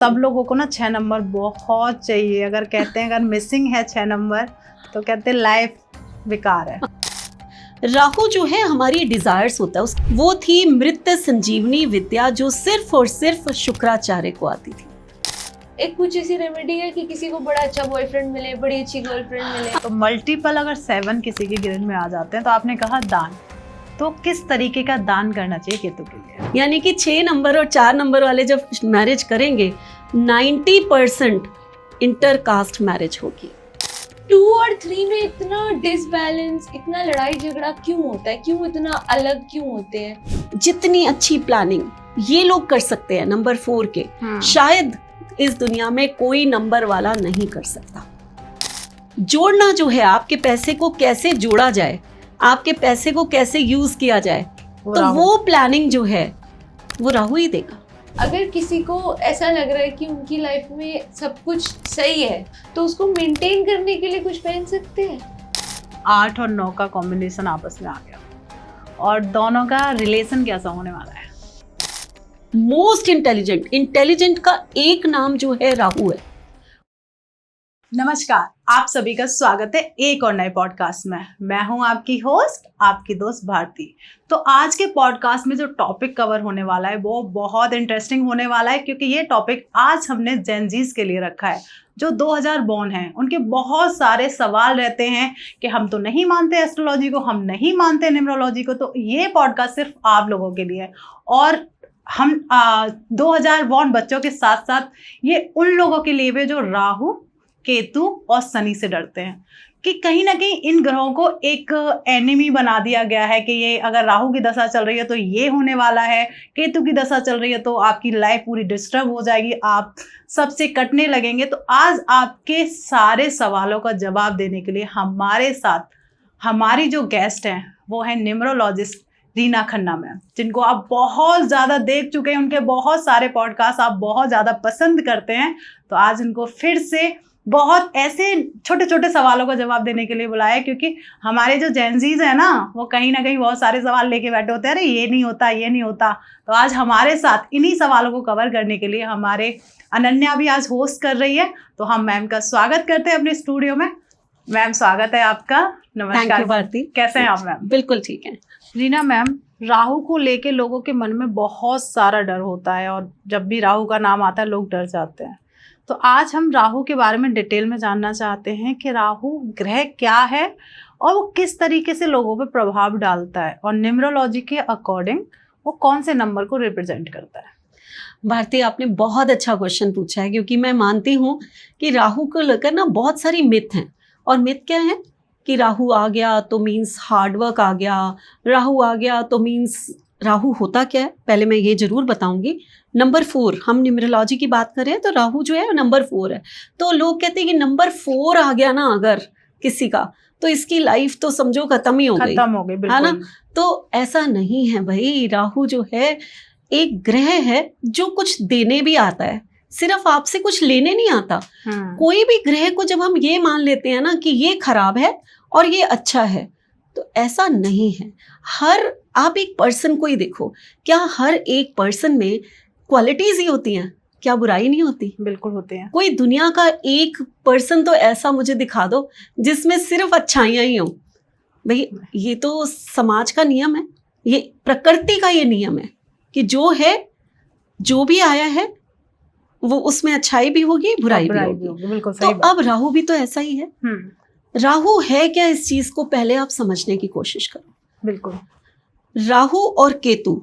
सब लोगों को ना 6 नंबर बहुत चाहिए। अगर कहते हैं अगर मिसिंग है 6 नंबर तो कहते हैं लाइफ बेकार है। राहु जो है हमारी डिजायर्स होता है, वो थी मृत संजीवनी विद्या जो सिर्फ और सिर्फ शुक्राचार्य को आती थी। एक कुछ ऐसी रेमेडी है कि किसी को बड़ा अच्छा बॉयफ्रेंड मिले, बड़ी अच्छी गर्लफ्रेंड मिले। तो मल्टीपल अगर 7 किसी के ग्रेड में आ जाते हैं तो आपने कहा दान, तो किस तरीके का दान करना चाहिए केतु के लिए? यानी कि 6 नंबर और 4 नंबर वाले जब मैरिज करेंगे 90% इंटरकास्ट मैरिज होगी। 2 और 3 में इतना डिसबैलेंस, इतना लड़ाई झगड़ा क्यों होता है? क्यों इतना अलग क्यों होते हैं? जितनी अच्छी प्लानिंग ये लोग कर सकते हैं नंबर 4 के, शायद इस दुनिया में कोई नंबर वाला नहीं कर सकता। जोड़ना जो है, आपके पैसे को कैसे जोड़ा जाए, आपके पैसे को कैसे यूज किया जाए, तो वो प्लानिंग जो है वो राहु ही देगा। अगर किसी को ऐसा लग रहा है कि उनकी लाइफ में सब कुछ सही है तो उसको मेंटेन करने के लिए कुछ पहन सकते हैं। 8 और 9 का कॉम्बिनेशन आपस में आ गया और दोनों का रिलेशन कैसा होने वाला है? मोस्ट इंटेलिजेंट का एक नाम जो है राहु है। नमस्कार, आप सभी का स्वागत है एक और नए पॉडकास्ट में। मैं हूं आपकी होस्ट, आपकी दोस्त भारती। तो आज के पॉडकास्ट में जो टॉपिक कवर होने वाला है वो बहुत इंटरेस्टिंग होने वाला है, क्योंकि ये टॉपिक आज हमने जेनजीज के लिए रखा है जो 2000 बॉर्न हैं। उनके बहुत सारे सवाल रहते हैं कि हम तो नहीं मानते एस्ट्रोलॉजी को, हम नहीं मानते न्यूमरोलॉजी को। तो ये पॉडकास्ट सिर्फ आप लोगों के लिए है और हम 2000 बॉर्न बच्चों के साथ साथ ये उन लोगों के लिए भी जो राहु, केतु और शनि से डरते हैं कि कहीं ना कहीं इन ग्रहों को एक एनिमी बना दिया गया है कि ये अगर राहु की दशा चल रही है तो ये होने वाला है, केतु की दशा चल रही है तो आपकी लाइफ पूरी डिस्टर्ब हो जाएगी, आप सबसे कटने लगेंगे। तो आज आपके सारे सवालों का जवाब देने के लिए हमारे साथ हमारी जो गेस्ट हैं वो है न्यूमरोलॉजिस्ट रीना खन्ना मैम, जिनको आप बहुत ज़्यादा देख चुके हैं। उनके बहुत सारे पॉडकास्ट आप बहुत ज़्यादा पसंद करते हैं। तो आज उनको फिर से बहुत ऐसे छोटे छोटे सवालों का जवाब देने के लिए बुलाया है, क्योंकि हमारे जो जेनजीज है ना वो कहीं ना कहीं बहुत सारे सवाल लेके बैठे होते हैं, अरे ये नहीं होता, ये नहीं होता। तो आज हमारे साथ इन्हीं सवालों को कवर करने के लिए हमारे अनन्या भी आज होस्ट कर रही है। तो हम मैम का स्वागत करते हैं अपने स्टूडियो में। मैम स्वागत है आपका। नमस्कार भारती, कैसे हैं आप मैम? बिल्कुल ठीक है। रीना मैम, राहु को लेके लोगों के मन में बहुत सारा डर होता है और जब भी राहु का नाम आता है लोग डर जाते हैं। तो आज हम राहु के बारे में डिटेल में जानना चाहते हैं कि राहु ग्रह क्या है और वो किस तरीके से लोगों पर प्रभाव डालता है और न्यूमरोलॉजी के अकॉर्डिंग वो कौन से नंबर को रिप्रेजेंट करता है। भारती, आपने बहुत अच्छा क्वेश्चन पूछा है, क्योंकि मैं मानती हूँ कि राहु को लेकर ना बहुत सारी मिथ हैं। और मिथ क्या है कि राहु आ गया तो मीन्स हार्डवर्क आ गया, राहु आ गया तो मीन्स राहु होता क्या है, पहले मैं ये जरूर बताऊंगी। नंबर 4, हम न्यूमरोलॉजी की बात कर रहे हैं तो राहु जो है नंबर 4 है। तो लोग कहते हैं कि नंबर 4 आ गया ना अगर किसी का तो इसकी लाइफ तो समझो खत्म ही हो गई, है ना। तो ऐसा नहीं है भाई। राहु जो है एक ग्रह है जो कुछ देने भी आता है, सिर्फ आपसे कुछ लेने नहीं आता। कोई भी ग्रह को जब हम ये मान लेते हैं ना कि ये खराब है और ये अच्छा है, तो ऐसा नहीं है। आप एक पर्सन को ही देखो, क्या हर एक पर्सन में क्वालिटीज ही होती हैं? क्या बुराई नहीं होती? बिल्कुल होते हैं। कोई दुनिया का एक पर्सन तो ऐसा मुझे दिखा दो जिसमें सिर्फ अच्छाइयाँ ही हो। भाई ये तो समाज का नियम है, ये प्रकृति का ये नियम है कि जो है, जो भी आया है वो उसमें अच्छाई भी होगी, बुराई भी होगी। बिल्कुल सही तो अब राहु भी तो ऐसा ही है। राहु है क्या, इस चीज को पहले आप समझने की कोशिश करो। बिल्कुल। राहु और केतु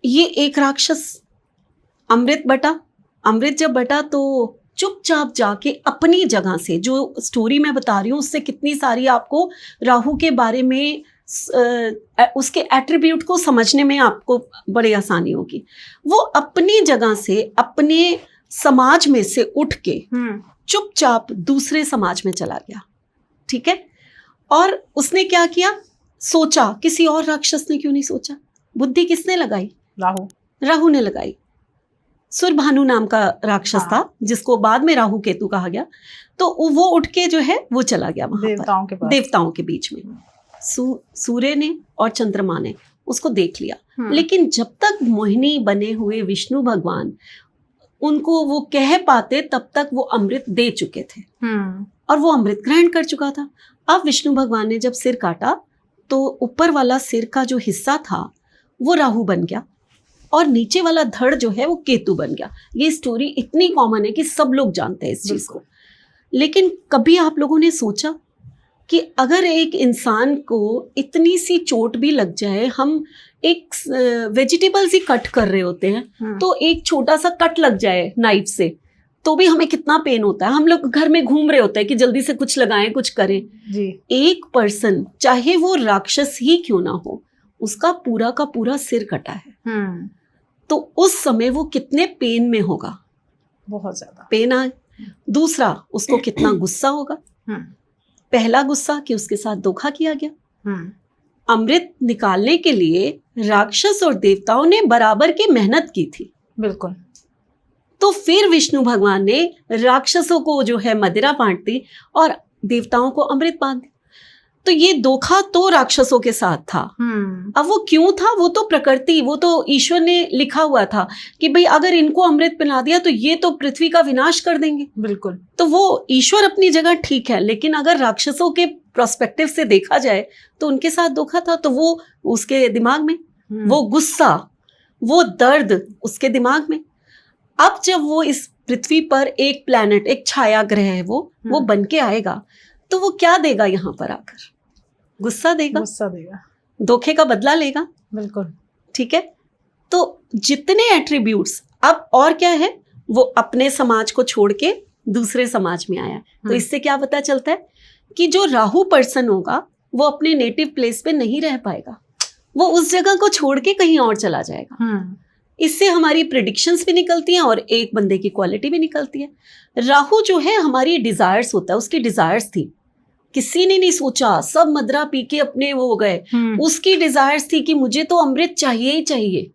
ये एक राक्षस, अमृत जब बटा तो चुपचाप जाके अपनी जगह से, जो स्टोरी मैं बता रही हूँ उससे कितनी सारी आपको राहु के बारे में उसके एट्रीब्यूट को समझने में आपको बड़ी आसानी होगी। वो अपनी जगह से, अपने समाज में से उठ के चुपचाप दूसरे समाज में चला गया, ठीक है। और उसने क्या किया, सोचा। किसी और राक्षस ने क्यों नहीं सोचा? बुद्धि किसने लगाई? राहु ने लगाई। सुरभानु नाम का राक्षस था जिसको बाद में राहु केतु कहा गया। तो वो उठ के जो है वो चला गया वहां पर देवताओं के बीच में। सूर्य ने और चंद्रमा ने उसको देख लिया। लेकिन जब तक मोहिनी बने हुए विष्णु भगवान उनको वो कह पाते तब तक वो अमृत दे चुके थे और वो अमृत ग्रहण कर चुका था। अब विष्णु भगवान ने जब सिर काटा तो ऊपर वाला सिर का जो हिस्सा था वो राहु बन गया और नीचे वाला धड़ जो है वो केतु बन गया। ये स्टोरी इतनी कॉमन है कि सब लोग जानते हैं इस चीज को। लेकिन कभी आप लोगों ने सोचा कि अगर एक इंसान को इतनी सी चोट भी लग जाए, हम एक वेजिटेबल्स ही कट कर रहे होते हैं तो एक छोटा सा कट लग जाए नाइफ से तो भी हमें कितना पेन होता है। हम लोग घर में घूम रहे होते हैं कि जल्दी से कुछ लगाएं, कुछ करें जी। एक पर्सन चाहे वो राक्षस ही क्यों ना हो, उसका पूरा का पूरा सिर कटा है तो उस समय वो कितने पेन में होगा, बहुत ज्यादा पेन आए। दूसरा, उसको कितना गुस्सा होगा। पहला गुस्सा कि उसके साथ धोखा किया गया। अमृत निकालने के लिए राक्षस और देवताओं ने बराबर की मेहनत की थी। बिल्कुल। तो फिर विष्णु भगवान ने राक्षसों को जो है मदिरा बांट दी और देवताओं को अमृत बांट दी। तो ये धोखा तो राक्षसों के साथ था। अब वो क्यों था, वो तो प्रकृति, वो तो ईश्वर ने लिखा हुआ था कि भाई अगर इनको अमृत पिला दिया तो ये तो पृथ्वी का विनाश कर देंगे। बिल्कुल। तो वो ईश्वर अपनी जगह ठीक है, लेकिन अगर राक्षसों के प्रोस्पेक्टिव से देखा जाए तो उनके साथ धोखा था। तो वो उसके दिमाग में वो गुस्सा, वो दर्द उसके दिमाग में। अब जब वो इस पृथ्वी पर एक प्लैनेट, एक छाया ग्रह है वो बन के आएगा तो वो क्या देगा यहाँ पर आकर? गुस्सा देगा, धोखे का बदला लेगा। बिल्कुल ठीक है। तो जितने एट्रीब्यूट्स, अब और क्या है, वो अपने समाज को छोड़ के दूसरे समाज में आया। तो इससे क्या पता चलता है कि जो राहु पर्सन होगा वो अपने नेटिव प्लेस पे नहीं रह पाएगा, वो उस जगह को छोड़ के कहीं और चला जाएगा। इससे हमारी प्रेडिक्शंस भी निकलती हैं और एक बंदे की क्वालिटी भी निकलती है। राहु जो है हमारी डिजायर्स होता है, उसकी डिजायर्स थी, किसी ने नहीं सोचा, सब मदरा पी के अपने वो हो गए। उसकी डिजायर्स थी कि मुझे तो अमृत चाहिए ही चाहिए।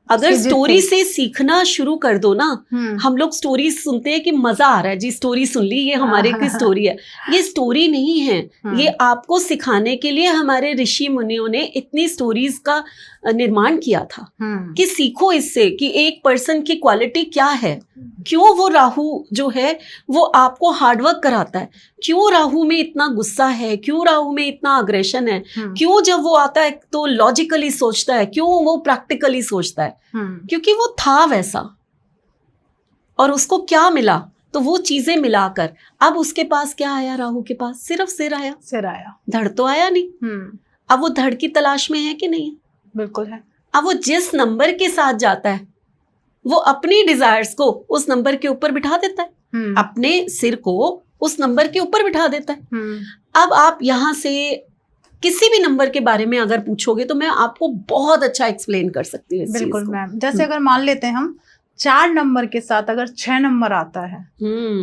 अगर स्टोरी से सीखना शुरू कर दो ना, हम लोग स्टोरी सुनते हैं कि मजा आ रहा है जी, स्टोरी सुन ली, ये हमारे की स्टोरी है। ये स्टोरी नहीं है, ये आपको सिखाने के लिए हमारे ऋषि मुनियों ने इतनी स्टोरीज का निर्माण किया था कि सीखो इससे कि एक पर्सन की क्वालिटी क्या है, क्यों वो राहु जो है वो आपको हार्डवर्क कराता है, क्यों राहु में इतना गुस्सा है, क्यों राहु में इतना अग्रेशन है, क्यों जब वो आता है तो लॉजिकली सोचता है, क्यों वो प्रैक्टिकली सोचता है, क्योंकि वो था वैसा। और उसको क्या मिला, तो वो चीजें मिलाकर अब उसके पास क्या आया, राहु के पास सिर्फ सिर आया, धड़ तो आया नहीं। अब वो धड़ की तलाश में है कि नहीं? बिल्कुल है। अब वो जिस नंबर के साथ जाता है वो अपनी डिजायर्स को उस नंबर के ऊपर बिठा देता है, अपने सिर को उस नंबर के ऊपर बिठा देता है। अब आप यहाँ से किसी भी नंबर के बारे में अगर पूछोगे तो मैं आपको बहुत अच्छा एक्सप्लेन कर सकती हूँ। बिल्कुल मैम। जैसे अगर मान लेते हैं हम 4 नंबर के साथ अगर 6 नंबर आता है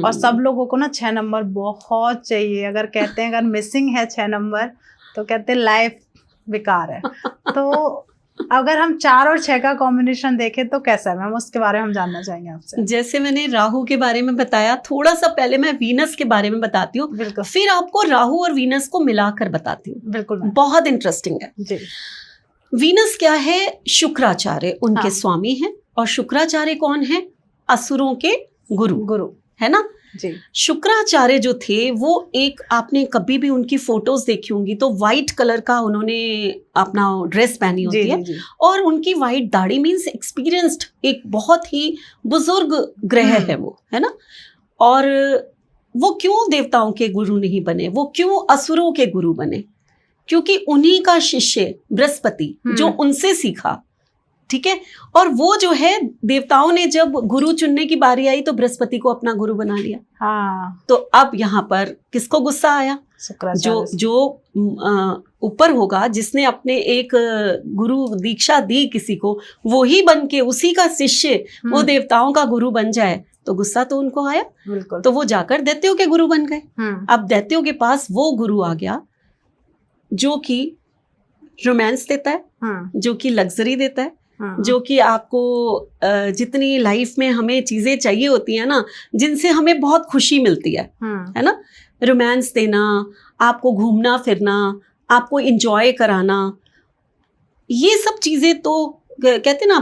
और सब लोगों को ना 6 नंबर बहुत चाहिए, अगर कहते हैं अगर मिसिंग है 6 नंबर तो कहते हैं लाइफ बेकार है। तो अगर हम 4 और 6 का कॉम्बिनेशन देखें तो कैसा है मैम, उसके बारे में हम जानना चाहेंगे आपसे। जैसे मैंने राहु के बारे में बताया, थोड़ा सा पहले मैं वीनस के बारे में बताती हूँ, फिर आपको राहु और वीनस को मिलाकर बताती हूँ। बिल्कुल, बहुत इंटरेस्टिंग है जी। वीनस क्या है? शुक्राचार्य उनके स्वामी हैं। और शुक्राचार्य कौन है? असुरों के गुरु है ना जी। शुक्राचार्य जो थे वो एक, आपने कभी भी उनकी फोटोज देखी होंगी तो वाइट कलर का उन्होंने अपना ड्रेस पहनी होती है जी। और उनकी वाइट दाढ़ी मीन्स एक्सपीरियंस्ड, एक बहुत ही बुजुर्ग ग्रह है वो, है ना। और वो क्यों देवताओं के गुरु नहीं बने, वो क्यों असुरों के गुरु बने? क्योंकि उन्हीं का शिष्य बृहस्पति जो उनसे सीखा, ठीक है। और वो जो है देवताओं ने जब गुरु चुनने की बारी आई तो बृहस्पति को अपना गुरु बना लिया। तो अब यहाँ पर किसको गुस्सा आया? जो ऊपर होगा, जिसने अपने एक गुरु दीक्षा दी किसी को, वो ही बन के उसी का शिष्य वो देवताओं का गुरु बन जाए तो गुस्सा तो उनको आया। तो वो जाकर दैत्यों के गुरु बन गए। अब दैत्यों के पास वो गुरु आ गया जो कि रोमांस देता है, जो कि लग्जरी देता है, जो कि आपको जितनी लाइफ में हमें चीजें चाहिए होती है ना, जिनसे हमें बहुत खुशी मिलती है ना, रोमांस देना, आपको घूमना फिरना, आपको एंजॉय कराना, ये सब चीजें तो कहते ना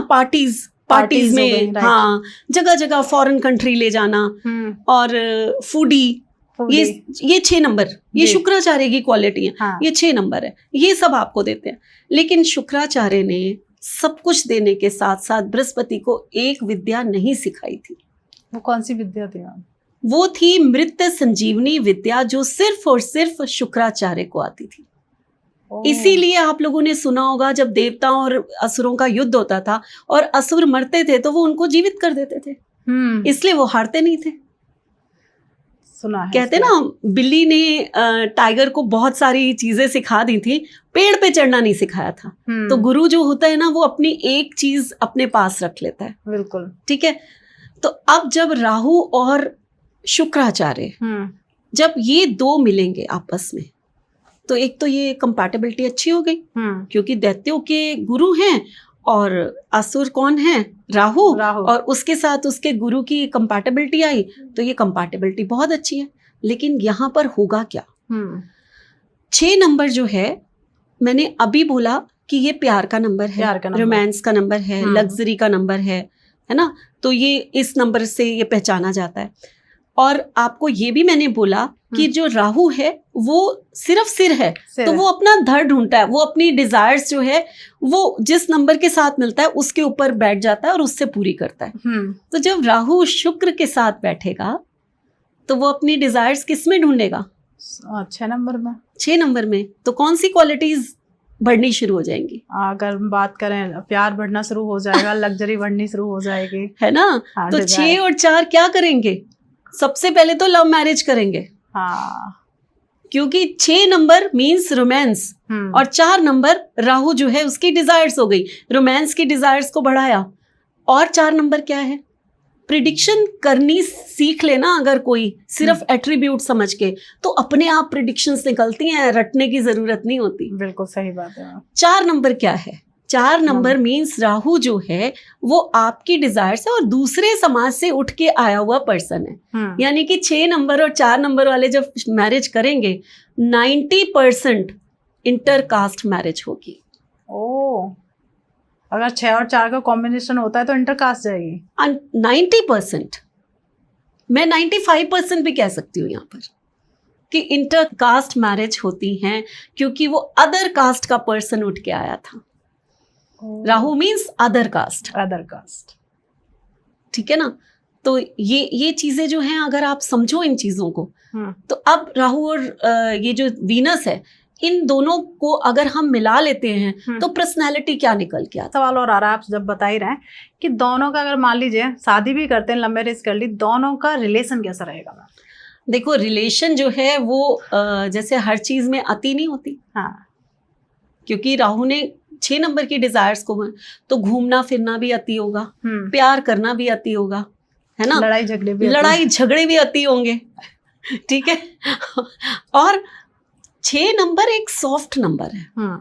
पार्टीज Parties हो में, गई, right. हाँ, जगह जगह फॉरेन कंट्री ले जाना, और फूडी, ये 6 नंबर, ये जी। शुक्राचार्य की क्वालिटी है। हाँ। ये 6 नंबर है, ये सब आपको देते हैं। लेकिन शुक्राचार्य ने सब कुछ देने के साथ साथ बृहस्पति को एक विद्या नहीं सिखाई थी। वो कौन सी विद्या थी मैम? वो थी मृत संजीवनी विद्या, जो सिर्फ और सिर्फ शुक्राचार्य को आती थी। ओह। इसीलिए आप लोगों ने सुना होगा, जब देवताओं और असुरों का युद्ध होता था और असुर मरते थे तो वो उनको जीवित कर देते थे, इसलिए वो हारते नहीं थे। सुना है। कहते ना, बिल्ली ने टाइगर को बहुत सारी चीजें सिखा दी थी, पेड़ पे चढ़ना नहीं सिखाया था। तो गुरु जो होता है ना, वो अपनी एक चीज अपने पास रख लेता है। बिल्कुल। ठीक है, तो अब जब राहु और शुक्राचार्य, जब ये दो मिलेंगे आपस में, तो एक तो ये कंपैटिबिलिटी अच्छी हो गई, क्योंकि दैत्यों के गुरु हैं और असुर कौन है? राहु। और उसके साथ उसके गुरु की कंपैटिबिलिटी आई, तो ये कंपैटिबिलिटी बहुत अच्छी है। लेकिन यहाँ पर होगा क्या? 6 नंबर जो है, मैंने अभी बोला कि ये प्यार का नंबर है, रोमांस का नंबर है, लग्जरी का नंबर है ना? तो ये इस नंबर से ये पहचाना जाता है। और आपको ये भी मैंने बोला कि जो राहु है वो सिर्फ सिर है, तो वो अपना धड़ ढूंढता है, वो अपनी डिजायर्स जो है वो जिस नंबर के साथ मिलता है उसके ऊपर बैठ जाता है और उससे पूरी करता है। तो जब राहु शुक्र के साथ बैठेगा तो वो अपनी डिजायर्स किस में ढूंढेगा? 6 नंबर में। 6 नंबर में। तो कौन सी क्वालिटीज बढ़नी शुरू हो जाएंगी? अगर हम बात करें, प्यार बढ़ना शुरू हो जाएगा, लग्जरी बढ़नी शुरू हो जाएगी, है ना? तो 6 और 4 क्या करेंगे? सबसे पहले तो लव मैरिज करेंगे। हाँ, क्योंकि 6 नंबर मीन्स रोमांस, और 4 नंबर राहु जो है उसकी डिजायर्स हो गई, रोमांस की डिजायर्स को बढ़ाया। और 4 नंबर क्या है? प्रिडिक्शन करनी सीख लेना। अगर कोई सिर्फ एट्रीब्यूट समझ के, तो अपने आप प्रिडिक्शंस निकलती हैं, रटने की जरूरत नहीं होती। बिल्कुल सही बात है। 4 नंबर क्या है? 4 नंबर मीन्स राहु जो है वो आपकी डिजायर्स है और दूसरे समाज से उठ के आया हुआ पर्सन है। यानी कि 6 नंबर और 4 नंबर वाले जब मैरिज करेंगे, 90% इंटरकास्ट मैरिज होगी। ओह, अगर 6 और 4 का कॉम्बिनेशन होता है तो इंटरकास्ट जाएगी। 90%, मैं 95% भी कह सकती हूँ यहाँ पर कि इंटरकास्ट मैरिज होती हैं, क्योंकि वो अदर कास्ट का पर्सन उठ के आया था। Rahu means other caste. ठीक है ना? तो ये चीजें जो हैं, अगर आप समझो इन चीजों को, तो अब राहु और ये जो वीनस है, इन दोनों को अगर हम मिला लेते हैं तो पर्सनैलिटी क्या निकल के आता है? सवाल और आ रहा है, आप जब बता ही रहे हैं कि दोनों का अगर मान लीजिए शादी भी करते हैं, लव मैरिज कर ली, दोनों का रिलेशन कैसा रहेगा? देखो, रिलेशन जो है वो जैसे हर चीज में अति नहीं होती। हाँ, क्योंकि राहु ने 6 नंबर की डिजायर्स को है, तो घूमना फिरना भी अति होगा, प्यार करना भी अति होगा, है ना? लड़ाई झगड़े भी अति होंगे। ठीक है। और 6 नंबर एक सॉफ्ट नंबर है,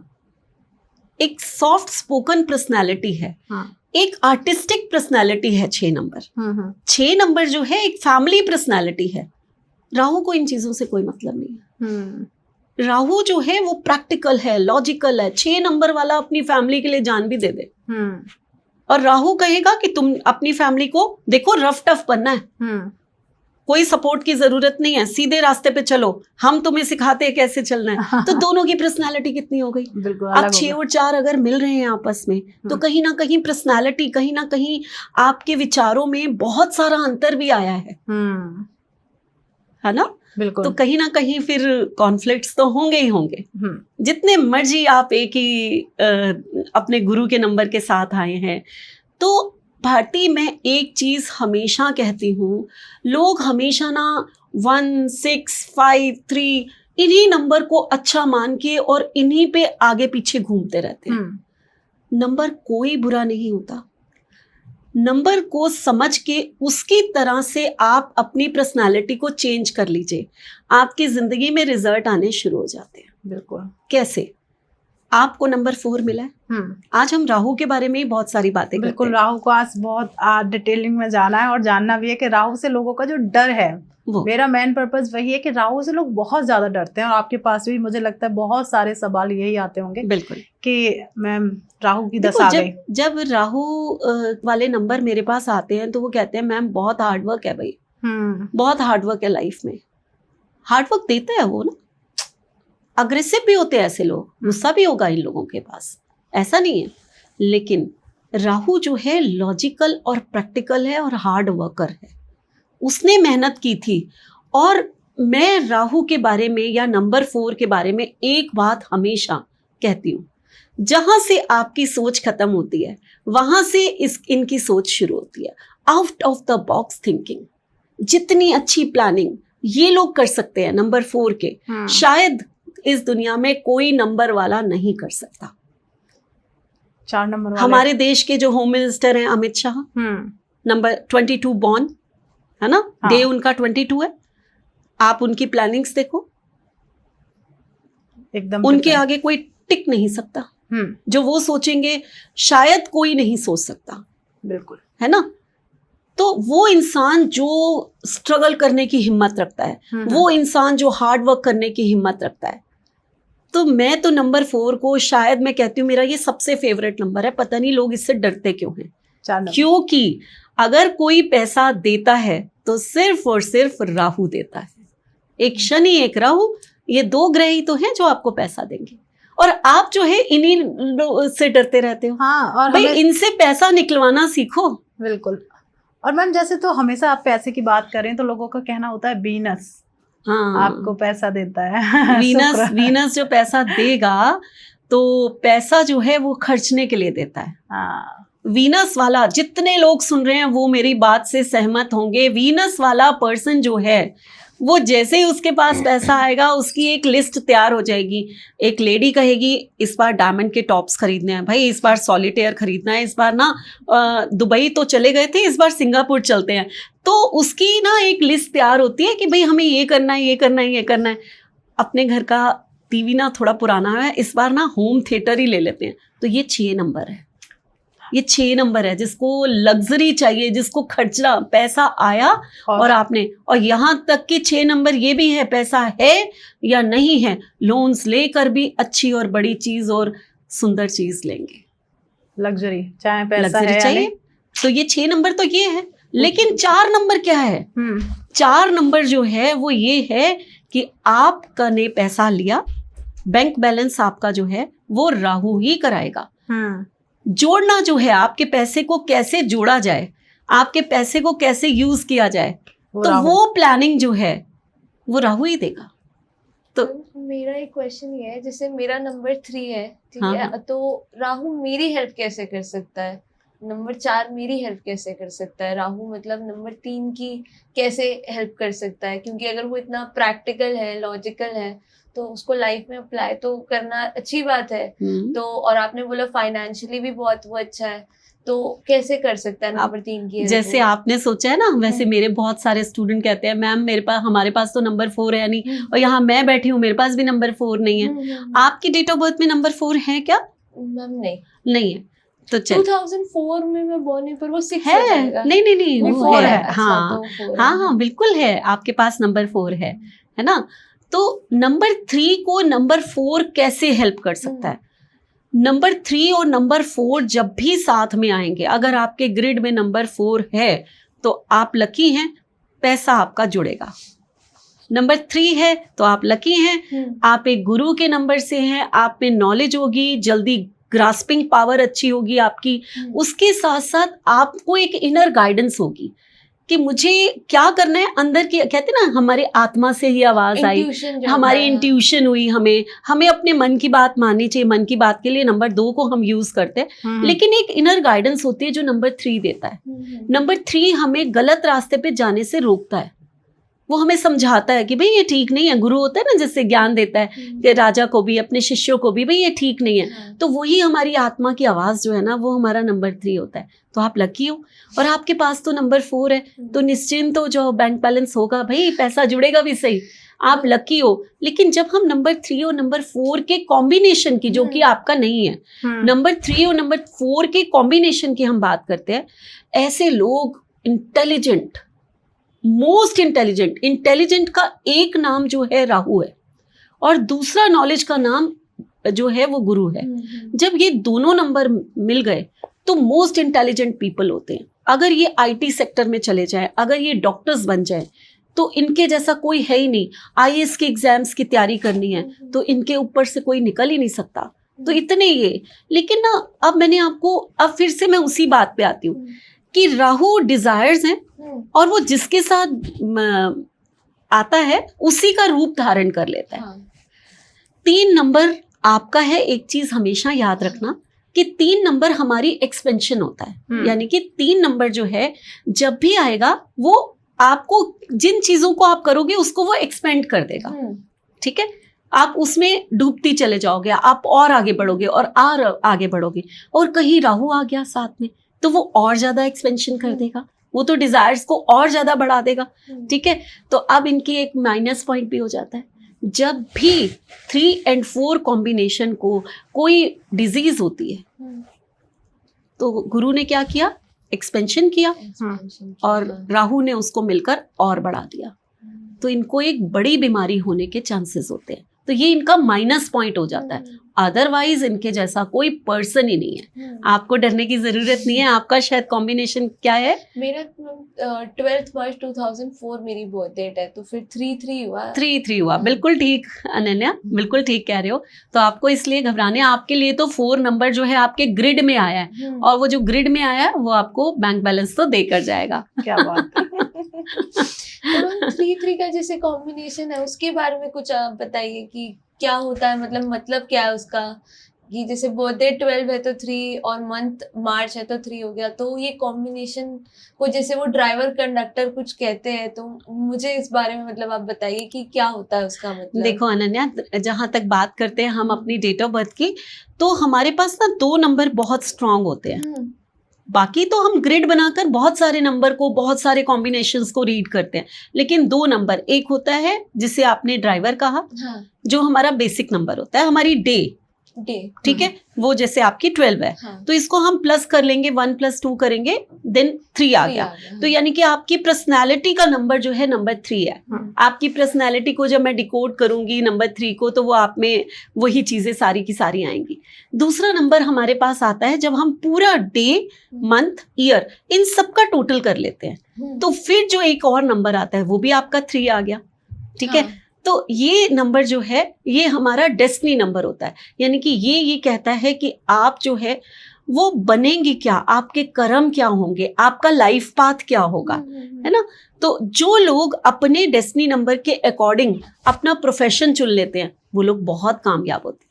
एक सॉफ्ट स्पोकन पर्सनालिटी है, एक आर्टिस्टिक पर्सनालिटी है 6 नंबर। 6 नंबर जो है एक फैमिली पर्सनालिटी है। राहु को इन चीजों से कोई मतलब नहीं है। राहु जो है वो प्रैक्टिकल है, लॉजिकल है। 6 नंबर वाला अपनी फैमिली के लिए जान भी दे दे, और राहु कहेगा कि तुम अपनी फैमिली को देखो, रफ टफ बनना है, कोई सपोर्ट की जरूरत नहीं है, सीधे रास्ते पे चलो, हम तुम्हें सिखाते हैं कैसे चलना है। तो दोनों की पर्सनालिटी कितनी हो गई? अब 6 और 4 अगर मिल रहे हैं आपस में, तो कहीं ना कहीं पर्सनालिटी, कहीं ना कहीं आपके विचारों में बहुत सारा अंतर भी आया है ना? बिल्कुल। तो कहीं ना कहीं फिर कॉन्फ्लिक्ट्स तो होंगे ही होंगे। जितने मर्जी आप एक ही अपने गुरु के नंबर के साथ आए हैं। तो भारती, मैं एक चीज हमेशा कहती हूँ, लोग हमेशा ना 1, 6, 5, 3 इन्हीं नंबर को अच्छा मान के और इन्हीं पे आगे पीछे घूमते रहते हैं। नंबर कोई बुरा नहीं होता। नंबर को समझ के उसकी तरह से आप अपनी पर्सनालिटी को चेंज कर लीजिए, आपकी जिंदगी में रिजल्ट आने शुरू हो जाते हैं। बिल्कुल। कैसे? आपको नंबर 4 मिला है। आज हम राहु के बारे में ही बहुत सारी बातें बिल्कुल, राहु को आज बहुत डिटेलिंग में जाना है, और जानना भी है कि राहु से लोगों का जो डर है वो मेरा मेन पर्पस वही है कि राहु से लोग बहुत ज्यादा डरते हैं, और आपके पास भी मुझे लगता है बहुत सारे सवाल यही आते होंगे बिल्कुल। कि मैम राहु की देखो, दशा आ गई। जब राहु वाले नंबर मेरे पास आते हैं तो वो कहते हैं मैम बहुत हार्डवर्क है भाई, बहुत हार्डवर्क है लाइफ में। हार्डवर्क देता है वो ना, अग्रेसिव भी होते हैं ऐसे लोग, गुस्सा भी होगा इन लोगों के पास, ऐसा नहीं है। लेकिन राहु जो है लॉजिकल और प्रैक्टिकल है और हार्ड वर्कर है, उसने मेहनत की थी। और मैं राहु के बारे में या नंबर 4 के बारे में एक बात हमेशा कहती हूँ, जहां से आपकी सोच खत्म होती है वहां से इनकी सोच शुरू होती है। Out of the box thinking, जितनी अच्छी प्लानिंग ये लोग कर सकते हैं नंबर 4 के, शायद इस दुनिया में कोई नंबर वाला नहीं कर सकता। 4 नंबर वाले हमारे देश के जो होम मिनिस्टर हैं अमित शाह, नंबर 22 बॉर्न है ना, हाँ। डे उनका 22 है। आप उनकी प्लानिंग्स देखो, एकदम उनके आगे कोई टिक नहीं सकता। जो वो सोचेंगे शायद कोई नहीं सोच सकता, बिल्कुल, है ना। तो वो इंसान जो स्ट्रगल करने की हिम्मत रखता है, वो इंसान जो हार्ड वर्क करने की हिम्मत रखता है, तो मैं तो नंबर 4 को शायद मैं कहती हूँ मेरा ये सबसे फेवरेट नंबर है। पता नहीं लोग इससे डरते क्यों हैं, 4 नंबर। क्योंकि अगर कोई पैसा देता है तो सिर्फ और सिर्फ राहु देता है। एक शनि एक राहु, ये 2 ग्रह ही तो हैं जो आपको पैसा देंगे, और आप जो है इन्हीं से डरते रहते हो। हाँ, और भाई इनसे पैसा निकलवाना सीखो। बिल्कुल। और मैम जैसे तो हमेशा आप पैसे की बात करें तो लोगों का कहना होता है वीनस आपको पैसा देता है। वीनस जो पैसा देगा तो पैसा जो है वो खर्चने के लिए देता है। हाँ। वीनस वाला, जितने लोग सुन रहे हैं वो मेरी बात से सहमत होंगे, वीनस वाला पर्सन जो है वो जैसे ही उसके पास पैसा आएगा उसकी एक लिस्ट तैयार हो जाएगी। एक लेडी कहेगी इस बार डायमंड के टॉप्स खरीदने हैं भाई, इस बार सॉलिटेयर खरीदना है, इस बार ना दुबई तो चले गए थे, इस बार सिंगापुर चलते हैं। तो उसकी ना एक लिस्ट तैयार होती है कि भाई हमें ये करना है, ये करना है, ये करना है। अपने घर का टीवी ना थोड़ा पुराना है, इस बार ना होम थिएटर ही ले लेते हैं। तो ये 6 नंबर है, ये 6 नंबर है जिसको लग्जरी चाहिए, जिसको खर्चा पैसा आया और आपने, और यहाँ तक कि 6 नंबर ये भी है पैसा है या नहीं है, लोन्स लेकर भी अच्छी और बड़ी चीज और सुंदर चीज लेंगे। लग्जरी चाहे पैसा लग्जरी है चाहिए, तो ये 6 नंबर तो ये है। लेकिन 4 नंबर क्या है? 4 नंबर जो है वो ये है कि आपका ने पैसा लिया, बैंक बैलेंस आपका जो है वो राहु ही कराएगा। जोड़ना जो है, आपके पैसे को कैसे जोड़ा जाए, आपके पैसे को कैसे यूज किया जाए, तो वो प्लानिंग जो है वो राहु ही देगा। तो मेरा एक क्वेश्चन ये है, जैसे मेरा नंबर 3 है, ठीक हाँ, है, तो राहु मेरी हेल्प कैसे कर सकता है? नंबर 4 मेरी हेल्प कैसे कर सकता है? राहु मतलब नंबर 3 की कैसे हेल्प कर सकता है? क्योंकि अगर वो इतना प्रैक्टिकल है, लॉजिकल है, तो उसको लाइफ में अप्लाई तो करना अच्छी बात है। तो और आपने बोला फाइनेंशियली भी बहुत वो अच्छा है, तो कैसे कर सकता है नंबर 3 की? जैसे आपने सोचा है ना, वैसे मेरे बहुत सारे स्टूडेंट कहते हैं मैम हमारे पास तो नंबर 4 है नहीं, और यहाँ मैं बैठी हूँ मेरे पास भी नंबर 4 नहीं है। आपकी डेट ऑफ बर्थ में नंबर 4 है क्या? मैम नहीं है। तो 2004 में मैं बॉर्न हुई, पर वो 6 है। नहीं वो 4 है। है। हाँ तो हाँ बिल्कुल है, आपके पास नंबर 4 है ना। तो नंबर 3 को नंबर 4 कैसे हेल्प कर सकता है? नंबर 3 और नंबर 4 जब भी साथ में आएंगे, अगर आपके ग्रिड में नंबर 4 है तो आप लकी हैं, पैसा आपका जुड़ेगा। नंबर 3 है तो आप लकी हैं, आप एक गुरु के नंबर से हैं, आप में नॉलेज होगी, जल्दी ग्रास्पिंग पावर अच्छी होगी आपकी। उसके साथ साथ आपको एक इनर गाइडेंस होगी कि मुझे क्या करना है। अंदर की कहते ना, हमारे आत्मा से ही आवाज आई, हमारी इंट्यूशन हुई, हमें अपने मन की बात माननी चाहिए। मन की बात के लिए नंबर 2 को हम यूज करते हैं, लेकिन एक इनर गाइडेंस होती है जो नंबर 3 देता है। नंबर 3 हमें गलत रास्ते पे जाने से रोकता है, वो हमें समझाता है कि भाई ये ठीक नहीं है। गुरु होता है ना, जिससे ज्ञान देता है कि राजा को भी, अपने शिष्यों को भी, भाई ये ठीक नहीं है। तो वही हमारी आत्मा की आवाज जो है ना, वो हमारा नंबर 3 होता है। तो आप लकी हो, और आपके पास तो नंबर 4 है, तो निश्चिंत हो, जो बैंक बैलेंस होगा भाई पैसा जुड़ेगा भी सही, आप लकी हो। लेकिन जब हम नंबर 3 और नंबर 4 के कॉम्बिनेशन की, जो कि आपका नहीं है, नंबर 3 और नंबर 4 के कॉम्बिनेशन की हम बात करते हैं, ऐसे लोग इंटेलिजेंट, मोस्ट इंटेलिजेंट का एक नाम जो है राहु है और दूसरा नॉलेज का नाम जो है वो गुरु है। जब ये दोनों नंबर मिल गए तो मोस्ट इंटेलिजेंट पीपल होते हैं। अगर ये आईटी सेक्टर में चले जाए, अगर ये डॉक्टर्स बन जाए, तो इनके जैसा कोई है ही नहीं। आईएएस के एग्जाम्स की तैयारी करनी है तो इनके ऊपर से कोई निकल ही नहीं सकता। तो इतने ये, लेकिन ना अब मैंने आपको, अब फिर से मैं उसी बात पे आती हूँ कि राहु डिजायर्स हैं और वो जिसके साथ आता है उसी का रूप धारण कर लेता है। 3 नंबर आपका है। एक चीज हमेशा याद रखना कि 3 नंबर हमारी एक्सपेंशन होता है, यानी कि 3 नंबर जो है जब भी आएगा वो आपको जिन चीजों को आप करोगे उसको वो एक्सपेंड कर देगा। ठीक है, आप उसमें डूबती चले जाओगे, आप और आगे बढ़ोगे और आगे बढ़ोगे। और कहीं राहु आ गया साथ में तो वो और ज्यादा एक्सपेंशन कर देगा, वो तो डिजायर्स को और ज्यादा बढ़ा देगा। ठीक है, तो अब इनकी एक माइनस पॉइंट भी हो जाता है। जब भी 3 और 4 कॉम्बिनेशन को कोई डिजीज होती है तो गुरु ने क्या किया, एक्सपेंशन किया और राहु ने उसको मिलकर और बढ़ा दिया। तो इनको एक बड़ी बीमारी होने के चांसेस होते हैं। तो ये इनका माइनस पॉइंट हो जाता है। अदरवाइज इनके जैसा कोई पर्सन ही नहीं है, आपको डरने की जरूरत नहीं है। आपका शायद कॉम्बिनेशन क्या है? मेरा 12 मार्च 2004 मेरी बर्थ डेट है, तो फिर 3-3 हुआ। 3-3 हुआ, बिल्कुल ठीक अनन्या, बिल्कुल ठीक कह रहे हो। तो आपको इसलिए घबराने, आपके लिए तो 4 नंबर जो है आपके ग्रिड में आया है और वो जो ग्रिड में आया है वो आपको बैंक बैलेंस तो देकर जाएगा। क्या बात है। तो 3-3 का जैसे कॉम्बिनेशन है उसके बारे में कुछ आप बताइए कि क्या होता है, मतलब क्या है उसका, कि जैसे बर्थडे 12 है तो 3 और मंथ मार्च है तो 3 हो गया। तो ये कॉम्बिनेशन को जैसे वो ड्राइवर कंडक्टर कुछ कहते हैं, तो मुझे इस बारे में मतलब आप बताइए कि क्या होता है उसका मतलब। देखो अनन्या, जहां तक बात करते हैं हम अपनी डेट ऑफ बर्थ की, तो हमारे पास ना 2 नंबर बहुत स्ट्रांग होते हैं। बाकी तो हम ग्रिड बनाकर बहुत सारे नंबर को, बहुत सारे कॉम्बिनेशंस को रीड करते हैं, लेकिन 2 नंबर, एक होता है जिसे आपने ड्राइवर कहा, जो हमारा बेसिक नंबर होता है, हमारी डे, ठीक है, वो जैसे आपकी 12 है, तो इसको हम प्लस कर लेंगे, 1 + 2 करेंगे, देन 3 आ गया। तो यानी कि आपकी पर्सनैलिटी का नंबर जो है नंबर 3 है। आपकी पर्सनैलिटी को जब मैं डिकोड करूंगी नंबर 3 को, तो वो आप में वही चीजें सारी की सारी आएंगी। दूसरा नंबर हमारे पास आता है जब हम पूरा डे, मंथ, ईयर इन सब का टोटल कर लेते हैं, तो फिर जो एक और नंबर आता है वो भी आपका 3 आ गया। ठीक है, तो ये नंबर जो है ये हमारा डेस्टिनी नंबर होता है, यानी कि ये कहता है कि आप जो है वो बनेंगे क्या, आपके कर्म क्या होंगे, आपका लाइफ पाथ क्या होगा, है ना। तो जो लोग अपने डेस्टिनी नंबर के अकॉर्डिंग अपना प्रोफेशन चुन लेते हैं वो लोग बहुत कामयाब होते हैं।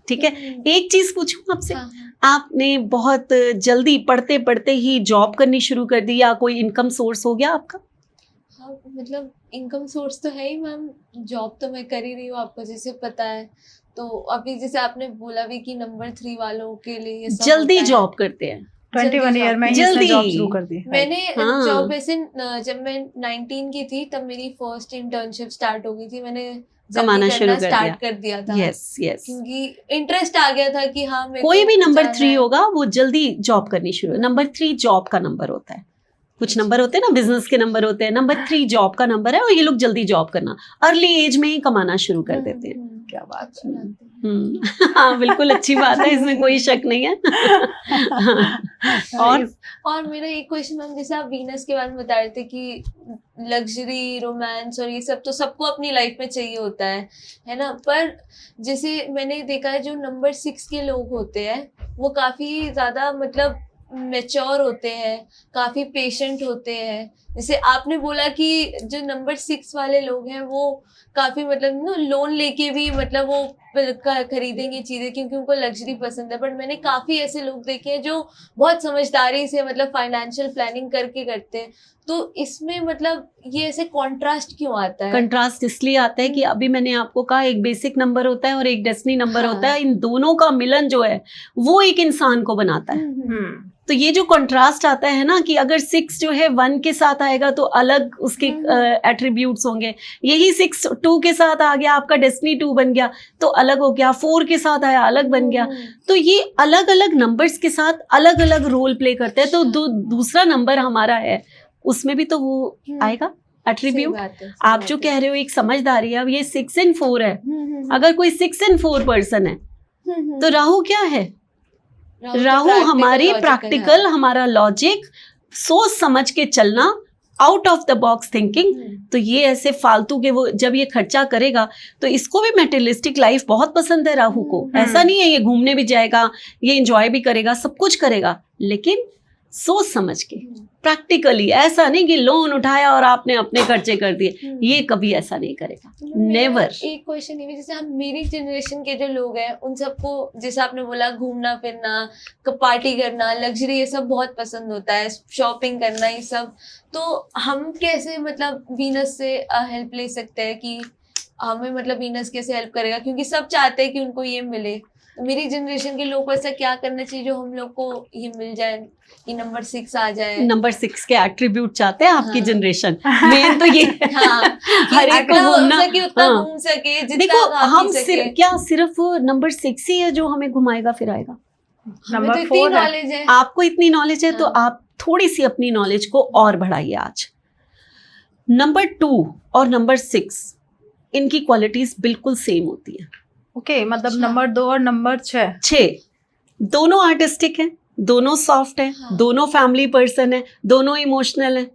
ठीक है, एक चीज पूछूं आपसे, आपने बहुत जल्दी पढ़ते पढ़ते ही जॉब करनी शुरू कर दी या कोई इनकम सोर्स हो गया आपका? मतलब इनकम सोर्स तो है ही मैम, जॉब तो मैं कर ही रही हूँ, आपको जैसे पता है। तो अभी जैसे आपने बोला भी कि नंबर 3 वालों के लिए जल्दी जॉब करते हैं, 21 ईयर में जल्दी जॉब शुरू कर दी मैंने। जॉब वैसे जब मैं 19 की थी तब मेरी फर्स्ट इंटर्नशिप स्टार्ट हो गई थी, मैंने कमाना शुरू कर दिया था। यस क्योंकि इंटरेस्ट आ गया था कि हाँ कोई भी नंबर 3 होगा वो जल्दी जॉब करनी शुरू। नंबर 3 जॉब का नंबर होता है, कुछ नंबर होते हैं ना बिजनेस के नंबर होते हैं, नंबर 3 जॉब का नंबर है और ये लोग जल्दी जॉब करना, अर्ली एज में ही कमाना शुरू कर देते हैं। क्या बात है। हाँ बिल्कुल, अच्छी बात है, इसमें कोई शक नहीं है। और मेरा एक क्वेश्चन मैम, जैसे आप वीनस के बारे में बता रहे थे कि लग्जरी, रोमांस और ये सब तो सबको अपनी लाइफ में चाहिए होता है ना। पर जैसे मैंने देखा है जो नंबर 6 के लोग होते हैं वो काफी ज्यादा मतलब मैच्योर होते हैं, काफी पेशेंट होते हैं। जैसे आपने बोला कि जो नंबर 6 वाले लोग हैं वो काफी मतलब ना लोन लेके भी मतलब वो खरीदेंगे चीजें क्योंकि उनको लग्जरी पसंद है। बट मैंने काफी ऐसे लोग देखे हैं जो बहुत समझदारी से मतलब फाइनेंशियल प्लानिंग करके करते हैं। तो इसमें मतलब ये ऐसे कॉन्ट्रास्ट क्यों आता है? कंट्रास्ट इसलिए आता है कि अभी मैंने आपको कहा एक बेसिक नंबर होता है और एक डेस्टिनी नंबर होता है, इन दोनों का मिलन जो है वो एक इंसान को बनाता है। तो ये जो कंट्रास्ट आता है ना कि अगर 6 जो है 1 के साथ आएगा तो अलग उसके एट्रीब्यूट्स होंगे, यही 6 2 के साथ आ गया, आपका डेस्टिनी 2 बन गया तो अलग हो गया, 4 के साथ आया अलग बन गया। तो ये अलग अलग नंबर्स के साथ अलग अलग रोल प्ले करते हैं। तो दूसरा नंबर हमारा है उसमें भी तो वो आएगा एट्रीब्यूट। सही आप बात जो है। कह रहे हो एक समझदारी है, अब ये 6 and 4 है, अगर कोई 6 and 4 पर्सन है तो राहु क्या है? राहु हमारी प्रैक्टिकल, हमारा लॉजिक, सोच समझ के चलना, out of the box thinking. तो ये ऐसे फालतू के वो जब ये खर्चा करेगा तो इसको भी मेटेरियलिस्टिक लाइफ बहुत पसंद है राहु को। ऐसा नहीं है ये घूमने भी जाएगा, ये एंजॉय भी करेगा, सब कुछ करेगा, लेकिन सोच समझ के प्रैक्टिकली। ऐसा नहीं कि लोन उठाया और आपने अपने खर्चे कर दिए, ये कभी ऐसा नहीं करेगा, नेवर। एक क्वेश्चन ये भी, जैसे हम मेरी जनरेशन के जो लोग हैं उन सबको, जैसे आपने बोला घूमना फिरना, पार्टी करना, लग्जरी, ये सब बहुत पसंद होता है, शॉपिंग करना, ये सब। तो हम कैसे मतलब वीनस से हेल्प ले सकते हैं कि हमें मतलब वीनस कैसे हेल्प करेगा, क्योंकि सब चाहते हैं कि उनको ये मिले। तो मेरी जनरेशन के लोग को ऐसा क्या करना चाहिए जो हम लोग को ये मिल जाए कि नंबर 6 आ जाए? नंबर 6 के एट्रीब्यूट चाहते हैं आपकी हाँ। जनरेशन। मेन तो ये हाँ, हर एक को घूमना, उतना हाँ। घूम सके, जितना देखो खा पी हम सके। क्या सिर्फ नंबर 6 ही है जो हमें घुमाएगा फिराएगा? हमें नंबर तो इतनी 4 है। नॉलेज है। आपको इतनी नॉलेज है तो हाँ। आप थोड़ी सी अपनी नॉलेज को और बढ़ाइए आज। नंबर 2 और नंबर 6 इनकी क्वालिटीज बिल्कुल सेम होती है। ओके, मतलब अच्छा। नंबर 2 और नंबर 6 दोनों आर्टिस्टिक हैं, दोनों सॉफ्ट हैं, हाँ। दोनों फैमिली पर्सन है, दोनों इमोशनल है,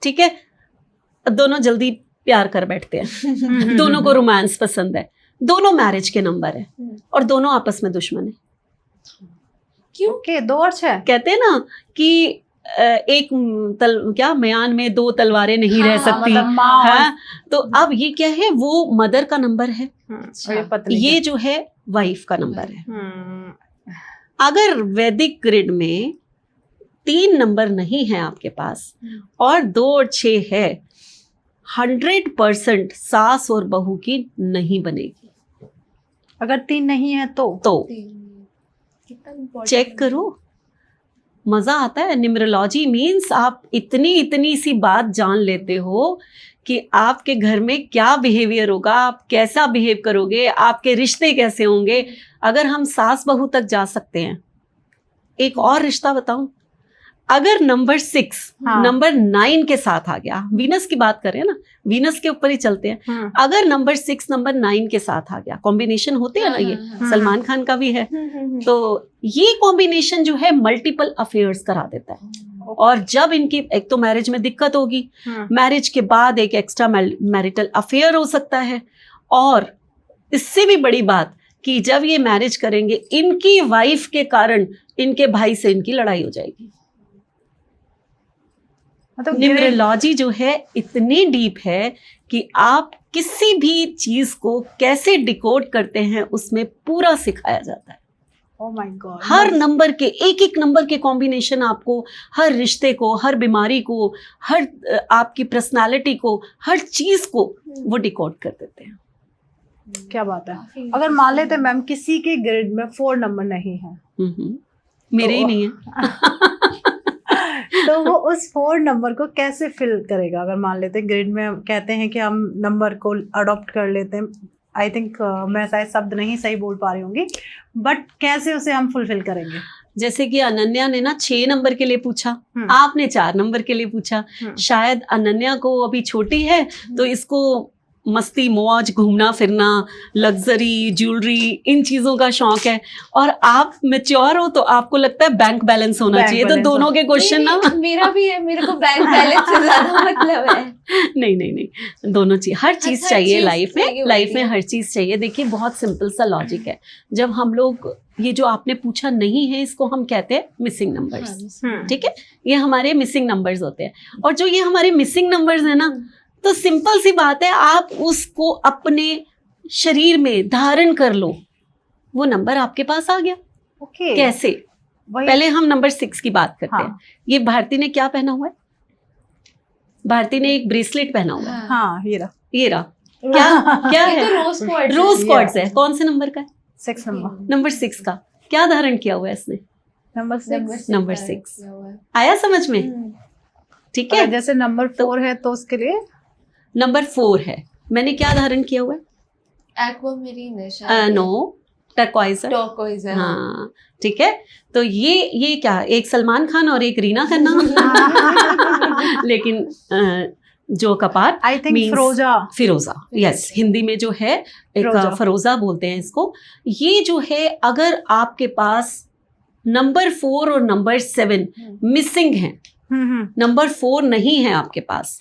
ठीक है, दोनों जल्दी प्यार कर बैठते हैं, दोनों को रोमांस पसंद है, दोनों मैरिज के नंबर है और दोनों आपस में दुश्मन है। क्यों? ओके, 2 और 6 कहते हैं ना कि एक क्या म्यान में 2 तलवारें नहीं रह हाँ, सकती, मतलब माँ और- हाँ। तो अब ये क्या है, वो मदर का नंबर है, और ये पत्नी ये जो है वाइफ का नंबर है। हम्म, अगर वैदिक ग्रिड में 3 नंबर नहीं है आपके पास और 2 और 6 है, 100% सास और बहू की नहीं बनेगी। अगर 3 नहीं है तो कितना important चेक है। करो, मजा आता है। न्यूमरोलॉजी मीन्स आप इतनी सी बात जान लेते हो कि आपके घर में क्या बिहेवियर होगा, आप कैसा बिहेव करोगे, आपके रिश्ते कैसे होंगे। अगर हम सास बहू तक जा सकते हैं, एक और रिश्ता बताऊं, अगर नंबर 6 हाँ। नंबर 9 के साथ आ गया, वीनस की बात करें ना, वीनस के ऊपर ही चलते हैं, अगर नंबर 6 नंबर 9 के साथ आ गया, कॉम्बिनेशन होते हैं ना ये, हाँ। सलमान खान का भी है, तो ये कॉम्बिनेशन जो है मल्टीपल अफेयर्स करा देता है। और जब इनकी एक तो मैरिज में दिक्कत होगी, मैरिज के बाद एक एक्स्ट्रा मैरिटल अफेयर हो सकता है, और इससे भी बड़ी बात कि जब ये मैरिज करेंगे, इनकी वाइफ के कारण इनके भाई से इनकी लड़ाई हो जाएगी। मतलब न्यूमरोलॉजी जो है इतनी डीप है कि आप किसी भी चीज को कैसे डिकोड करते हैं उसमें पूरा सिखाया जाता है। Oh my God, her number के एक नंबर के कॉम्बिनेशन आपको हर रिश्ते को, हर बीमारी को, हर आपकी पर्सनालिटी को, हर चीज को वो डिकोड कर देते हैं। क्या बात है। अगर मान लेते मैम किसी के ग्रिड में 4 नंबर नहीं है, मेरे ही नहीं है। तो वो उस 4 नंबर को कैसे फिल करेगा? अगर मान लेते ग्रिड में कहते हैं कि हम नंबर को अडॉप्ट कर लेते हैं, आई थिंक मैं शायद शब्द नहीं सही बोल पा रही होंगी, बट कैसे उसे हम फुलफिल करेंगे? जैसे कि अनन्या ने ना 6 नंबर के लिए पूछा, आपने 4 नंबर के लिए पूछा। शायद अनन्या को अभी छोटी है तो इसको मस्ती मौज, घूमना फिरना, लग्जरी, ज्वेलरी, इन चीजों का शौक है, और आप मैच्योर हो तो आपको लगता है बैंक बैलेंस होना बैंक चाहिए। तो बैलेंस दोनों के क्वेश्चन ना मेरा भी है, मेरे को बैंक बैलेंस से ज्यादा मतलब है। नहीं, दोनों चीज, हर चीज हर चाहिए चीज लाइफ में, चाहिए लाइफ होती में है। हर चीज चाहिए। देखिए बहुत सिंपल सा लॉजिक है, जब हम लोग ये जो आपने पूछा नहीं है, इसको हम कहते हैं मिसिंग नंबर्स, ठीक है, ये हमारे मिसिंग नंबर्स होते हैं। और जो ये हमारे मिसिंग नंबर्स है ना, तो सिंपल सी बात है, आप उसको अपने शरीर में धारण कर लो, वो नंबर आपके पास आ गया। ओके, कैसे? पहले हम नंबर 6 की बात करते हैं। हाँ। ये भारती ने क्या पहना हुआ है? भारती ने एक ब्रेसलेट पहना हुआ है, हाँ, ये क्या क्या ये है? तो रोज क्वार्ट्ज रोज क्वार्ट्ज है। कौन से नंबर का है? 6 नंबर, नंबर 6 का। क्या धारण किया हुआ है इसने? नंबर 6। नंबर 6 आया समझ में? ठीक है, जैसे नंबर 4 है तो उसके लिए नंबर 4 है, मैंने क्या धारण किया हुआ है? एक्वामरीन है शायद। नो, टर्कॉइज है। टर्कॉइज है। हाँ ठीक है, तो ये क्या, एक सलमान खान और एक रीना खन्ना लेकिन जो कपार I think Firoza, yes, Hindi में जो है एक फरोजा बोलते हैं इसको। ये जो है, अगर आपके पास नंबर 4 और नंबर 7 मिसिंग है, नंबर 4 नहीं है आपके पास,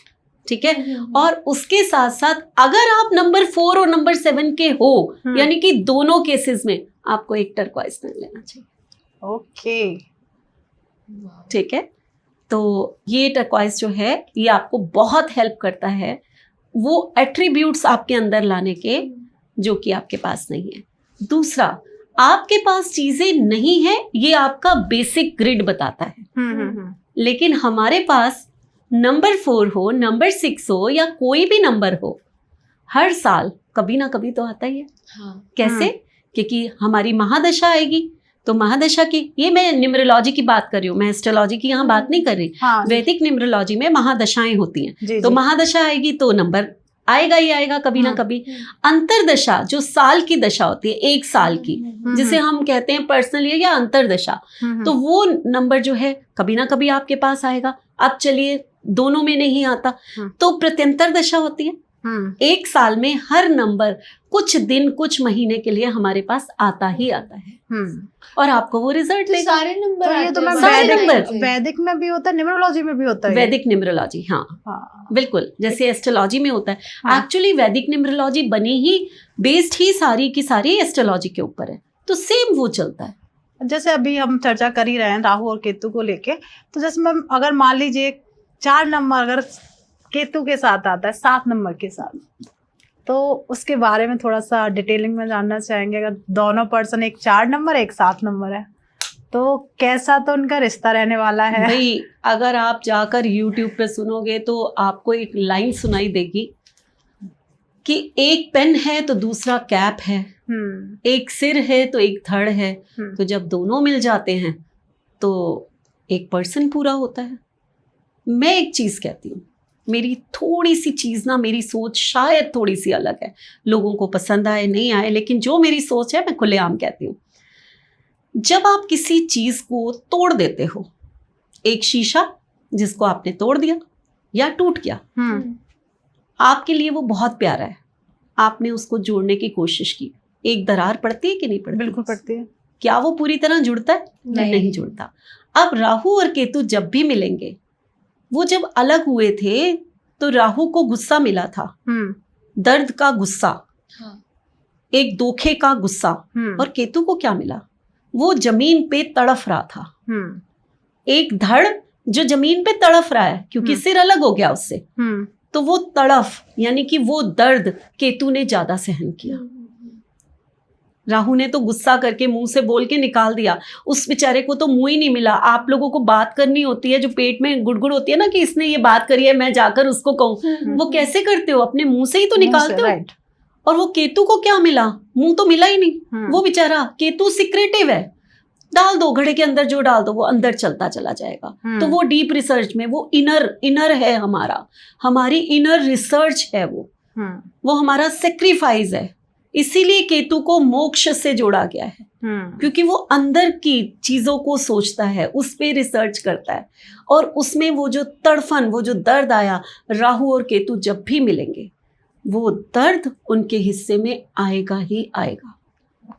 ठीक है, और उसके साथ साथ अगर आप नंबर 4 और नंबर 7 के हो, यानी कि दोनों केसेस में आपको एक टर्कॉइज पेन लेना चाहिए। ओके, ठीक है, तो ये टर्कॉइज जो है ये आपको बहुत हेल्प करता है वो एट्रीब्यूट्स आपके अंदर लाने के जो कि आपके पास नहीं है। दूसरा, आपके पास चीजें नहीं है, ये आपका बेसिक ग्रिड बताता है। लेकिन हमारे पास नंबर 4 हो, नंबर 6 हो या कोई भी नंबर हो, हर साल कभी ना कभी तो आता ही है। हाँ। कैसे? क्योंकि हमारी महादशा आएगी, तो महादशा की, ये मैं न्यूमरोलॉजी की बात कर रही हूँ, मैं एस्ट्रोलॉजी की यहाँ बात नहीं कर रही। हाँ, वैदिक न्यूमरोलॉजी में महादशाएं होती हैं, जी, तो जी। महादशा आएगी तो नंबर आएगा ही आएगा कभी ना कभी। अंतरदशा जो साल की दशा होती है, एक साल की, जिसे हम कहते हैं पर्सनल ईयर या अंतरदशा, तो वो नंबर जो है कभी ना कभी आपके पास आएगा। अब चलिए दोनों में नहीं आता तो प्रत्यंतर दशा होती है। एक साल में हर नंबर कुछ दिन कुछ महीने के लिए हमारे पास आता ही आता है, और आपको वो रिजल्ट लेगा। सारे नंबर तो ये तो मैं सारे नंबर वैदिक में भी होता है, न्यूमरोलॉजी में भी होता है। वैदिक न्यूमरोलॉजी, हाँ बिल्कुल, जैसे एस्ट्रोलॉजी में होता है। एक्चुअली वैदिक न्यूमरोलॉजी बनी ही बेस्ड ही सारी की सारी एस्ट्रोलॉजी के ऊपर है, तो सेम वो चलता है। जैसे अभी हम चर्चा कर ही रहे हैं राहु और केतु को लेके, तो जैसे मैम अगर मान लीजिए 4 नंबर अगर केतु के साथ आता है 7 नंबर के साथ, तो उसके बारे में थोड़ा सा डिटेलिंग में जानना चाहेंगे। अगर दोनों पर्सन, एक 4 नंबर एक 7 नंबर है, तो कैसा तो उनका रिश्ता रहने वाला है? भाई अगर आप जाकर YouTube पे सुनोगे तो आपको एक लाइन सुनाई देगी कि एक पेन है तो दूसरा कैप है, एक सिर है तो एक धड़ है, तो जब दोनों मिल जाते हैं तो एक पर्सन पूरा होता है। मैं एक चीज कहती हूँ, मेरी थोड़ी सी चीज ना, मेरी सोच शायद थोड़ी सी अलग है, लोगों को पसंद आए नहीं आए, लेकिन जो मेरी सोच है मैं खुलेआम कहती हूँ। जब आप किसी चीज को तोड़ देते हो, एक शीशा जिसको आपने तोड़ दिया या टूट गया, आपके लिए वो बहुत प्यारा है, आपने उसको जोड़ने की कोशिश की, एक दरार पड़ती है कि नहीं पड़ती? बिल्कुल पड़ती है। क्या वो पूरी तरह जुड़ता है? नहीं जुड़ता। अब राहु और केतु जब भी मिलेंगे, वो जब अलग हुए थे तो राहु को गुस्सा मिला था, दर्द का गुस्सा, एक धोखे का गुस्सा, और केतु को क्या मिला? वो जमीन पे तड़फ रहा था, एक धड़ जो जमीन पे तड़फ रहा है क्योंकि सिर अलग हो गया उससे, तो वो तड़फ यानी कि वो दर्द केतु ने ज्यादा सहन किया। राहु ने तो गुस्सा करके मुंह से बोल के निकाल दिया, उस बेचारे को तो मुंह ही नहीं मिला। आप लोगों को बात करनी होती है, जो पेट में गुड़गुड़ होती है ना कि इसने ये बात करी है, मैं जाकर उसको कहूँ, वो कैसे करते हो? अपने मुंह से ही तो निकालते हो। और वो केतु को क्या मिला? मुंह तो मिला ही नहीं। वो बेचारा केतु सिक्रेटिव है, डाल दो घड़े के अंदर, जो डाल दो वो अंदर चलता चला जाएगा। तो वो डीप रिसर्च में, वो इनर है, हमारी इनर रिसर्च है, वो हमारा सेक्रीफाइस है। इसीलिए केतु को मोक्ष से जोड़ा गया है, क्योंकि वो अंदर की चीजों को सोचता है, उस पे रिसर्च करता है, और उसमें वो जो तड़फन, वो जो दर्द आया, राहु और केतु जब भी मिलेंगे वो दर्द उनके हिस्से में आएगा ही आएगा।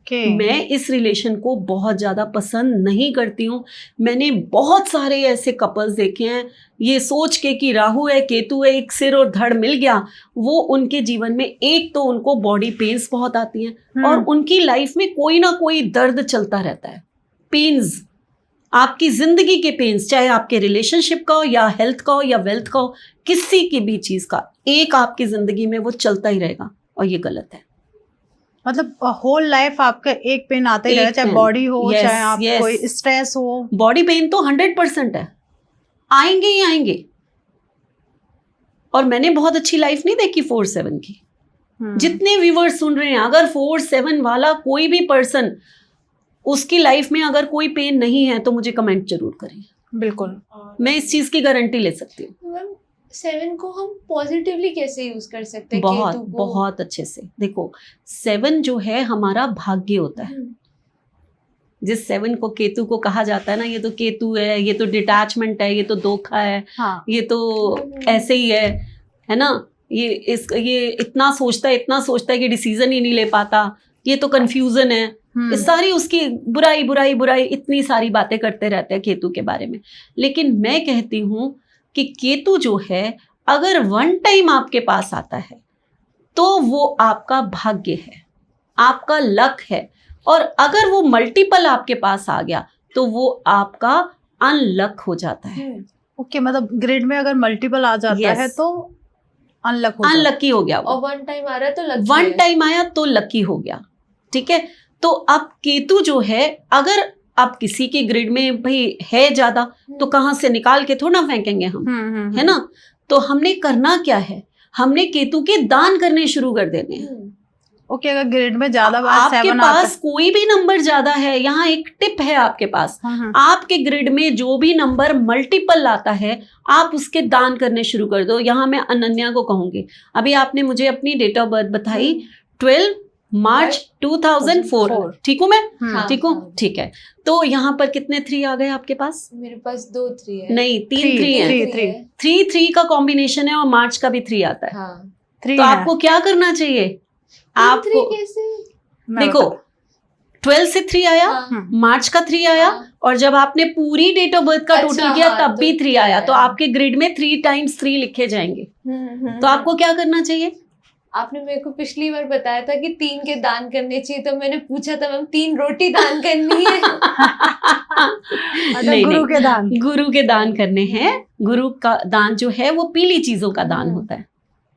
मैं इस रिलेशन को बहुत ज़्यादा पसंद नहीं करती हूँ। मैंने बहुत सारे ऐसे कपल्स देखे हैं, ये सोच के कि राहु है केतु है, एक सिर और धड़ मिल गया, वो उनके जीवन में एक तो उनको बॉडी पेन्स बहुत आती हैं, और उनकी लाइफ में कोई ना कोई दर्द चलता रहता है। पेन्स, आपकी जिंदगी के पेन्स, चाहे आपके रिलेशनशिप का हो या हेल्थ का हो या वेल्थ का हो, किसी की भी चीज का एक आपकी जिंदगी में वो चलता ही रहेगा, और ये गलत है। मतलब होल लाइफ आपका एक पेन आता ही रहेगा, चाहे बॉडी हो, चाहे आप कोई स्ट्रेस हो। बॉडी पेन तो 100% है, आएंगे ही आएंगे। और मैंने बहुत अच्छी लाइफ नहीं देखी 4-7 की। जितने व्यूअर्स सुन रहे हैं, अगर 4-7 वाला कोई भी पर्सन, उसकी लाइफ में अगर कोई पेन नहीं है तो मुझे कमेंट जरूर करिए। बिल्कुल, मैं इस चीज की गारंटी ले सकती हूँ। 7 को हम पॉजिटिवली कैसे यूज कर सकते हैं? बहुत केतु को? बहुत अच्छे से। देखो 7 जो है हमारा भाग्य होता है। जिस 7 को केतु को कहा जाता है ना, ये तो केतु है, ये तो डिटैचमेंट है, ये तो धोखा है, हाँ, ये तो ऐसे ही है ना, ये इतना सोचता है कि डिसीजन ही नहीं ले पाता, ये तो कंफ्यूजन है, ये सारी उसकी बुराई बुराई बुराई, इतनी सारी बातें करते रहते हैं केतु के बारे में। लेकिन मैं कहती हूँ कि केतु जो है अगर वन टाइम आपके पास आता है तो वो आपका भाग्य है, आपका लक है, और अगर वो मल्टीपल आपके पास आ गया तो वो आपका अनलक हो जाता है। ओके, मतलब ग्रिड में अगर मल्टीपल आ जाता है तो अनलक हो जाता है। अनलकी हो गया वो। और वन टाइम आ रहा है तो लकी वन है। टाइम आया तो लकी हो गया। ठीक है, तो अब केतु जो है अगर आप किसी के ग्रिड में भाई है ज्यादा तो कहाँ से निकाल के थोड़ा फेंकेंगे हम, है ना। तो हमने करना क्या है, हमने केतु के दान करने शुरू कर देने हैं। ओके, अगर ग्रिड में ज्यादा बार आपके 7 पास कोई भी नंबर ज्यादा है, यहाँ एक टिप है आपके पास, आपके ग्रिड में जो भी नंबर मल्टीपल आता है आप उसके दान करने शुरू कर दो। यहाँ मैं अनन्या को कहूंगी, अभी आपने मुझे अपनी डेट ऑफ बर्थ बताई 12 मार्च 2004, ठीक हूँ मैं? हाँ, ठीक हूँ, हाँ। ठीक है। तो यहाँ पर कितने 3 आ गए आपके पास? मेरे पास 2 3 है। नहीं, 3 3 है। 3 का कॉम्बिनेशन है और मार्च का भी 3 आता है। हाँ। तो आपको क्या करना चाहिए? आपको कैसे? देखो 12 से 3 आया, हाँ। मार्च का 3 आया, हाँ। और जब आपने पूरी डेट ऑफ बर्थ का अच्छा, टोटल किया हाँ, तब तो भी 3 आया। तो आया। आपके ग्रिड में 3 टाइम्स 3 लिखे जाएंगे। तो आपको क्या करना चाहिए? आपने मेरे को पिछली बार बताया था कि 3 के दान करने चाहिए, तो मैंने पूछा था मैम 3 रोटी दान करनी है? नहीं, गुरु के दान, गुरु के दान करने हैं। गुरु का दान जो है वो पीली चीजों का दान होता है।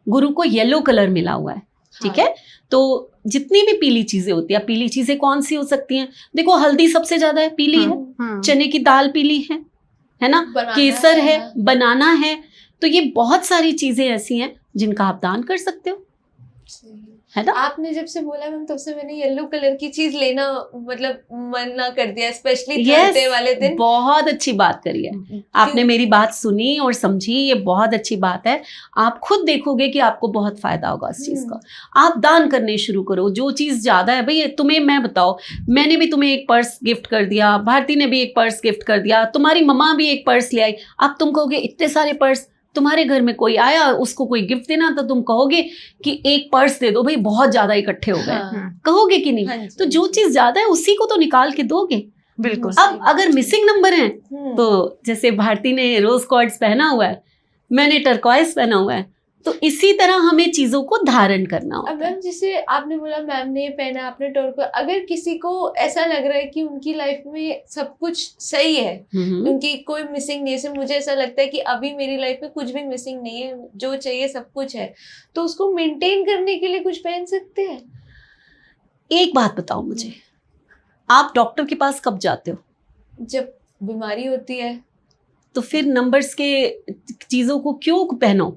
गुरु को येलो कलर मिला हुआ है, ठीक है। तो जितनी भी पीली चीजें होती है, पीली चीजें कौन सी हो सकती हैं? देखो हल्दी सबसे ज्यादा है, पीली है। चने की दाल पीली है ना, केसर है, बनाना है। तो ये बहुत सारी चीजें ऐसी हैं जिनका आप दान कर सकते हो, है ना। आपने जब से बोला मैम तब से मैंने येलो कलर की चीज लेना मतलब मना कर दिया, स्पेशली Yes, थर्सडे वाले दिन। बहुत अच्छी बात करी है आपने, मेरी बात सुनी और समझी, ये बहुत अच्छी बात है। आप खुद देखोगे कि आपको बहुत फायदा होगा इस चीज का। आप दान करने शुरू करो, जो चीज ज्यादा है। भाई तुम्हें मैं बताओ, मैंने भी तुम्हें एक पर्स गिफ्ट कर दिया, भारती ने भी एक पर्स गिफ्ट कर दिया, तुम्हारी मम्मा भी एक पर्स ले आई। अब तुम कहोगे इतने सारे पर्स, तुम्हारे घर में कोई आया उसको कोई गिफ्ट देना, तो तुम कहोगे कि एक पर्स दे दो, भाई बहुत ज्यादा इकट्ठे हो गए। हाँ। कहोगे कि नहीं? हाँ, तो जो चीज ज्यादा है उसी को तो निकाल के दोगे। बिल्कुल। अब अगर मिसिंग नंबर है तो जैसे भारती ने रोज कॉर्ड्स पहना हुआ है, मैंने टर्कॉइज पहना हुआ है, तो इसी तरह हमें चीजों को धारण करना अब होता है। मैम जैसे आपने बोला मैम ने ये पहना, आपने टोर को, अगर किसी को ऐसा लग रहा है कि उनकी लाइफ में सब कुछ सही है, उनकी कोई मिसिंग नहीं है, जैसे मुझे ऐसा लगता है कि अभी मेरी लाइफ में कुछ भी मिसिंग नहीं है, जो चाहिए सब कुछ है, तो उसको मेंटेन करने के लिए कुछ पहन सकते हैं? एक बात बताओ मुझे, आप डॉक्टर के पास कब जाते हो? जब बीमारी होती है। तो फिर नंबर्स के चीजों को क्यों पहनो?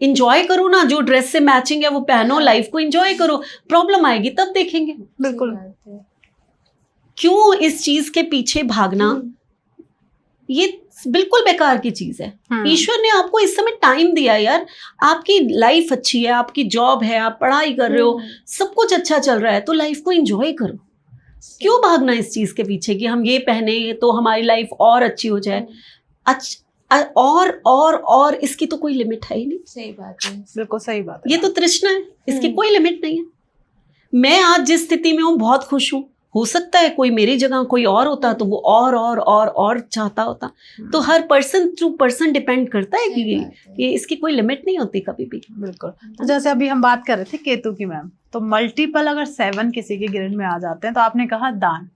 इंजॉय करो ना, जो ड्रेस से मैचिंग है वो पहनो, लाइफ को इंजॉय करो। प्रॉब्लम आएगी तब देखेंगे। बिल्कुल। क्यों इस चीज के पीछे भागना? ये बिल्कुल बेकार की चीज है। ईश्वर ने आपको इस समय टाइम दिया यार, आपकी लाइफ अच्छी है, आपकी जॉब है, आप पढ़ाई कर रहे हो, सब कुछ अच्छा चल रहा है, तो लाइफ को एंजॉय करो। क्यों भागना इस चीज के पीछे कि हम ये पहने तो हमारी लाइफ और अच्छी हो जाए? और इसकी तो कोई लिमिट है ही नहीं। सही बात है, बिल्कुल सही बात है। ये तो तृष्णा है, इसकी कोई लिमिट नहीं है। मैं आज जिस स्थिति में हूँ बहुत खुश हूँ। हो सकता है कोई मेरी जगह कोई और होता तो वो और चाहता होता। तो हर पर्सन टू पर्सन डिपेंड करता है कि ये इसकी कोई लिमिट नहीं होती कभी भी। बिल्कुल। तो जैसे अभी हम बात कर रहे थे केतु की मैम, तो मल्टीपल अगर 7 किसी के ग्रिड में आ जाते हैं तो आपने कहा दान,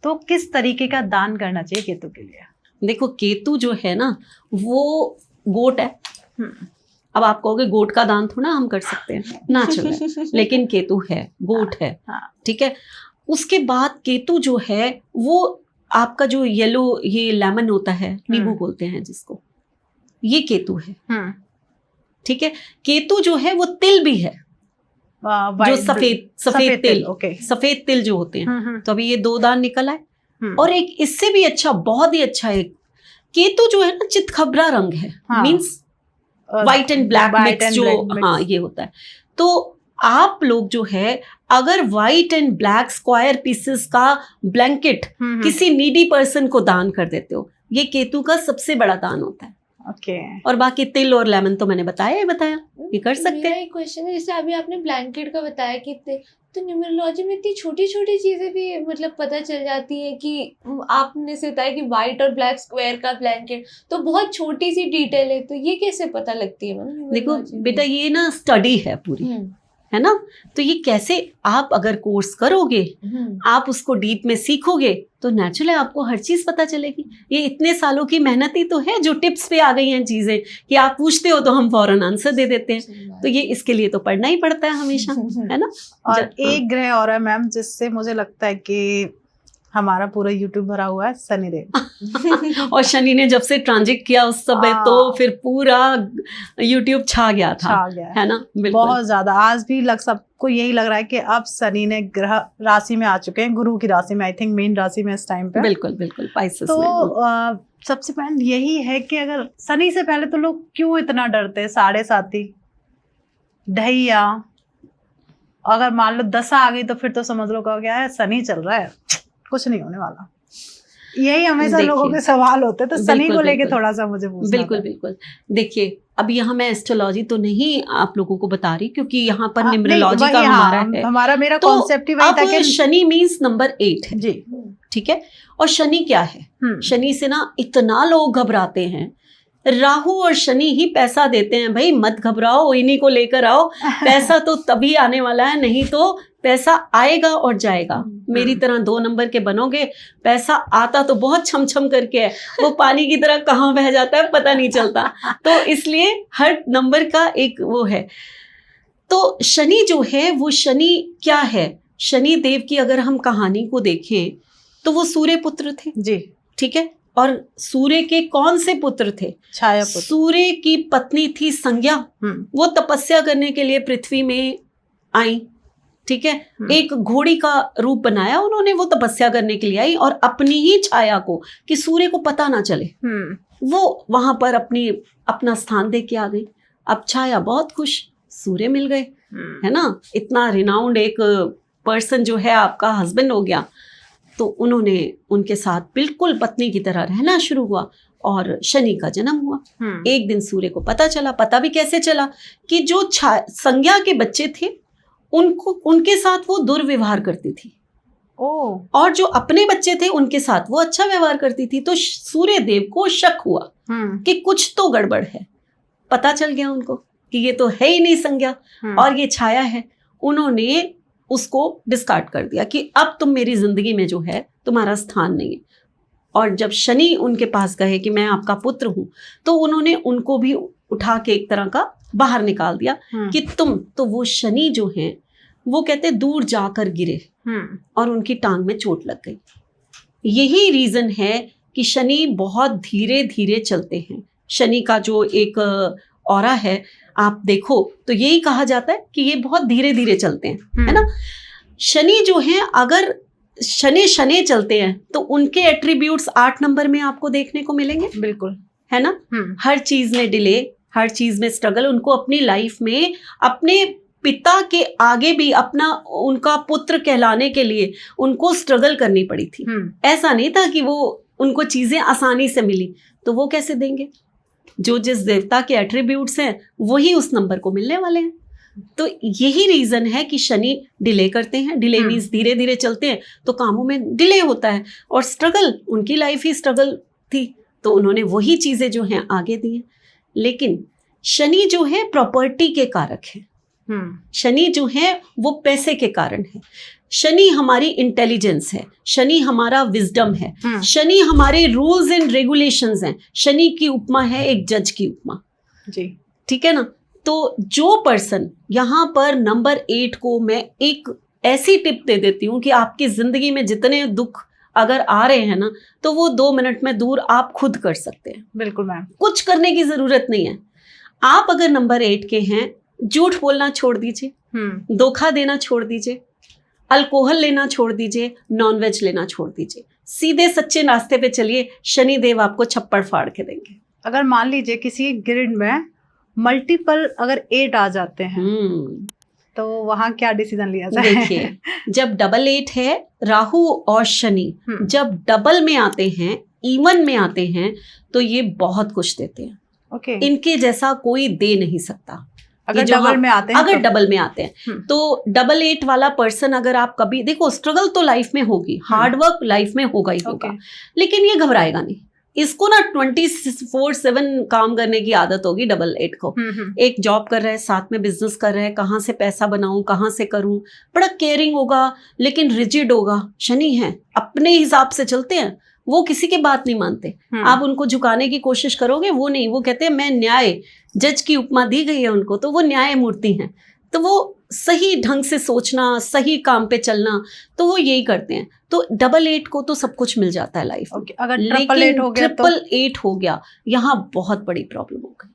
तो किस तरीके का दान करना चाहिए केतु के लिए? देखो केतु जो है ना वो गोट है। अब आप कहोगे गोट का दान थोड़ा हम कर सकते हैं, ना चलो, लेकिन केतु है, गोट है, ठीक है। उसके बाद केतु जो है वो आपका जो येलो ये लेमन होता है, नींबू बोलते हैं जिसको, ये केतु है, ठीक है। केतु जो है वो तिल भी है, जो सफेद तिल, सफेद तिल जो होते हैं। तो अभी ये 2 दान निकल आए। और एक इससे भी अच्छा, बहुत ही अच्छा, एक केतु जो है ना चितखबरा रंग है, means white and black white mix and जो black mix. हाँ ये होता है। तो आप लोग जो है अगर white and black square pieces का ब्लैंकेट किसी नीडी पर्सन को दान कर देते हो, ये केतु का सबसे बड़ा दान होता है। ओके और बाकी तिल और लेमन तो मैंने बताया ये कर सकते मेरा हैं। एक क्वेश्चन है, जैसे अभी आपने ब्लैंकेट का बताया कि तो न्यूमरोलॉजी में इतनी छोटी छोटी चीजें भी मतलब पता चल जाती है कि आपने से बताया कि व्हाइट और ब्लैक स्क्वायर का ब्लैंकेट, तो बहुत छोटी सी डिटेल है, तो ये कैसे पता लगती है मैम? देखो बेटा ये ना स्टडी है पूरी, है ना, तो ये कैसे आप अगर कोर्स करोगे, आप उसको डीप में सीखोगे तो नेचुरली आपको हर चीज पता चलेगी। ये इतने सालों की मेहनत ही तो है जो टिप्स पे आ गई हैं चीजें कि आप पूछते हो तो हम फौरन आंसर दे देते हैं। तो ये इसके लिए तो पढ़ना ही पड़ता है हमेशा, है ना। और एक ग्रह और है मैम जिससे मुझे लगता है कि हमारा पूरा यूट्यूब भरा हुआ है, शनिदेव। और शनि ने जब से ट्रांजिट किया उस समय तो फिर पूरा यूट्यूब छा गया था, है ना। बिल्कुल बहुत ज्यादा, आज भी सबको यही लग रहा है कि अब शनि ने ग्रह राशि में आ चुके हैं, गुरु की राशि में, आई थिंक मेन राशि में इस टाइम पे। बिल्कुल बिल्कुल पाइसेस तो में। सबसे पहले यही है कि अगर शनि से पहले तो लोग क्यों इतना डरते हैं, 7.5 ढैया, अगर मान लो 10 आ गई तो फिर तो समझ लो क्या है, शनि चल रहा है, कुछ नहीं होने वाला। यही हमेशा लोगों के सवाल होते हैं, तो शनि को लेके थोड़ा सा मुझे पूछना बिल्कुल था। बिल्कुल। देखिए अब यहाँ मैं एस्ट्रोलॉजी तो नहीं आप लोगों को बता रही क्योंकि यहाँ पर न्यूमरोलॉजी का हमारा है, मेरा तो कॉन्सेप्ट ही वही था कि शनि मीन्स नंबर 8 है जी, ठीक है। और शनि क्या है, शनि से ना इतना लोग घबराते हैं, राहु और शनि ही पैसा देते हैं, भाई मत घबराओ, इन्हीं को लेकर आओ, पैसा तो तभी आने वाला है, नहीं तो पैसा आएगा और जाएगा। मेरी तरह 2 नंबर के बनोगे, पैसा आता तो बहुत छम छम करके है, वो पानी की तरह कहाँ बह जाता है पता नहीं चलता। तो इसलिए हर नंबर का एक वो है। तो शनि जो है वो शनि क्या है, शनि देव की अगर हम कहानी को देखें तो वो सूर्य पुत्र थे जी, ठीक है। और सूर्य के कौन से पुत्र थे, छाया पुत्र। सूर्य की पत्नी थी संज्ञा, वो तपस्या करने के लिए पृथ्वी में आई, ठीक है। एक घोड़ी का रूप बनाया उन्होंने, वो तपस्या करने के लिए आई और अपनी ही छाया को, कि सूर्य को पता ना चले, वो वहां पर अपना स्थान दे के आ गई। अब छाया बहुत खुश, सूर्य मिल गए, है ना, इतना रिनाउंड एक पर्सन जो है आपका हस्बैंड हो गया। तो उन्होंने उनके साथ बिल्कुल पत्नी की तरह रहना शुरू हुआ और शनि का जन्म हुआ। एक दिन सूर्य को पता चला, पता भी कैसे चला, कि जो संज्ञा के बच्चे थे उनके साथ वो दुर्व्यवहार करती थी, और जो अपने बच्चे थे उनके साथ वो अच्छा व्यवहार करती थी। तो सूर्य देव को शक हुआ कि कुछ तो गड़बड़ है। पता चल गया उनको कि ये तो है ही नहीं संज्ञा और ये छाया है। उन्होंने उसको डिस्कार्ड कर दिया कि अब तुम मेरी जिंदगी में जो है तुम्हारा स्थान नहीं है। और जब शनि उनके पास गए कि मैं आपका पुत्र हूं, तो उन्होंने उनको भी उठा के एक तरह का बाहर निकाल दिया कि तुम तो, वो शनि जो हैं वो कहते दूर जाकर गिरे और उनकी टांग में चोट लग गई। यही रीजन है कि शनि बहुत धीरे धीरे चलते हैं। शनि का जो एक ऑरा है आप देखो तो यही कहा जाता है कि ये बहुत धीरे धीरे चलते हैं, है ना। शनि जो है अगर शनि चलते हैं तो उनके एट्रीब्यूट्स 8 नंबर में आपको देखने को मिलेंगे, बिल्कुल, है ना। हर चीज में डिले, हर चीज में स्ट्रगल। उनको अपनी लाइफ में अपने पिता के आगे भी उनका पुत्र कहलाने के लिए उनको स्ट्रगल करनी पड़ी थी। ऐसा नहीं था कि वो उनको चीजें आसानी से मिली, तो वो कैसे देंगे। जो जिस देवता के एट्रीब्यूट्स हैं वही उस नंबर को मिलने वाले हैं। तो यही रीजन है कि शनि डिले करते हैं। डिले मीन्स धीरे धीरे चलते हैं तो कामों में डिले होता है, और स्ट्रगल, उनकी लाइफ ही स्ट्रगल थी तो उन्होंने वही चीजें जो हैं आगे दी हैं। लेकिन शनि जो है प्रॉपर्टी के कारक है, शनि जो है वो पैसे के कारण है, शनि हमारी इंटेलिजेंस है, शनि हमारा विजडम है, शनि हमारे रूल्स एंड रेगुलेशंस हैं। शनि की उपमा है एक जज की उपमा जी, ठीक है ना। तो जो पर्सन यहाँ पर नंबर 8 को मैं एक ऐसी टिप दे देती हूँ कि आपकी जिंदगी में जितने दुख अगर आ रहे हैं ना, तो वो 2 मिनट में दूर आप खुद कर सकते हैं। बिल्कुल मैम, कुछ करने की जरूरत नहीं है। आप अगर नंबर 8 के हैं, झूठ बोलना छोड़ दीजिए, धोखा देना छोड़ दीजिए, अल्कोहल लेना छोड़ दीजिए, नॉनवेज लेना छोड़ दीजिए, सीधे सच्चे रास्ते पे चलिए, शनि देव आपको छप्पड़ फाड़ के देंगे। अगर मान लीजिए किसी ग्रिड में मल्टीपल अगर 8 आ जाते हैं तो वहाँ क्या डिसीजन लिया जाए? देखिए, जब डबल 8 है, राहु और शनि जब डबल में आते हैं, इवन में आते हैं, तो ये बहुत कुछ देते हैं। ओके। इनके जैसा कोई दे नहीं सकता। अगर डबल में आते हैं, अगर तो डबल में आते हैं तो डबल 8 वाला पर्सन, अगर आप कभी देखो, स्ट्रगल तो लाइफ में होगी, हार्ड वर्क लाइफ में होगा ही होगा, लेकिन ये घबराएगा नहीं। इसको ना 24/7 काम करने की आदत होगी डबल 8 को। एक जॉब कर रहा है, साथ में बिजनेस कर रहा है, कहाँ से पैसा बनाऊं, कहाँ से करूं, बड़ा केयरिंग होगा, लेकिन रिजिड होगा। शनि है, अपने हिसाब से चलते हैं, वो किसी की बात नहीं मानते। आप उनको झुकाने की कोशिश करोगे, वो नहीं, वो कहते हैं मैं न्याय, जज की उपमा दी गई है उनको, तो वो न्याय मूर्ति हैं। तो वो सही ढंग से सोचना, सही काम पे चलना, तो वो यही करते हैं। तो डबल 8 को तो सब कुछ मिल जाता है लाइफ में। अगर ट्रिपल 8 हो गया, ट्रिपल 8 हो गया, यहाँ बहुत बड़ी प्रॉब्लम हो गई।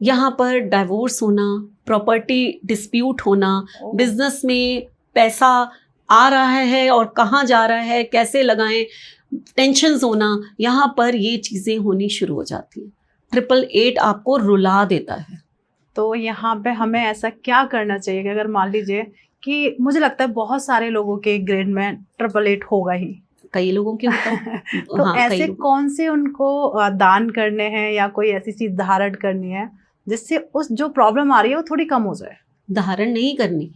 यहाँ पर डाइवोर्स होना, प्रॉपर्टी डिस्प्यूट होना, बिजनेस में पैसा आ रहा है और कहाँ जा रहा है, कैसे लगाएं, टेंशन्स होना, यहाँ पर ये चीज़ें होनी शुरू हो जाती हैं। ट्रिपल 8 आपको रुला देता है। तो यहाँ पे हमें ऐसा क्या करना चाहिए कि अगर मान लीजिए कि मुझे लगता है बहुत सारे लोगों के ग्रेड में ट्रिपल 8 होगा ही, कई लोगों के होता है। तो हाँ, ऐसे कौन से उनको दान करने हैं या कोई ऐसी चीज धारण करनी है जिससे उस जो प्रॉब्लम आ रही है वो थोड़ी कम हो जाए? धारण नहीं करनी,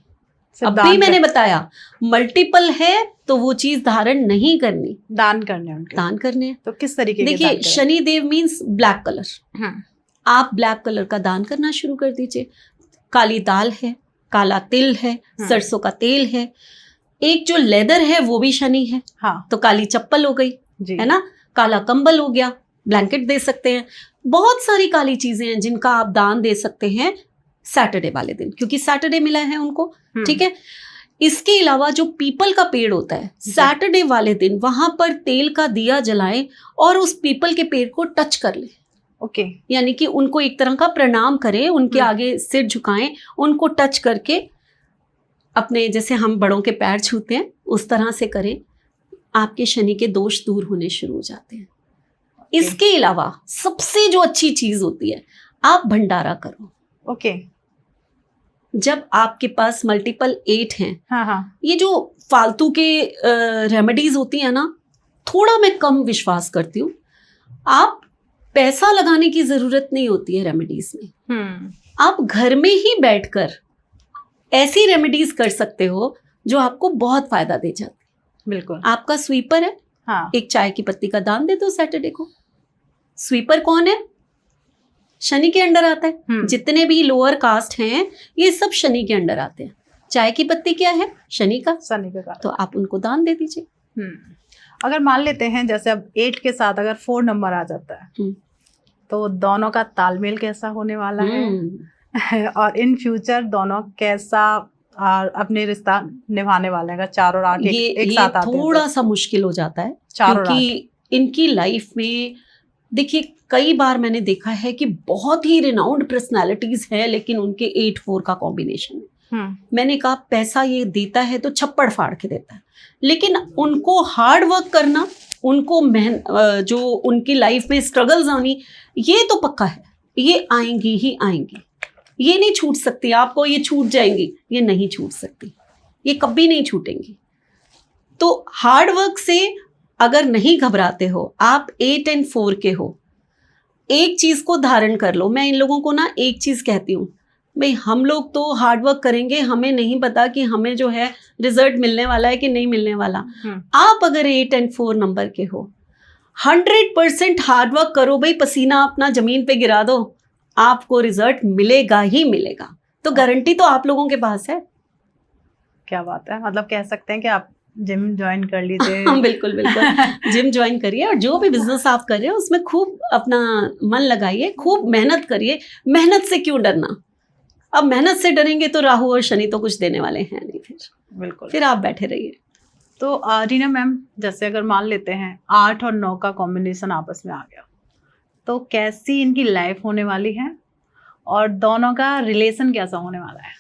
अभी मैंने बताया, मल्टीपल है तो वो चीज धारण नहीं करनी, दान करने उनके। दान करने। तो किस तरीके के? देखिए, Shani Dev means black colour. आप ब्लैक कलर का दान करना शुरू कर दीजिए। काली दाल है, काला तिल है, सरसों का तेल है, एक जो लेदर है वो भी शनि है। हाँ। तो काली चप्पल हो गई, है ना, काला कंबल हो गया, ब्लैंकेट दे सकते हैं। बहुत सारी काली चीजें हैं जिनका आप दान दे सकते हैं सैटरडे वाले दिन, क्योंकि सैटरडे मिला है उनको, ठीक है। इसके अलावा जो पीपल का पेड़ होता है, सैटरडे वाले दिन वहां पर तेल का दिया जलाएं और उस पीपल के पेड़ को टच कर लें। ओके। यानी कि उनको एक तरह का प्रणाम करें, उनके आगे सिर झुकाएं, उनको टच करके अपने, जैसे हम बड़ों के पैर छूते हैं उस तरह से करें। आपके शनि के दोष दूर होने शुरू हो जाते हैं। इसके अलावा सबसे जो अच्छी चीज होती है, आप भंडारा करो। ओके। जब आपके पास मल्टीपल 8 हैं, हाँ। ये जो फालतू के रेमेडीज होती है ना, थोड़ा मैं कम विश्वास करती हूँ। आप पैसा लगाने की जरूरत नहीं होती है रेमेडीज में। आप घर में ही बैठकर ऐसी रेमेडीज कर सकते हो जो आपको बहुत फायदा दे जाती है। बिल्कुल। आपका स्वीपर है, हाँ। एक चाय की पत्ती का दान दे दो सैटरडे को। स्वीपर कौन है? शनि के अंडर आता है। जितने भी लोअर कास्ट हैं ये सब शनि के अंडर आते हैं। चाय की पत्ती क्या है? शनि का। तो आप उनको दान दे दीजिए। अगर मान लेते हैं जैसे अब 8 के साथ अगर 4 नंबर आ जाता है, तो दोनों का तालमेल कैसा होने वाला है और इन फ्यूचर दोनों कैसा अपने रिश्ता निभाने वाले हैं? 4 और 8 एक साथ आते हैं थोड़ा सा मुश्किल हो जाता है, 4 और 8 क्योंकि इनकी लाइफ में देखिए कई बार मैंने देखा है कि बहुत ही रिनाउंड पर्सनालिटीज हैं, लेकिन उनके 8-4 का कॉम्बिनेशन है। मैंने कहा पैसा ये देता है तो छप्पड़ फाड़ के देता है, लेकिन उनको हार्ड वर्क करना, उनको जो उनकी लाइफ में स्ट्रगल्स आनी, ये तो पक्का है, ये आएंगी ही आएंगी, ये नहीं छूट सकती। आपको ये छूट जाएंगी, ये नहीं छूट सकती, ये कभी नहीं छूटेंगी। तो हार्ड वर्क से अगर नहीं घबराते हो, आप 8 और 4 के हो, एक चीज को धारण कर लो। मैं इन लोगों को ना एक चीज कहती हूँ, भाई हम लोग तो हार्ड वर्क करेंगे, हमें नहीं पता कि हमें जो है रिजल्ट मिलने वाला है कि नहीं मिलने वाला। आप अगर 8 और 4 नंबर के हो, 100% हार्ड वर्क करो भाई, पसीना अपना जमीन पे गिरा दो, आपको रिजल्ट मिलेगा ही मिलेगा। तो गारंटी तो आप लोगों के पास है। क्या बात है, मतलब कह सकते हैं कि आप जिम ज्वाइन कर लीजिए। बिल्कुल बिल्कुल, जिम ज्वाइन करिए और जो भी बिजनेस आप कर रहे हो उसमें खूब अपना मन लगाइए, खूब मेहनत करिए। मेहनत से क्यों डरना? अब मेहनत से डरेंगे तो राहु और शनि तो कुछ देने वाले हैं नहीं, बिल्कुल, फिर आप बैठे रहिए। तो रीना मैम, जैसे अगर मान लेते हैं 8 और 9 का कॉम्बिनेशन आपस में आ गया, तो कैसी इनकी लाइफ होने वाली है और दोनों का रिलेशन कैसा होने वाला है?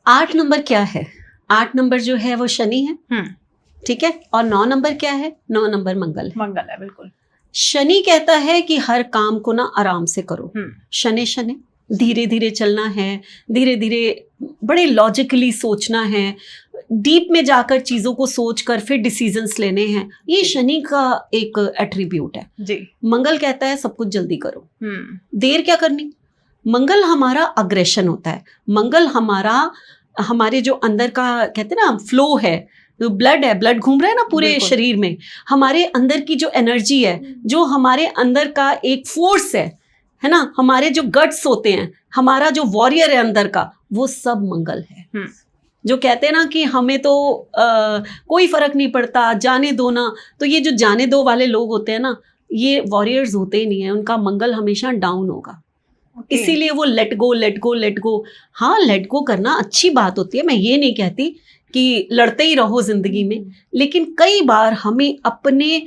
8 नंबर क्या है? 8 नंबर जो है वो शनि है, ठीक है। और 9 नंबर क्या है? 9 नंबर मंगल है। मंगल है, बिल्कुल। शनि कहता है कि हर काम को ना आराम से करो, हम्म। शनि शनि धीरे धीरे चलना है, धीरे धीरे बड़े लॉजिकली सोचना है, डीप में जाकर चीज़ों को सोच कर फिर डिसीजंस लेने हैं। ये शनि का एक एट्रीब्यूट है। जी। मंगल कहता है सब कुछ जल्दी करो, हम्म। देर क्या करनी। मंगल हमारा अग्रेशन होता है, मंगल हमारे जो अंदर का कहते हैं ना फ्लो है, जो ब्लड है, ब्लड घूम रहा है ना पूरे बिल्कुल। शरीर में, हमारे अंदर की जो एनर्जी है, जो हमारे अंदर का एक फोर्स है ना, हमारे जो गट्स होते हैं, हमारा जो वॉरियर है अंदर का, वो सब मंगल है। जो कहते हैं ना कि हमें तो कोई फर्क नहीं पड़ता, जाने दो ना, तो ये जो जाने दो वाले लोग होते हैं ना, ये वॉरियर्स होते ही नहीं है, उनका मंगल हमेशा डाउन होगा। इसीलिए वो let go let go let go. हाँ, लेट गो करना अच्छी बात होती है, मैं ये नहीं कहती कि लड़ते ही रहो जिंदगी में, लेकिन कई बार हमें अपने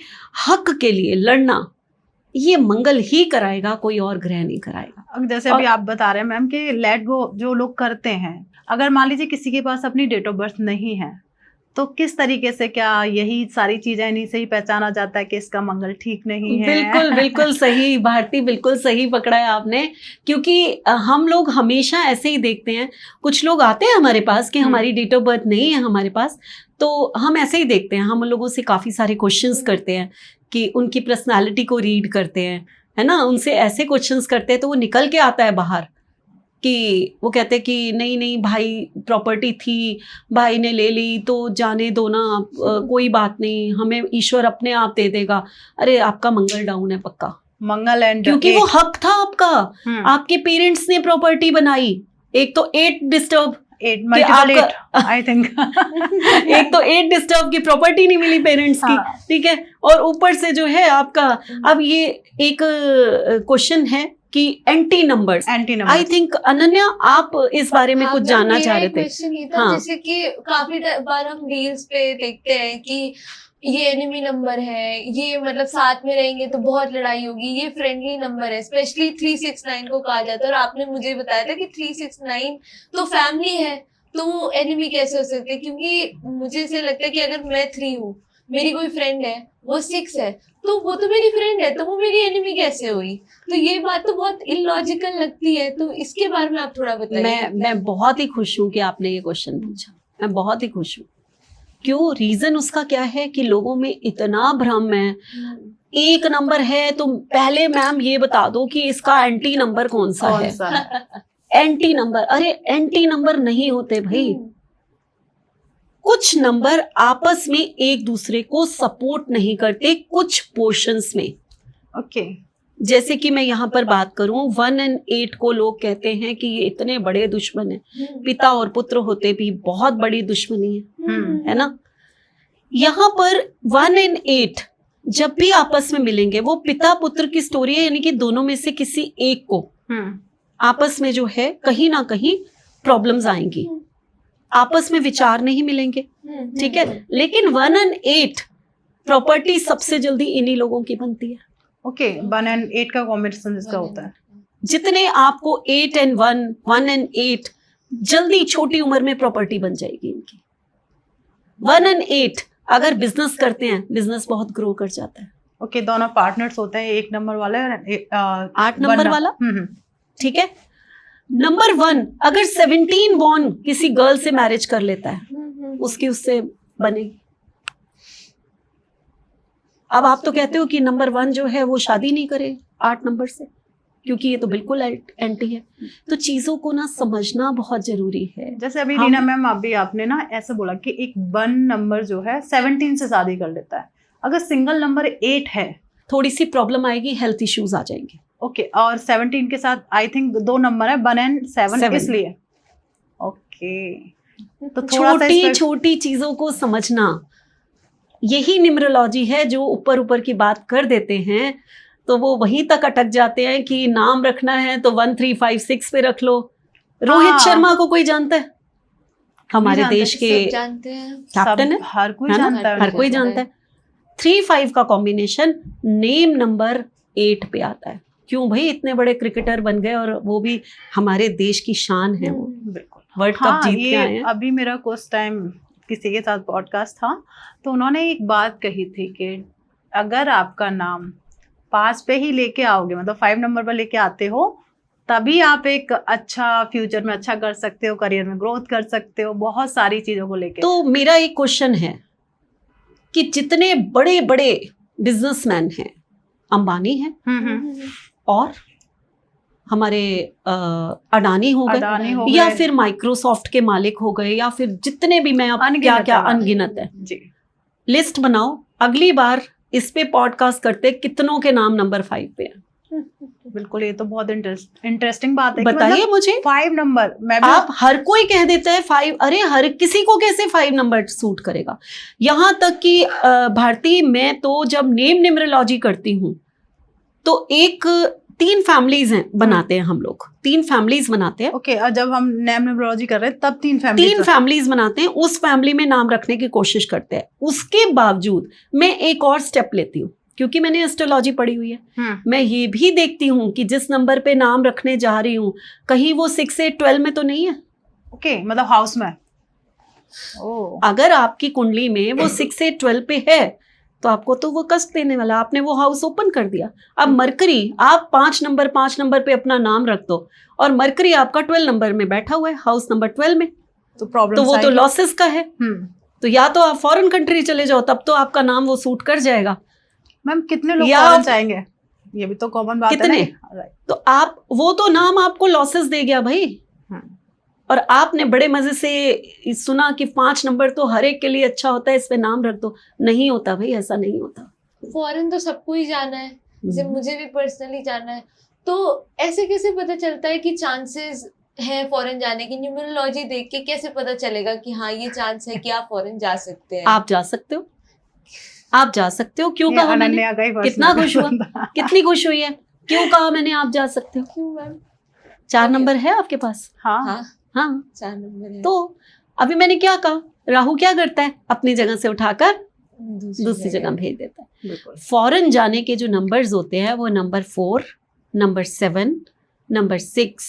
हक के लिए लड़ना ये मंगल ही कराएगा, कोई और ग्रह नहीं कराएगा। अब जैसे अभी आप बता रहे हैं मैम कि लेट गो जो लोग करते हैं, अगर मान लीजिए किसी के पास अपनी डेट ऑफ बर्थ नहीं है, तो किस तरीके से, क्या यही सारी चीजें इन्हीं से ही पहचाना जाता है कि इसका मंगल ठीक नहीं है? बिल्कुल बिल्कुल सही भारती, बिल्कुल सही पकड़ा है आपने, क्योंकि हम लोग हमेशा ऐसे ही देखते हैं। कुछ लोग आते हैं हमारे पास कि हमारी डेट ऑफ बर्थ नहीं है हमारे पास, तो हम ऐसे ही देखते हैं, हम उन लोगों से काफ़ी सारे क्वेश्चंस करते हैं कि उनकी पर्सनालिटी को रीड करते हैं, है ना, उनसे ऐसे क्वेश्चंस करते हैं, तो वो निकल के आता है बाहर कि वो कहते हैं कि नहीं नहीं भाई, प्रॉपर्टी थी, भाई ने ले ली तो जाने दो ना, कोई बात नहीं, हमें ईश्वर अपने आप दे देगा। अरे आपका मंगल डाउन है पक्का, मंगल एंड क्योंकि वो हक था आपका, आपके पेरेंट्स ने प्रॉपर्टी बनाई। एक तो 8 डिस्टर्ब, 8 मल्टीपल 8 आई थिंक एक तो 8 डिस्टर्ब की प्रॉपर्टी नहीं मिली पेरेंट्स की, ठीक है, और ऊपर से जो है आपका, अब ये एक क्वेश्चन है कि anti numbers. I think Ananya आप इस बारे में कुछ जानना चाह रहे थे। क्वेश्चन ये था, जैसे कि काफी बार हम रील्स पे देखते हैं कि ये एनिमी नंबर है, ये मतलब साथ में रहेंगे तो बहुत लड़ाई होगी, ये फ्रेंडली नंबर है, स्पेशली 369 को कहा जाता है। और आपने मुझे बताया था कि 369 तो फैमिली है, तो वो एनिमी कैसे हो सकते हैं? क्योंकि मुझे ऐसे लगता है कि अगर मैं 3 हूँ, मेरी कोई फ्रेंड है वो 6 है, तो वो तो मेरी फ्रेंड है, तो वो मेरी एनिमी कैसे हुई? तो ये बात तो बहुत इलॉजिकल लगती है, तो इसके बारे में आप थोड़ा बताइए। मैं बहुत ही खुश हूँ कि आपने ये क्वेश्चन पूछा, मैं बहुत ही खुश हूँ। क्यों? रीजन उसका क्या है कि लोगों में इतना भ्रम है, एक नंबर है तो पहले मैम ये बता दो कि इसका एंटी नंबर कौन सा है। एंटी नंबर, अरे एंटी नंबर नहीं होते भाई, कुछ नंबर आपस में एक दूसरे को सपोर्ट नहीं करते कुछ पोर्शंस में। ओके। जैसे कि मैं यहाँ पर बात करूं, 1 और 8 को लोग कहते हैं कि ये इतने बड़े दुश्मन हैं, पिता और पुत्र होते भी बहुत बड़ी दुश्मनी है ना। यहाँ पर 1 और 8 जब भी आपस में मिलेंगे, वो पिता पुत्र की स्टोरी है, यानी कि दोनों में से किसी एक को आपस में जो है कहीं ना कहीं प्रॉब्लम्स आएंगी, आपस में विचार नहीं मिलेंगे, ठीक है। लेकिन 1 और 8 प्रॉपर्टी सबसे जल्दी इन्हीं लोगों की बनती है। ओके, 1 और 8 का कॉम्बिनेशन इसका होता है। जितने आपको 8 और 1, 1 और 8 जल्दी छोटी उम्र में प्रॉपर्टी बन जाएगी इनकी। 1 और 8 अगर बिजनेस करते हैं, बिजनेस बहुत ग्रो कर जाता है। ओके, दोनों पार्टनर्स होते हैं, 1 नंबर वाला और 8 नंबर वाला, ठीक है। नंबर 1 अगर 17 बॉर्न किसी गर्ल से मैरिज कर लेता है, उसकी उससे बनेगी। अब आप तो कहते हो कि नंबर 1 जो है वो शादी नहीं करे 8 नंबर से, क्योंकि ये तो बिल्कुल एंटी है। तो चीजों को ना समझना बहुत जरूरी है। जैसे अभी रीना मैम अभी आपने ना ऐसे बोला कि एक 1 नंबर जो है 17 से शादी कर लेता है, अगर सिंगल नंबर 8 है थोड़ी सी प्रॉब्लम आएगी, हेल्थ इश्यूज आ जाएंगे। ओके, और 17 के साथ आई थिंक 2 नंबर है, 1 और 7 इसलिए। ओके, तो छोटी छोटी चीजों को समझना, यही न्यूमरोलॉजी है। जो ऊपर ऊपर की बात कर देते हैं तो वो वहीं तक अटक जाते हैं कि नाम रखना है तो 1 3 5 6 पे रख लो। रोहित शर्मा को कोई जानता है? हमारे देश के कैप्टन है, हर कोई जानता है, हर कोई जानता है। 3 5 का कॉम्बिनेशन नेम नंबर 8 पे आता है। क्यों भाई, इतने बड़े क्रिकेटर बन गए और वो भी हमारे देश की शान है, वो बिल्कुल वर्ल्ड कप जीत के आए हैं। अभी मेरा कुछ टाइम किसी के साथ पॉडकास्ट था, तो उन्होंने एक बात कही थी कि अगर आपका नाम पास पे ही लेके आओगे, मतलब 5 नंबर पर लेके आते हो, तभी आप एक अच्छा फ्यूचर में अच्छा कर सकते हो, करियर में ग्रोथ कर सकते हो, बहुत सारी चीजों को लेके। तो मेरा एक क्वेश्चन है कि जितने बड़े बड़े बिजनेसमैन हैं, अंबानी हैं और हमारे अडानी हो अडानी हो गए, या गए। फिर माइक्रोसॉफ्ट के मालिक हो गए, या फिर जितने भी, मैं अब अनगिनत क्या क्या है। अनगिनत है, जी। लिस्ट बनाओ। अगली बार इस पे पॉडकास्ट करते कितनों के नाम नंबर 5 पे है। बिल्कुल, ये तो बहुत इंटरेस्टिंग बात है कि बताइए मतलब मुझे। 5 नंबर, मैं भी आप हर कोई कह देता है 5, अरे हर किसी को कैसे 5 नंबर सूट करेगा। यहां तक कि भारती, मैं तो जब नेम न्यूमरोलॉजी करती हूँ तो 3 फैमिलीज हैं, बनाते हैं हम लोग, 3 फैमिलीज बनाते हैं। ओके, और जब हम नेम न्यूमरोलॉजी कर रहे हैं तब 3 फैमिलीज बनाते हैं, उस फैमिली में नाम रखने की कोशिश करते हैं। उसके बावजूद मैं एक और स्टेप लेती हूँ, क्योंकि मैंने एस्ट्रोलॉजी पढ़ी हुई है। मैं ये भी देखती हूँ कि जिस नंबर पे नाम रखने जा रही हूँ, कहीं वो 6 से 12 में तो नहीं है। ओके, मतलब हाउस में। ओह, अगर आपकी कुंडली में वो 6 से 12 पे है तो आपको तो वो कष्ट देने वाला, आपने वो हाउस ओपन कर दिया। अब मरकरी, आप 5 नंबर पे अपना नाम रख दो और मरकरी आपका 12 नंबर में बैठा हुआ है, हाउस नंबर 12 में, तो प्रॉब्लम तो वो तो लॉसेस का है। तो या तो आप फॉरेन कंट्री चले जाओ, तब तो आपका नाम वो सूट कर जाएगा। मैम कितने लोग या फॉरेन जाएंगे, ये भी तो कॉमन बात है कितने? ना। तो आप, वो तो नाम आपको लॉसेस दे गया भाई। और आपने बड़े मजे से सुना कि 5 नंबर तो हर एक के लिए अच्छा होता है, इस पे नाम रख दो। नहीं होता भाई, ऐसा नहीं होता। फॉरेन तो सबको ही जाना है, जैसे मुझे भी पर्सनली जाना है, तो ऐसे कैसे पता चलता है कि चांसेस है फॉरेन जाने की? न्यूमरोलॉजी देख के कैसे पता चलेगा कि हाँ ये चांस है कि आप फॉरेन जा सकते हैं? आप जा सकते हो, आप जा सकते हो। क्यों कहा मैंने? कितना खुश हुआ, कितनी खुश हुई है। क्यों कहा मैंने आप जा सकते हो? क्यों मैम? 4 नंबर है आपके पास। हाँ, हाँ 4 नंबर है। तो अभी मैंने क्या कहा, राहु क्या करता है, अपनी जगह से उठाकर दूसरी जगह भेज देता है। फॉरेन जाने के जो नंबर्स होते हैं वो नंबर 4, नंबर 7, नंबर 6,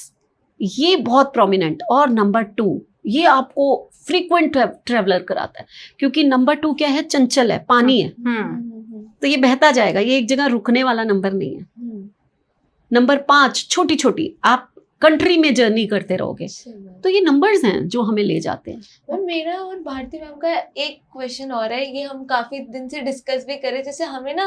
ये बहुत प्रोमिनेंट, और नंबर 2 ये आपको फ्रीक्वेंट ट्रेवलर कराता है, क्योंकि नंबर 2 क्या है, चंचल है, पानी है, तो ये बहता जाएगा, ये एक जगह रुकने वाला नंबर नहीं है। नंबर 5 छोटी छोटी, आप कंट्री में जर्नी करते रहोगे। तो ये नंबर्स हैं जो हमें ले जाते हैं। मैम मेरा और भारती मैम का एक क्वेश्चन और है, ये हम काफी दिन से डिस्कस भी करें, जैसे हमें ना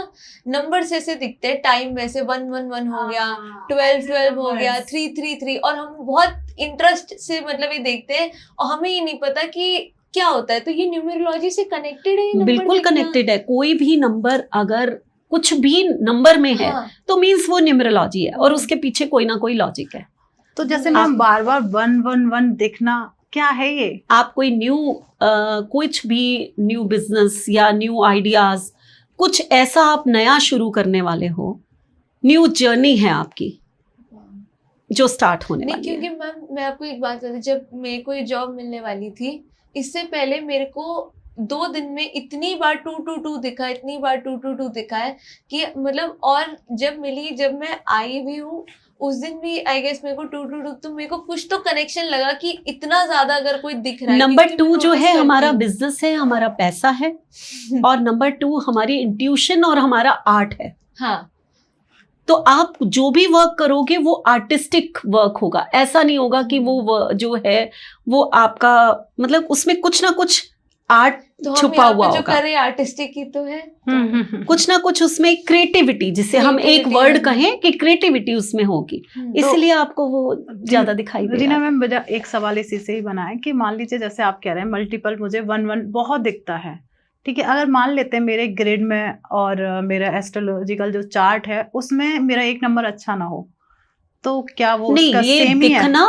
नंबर्स ऐसे दिखते हैं टाइम में से, 111 हो गया, 1212 हो गया, 333, और हम बहुत इंटरेस्ट से मतलब ये देखते हैं और हमें ये नहीं पता कि क्या होता है। तो ये न्यूमरोलॉजी से कनेक्टेड है? बिल्कुल कनेक्टेड है। कोई भी नंबर अगर कुछ भी नंबर में है तो मीन्स वो न्यूमरोलॉजी है, और उसके पीछे कोई ना कोई लॉजिक है। तो जैसे मैम बार बार 111 दिखना, क्या है ये? आप कोई कुछ भी न्यू बिजनेस या न्यू आइडियाज, कुछ ऐसा आप नया शुरू करने वाले हो, न्यू जर्नी है आपकी जो स्टार्ट होने वाली है। क्योंकि मैम मैं आपको एक बात बताती, जब मेरे को ये जॉब मिलने वाली थी, इससे पहले मेरे को 2 दिन में इतनी बार 222 दिखा, इतनी बार 222 दिखा है कि मतलब, और जब मिली, जब मैं आई भी हूँ उस दिन भी आई गेस मेरे को 222, तो मेरे को कुछ तो कनेक्शन लगा कि इतना ज्यादा अगर कोई दिख रहा है। नंबर 2 जो है हमारा बिजनेस है, हमारा पैसा है, और नंबर 2 हमारी इंट्यूशन और हमारा आर्ट है। हाँ, तो आप जो भी वर्क करोगे वो आर्टिस्टिक वर्क होगा, ऐसा नहीं होगा कि वो जो है वो आपका मतलब उसमें कुछ ना कुछ आर्ट तो छुपा हुआ जो होगा। करे आर्टिस्टिक ही तो है, कुछ ना कुछ उसमें क्रिएटिविटी, जिसे हम एक वर्ड कहें कि क्रिएटिविटी उसमें होगी, इसलिए आपको वो ज्यादा दिखाई दे। रीना मैम, एक सवाल इसी से ही बना है कि मान लीजिए जैसे आप कह रहे हैं मल्टीपल मुझे 1 बहुत दिखता है, ठीक है, अगर मान लेते हैं मेरे ग्रिड में और मेरा एस्ट्रोलॉजिकल जो चार्ट है उसमें मेरा 1 नंबर अच्छा ना हो, तो क्या वो नहीं, उसका ये सेम ही है? दिखना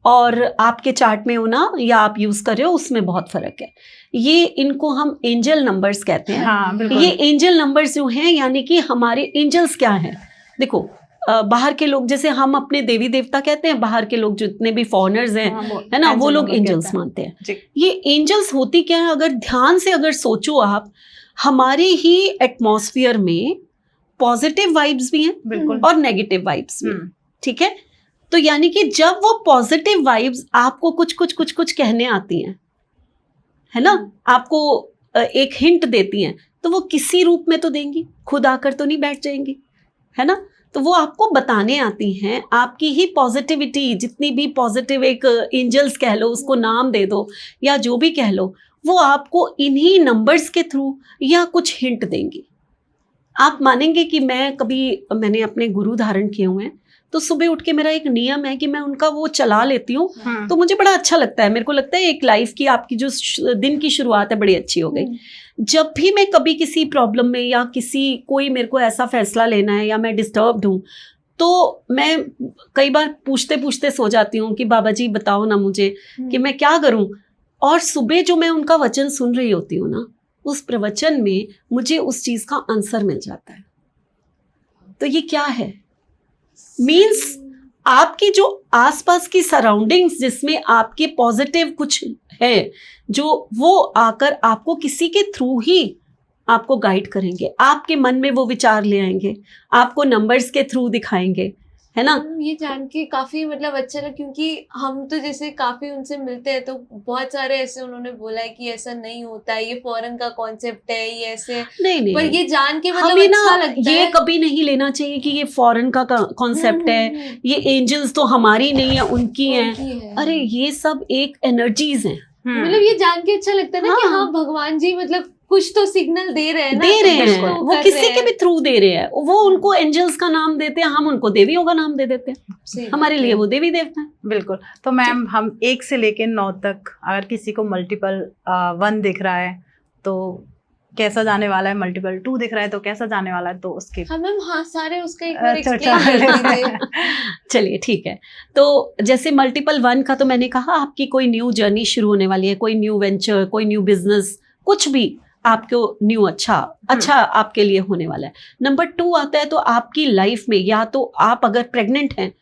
और आपके चार्ट में होना या आप यूज कर रहे हो उसमें बहुत फर्क है। ये इनको हम एंजल नंबर्स कहते हैं। हाँ, बिल्कुल। ये एंजल नंबर्स जो हैं, यानी कि हमारे एंजल्स क्या हैं। देखो बाहर के लोग, जैसे हम अपने देवी देवता कहते हैं, बाहर के लोग जितने भी फॉरेनर्स हैं, है ना, वो लोग एंजल्स मानते हैं। ये एंजल्स होती क्या है, अगर ध्यान से अगर सोचो आप, हमारे ही एटमॉस्फेयर में पॉजिटिव वाइब्स भी हैं और नेगेटिव वाइब्स भी, ठीक है। तो यानी कि जब वो पॉजिटिव वाइब्स आपको कुछ कहने आती हैं, है ना, आपको एक हिंट देती हैं, तो वो किसी रूप में तो देंगी, खुद आकर तो नहीं बैठ जाएंगी, है ना, तो वो आपको बताने आती हैं। आपकी ही पॉजिटिविटी, जितनी भी पॉजिटिव एक एंजल्स कह लो, उसको नाम दे दो या जो भी कह लो, वो आपको इन्हीं नंबर्स के थ्रू या कुछ हिंट देंगी। आप मानेंगे कि मैंने अपने गुरु धारण किए हुए हैं, तो सुबह उठ के मेरा एक नियम है कि मैं उनका वो चला लेती हूँ, तो मुझे बड़ा अच्छा लगता है। मेरे को लगता है एक लाइफ की आपकी जो दिन की शुरुआत है बड़ी अच्छी हो गई। जब भी मैं कभी किसी प्रॉब्लम में या कोई मेरे को ऐसा फैसला लेना है या मैं डिस्टर्ब्ड हूँ, तो मैं कई बार पूछते पूछते सो जाती हूँ कि बाबा जी बताओ ना मुझे कि मैं क्या करूँ। और सुबह जो मैं उनका वचन सुन रही होती हूँ ना, उस प्रवचन में मुझे उस चीज़ का आंसर मिल जाता है। तो ये क्या है, मीन्स आपकी जो आसपास की सराउंडिंग्स जिसमें आपके पॉजिटिव कुछ है, जो वो आकर आपको किसी के थ्रू ही आपको गाइड करेंगे, आपके मन में वो विचार ले आएंगे, आपको नंबर्स के थ्रू दिखाएंगे, है ना। ये जान के काफी मतलब अच्छा लगा, क्योंकि हम तो जैसे काफी उनसे मिलते हैं तो बहुत सारे ऐसे उन्होंने बोला है कि ऐसा नहीं होता है, ये फॉरेन का कॉन्सेप्ट है, ये ऐसे नहीं पर ये जान के मतलब हमें अच्छा ना लगता ये है। कभी नहीं लेना चाहिए कि ये फॉरेन का कॉन्सेप्ट है, ये एंजल्स तो हमारी नहीं है, उनकी हैं। अरे ये सब एक एनर्जीज हैं। मतलब ये जान के अच्छा लगता है ना कि हाँ भगवान जी मतलब कुछ तो सिग्नल दे रहे हैं ना, दे रहे कुछ हैं, तो वो कर किसी रहे के हैं। भी थ्रू दे रहे हैं। वो उनको एंजल्स का नाम देते हैं, हम उनको देवियों का नाम दे देते हैं। सही हमारे बात लिए है। वो देवी देवता है। बिल्कुल। तो मैम हम 1 से लेके 9 तक अगर किसी को मल्टीपल 1 दिख रहा है तो कैसा जाने वाला है, मल्टीपल 2 दिख रहा है तो कैसा जाने वाला है, तो उसके हाँ मैम, हाँ सारे उसका एक बार चर्चा एक्सप्लेन कर कर दीजिए। चलिए ठीक है। तो जैसे मल्टीपल 1 का तो मैंने कहा, आपकी कोई न्यू जर्नी शुरू होने वाली है, कोई न्यू वेंचर, कोई न्यू बिजनेस, कुछ भी आपको न्यू अच्छा आपके लिए होने वाला है। नंबर 2 आता है तो आपकी लाइफ में या तो आप अगर प्रेग्नेंट हैं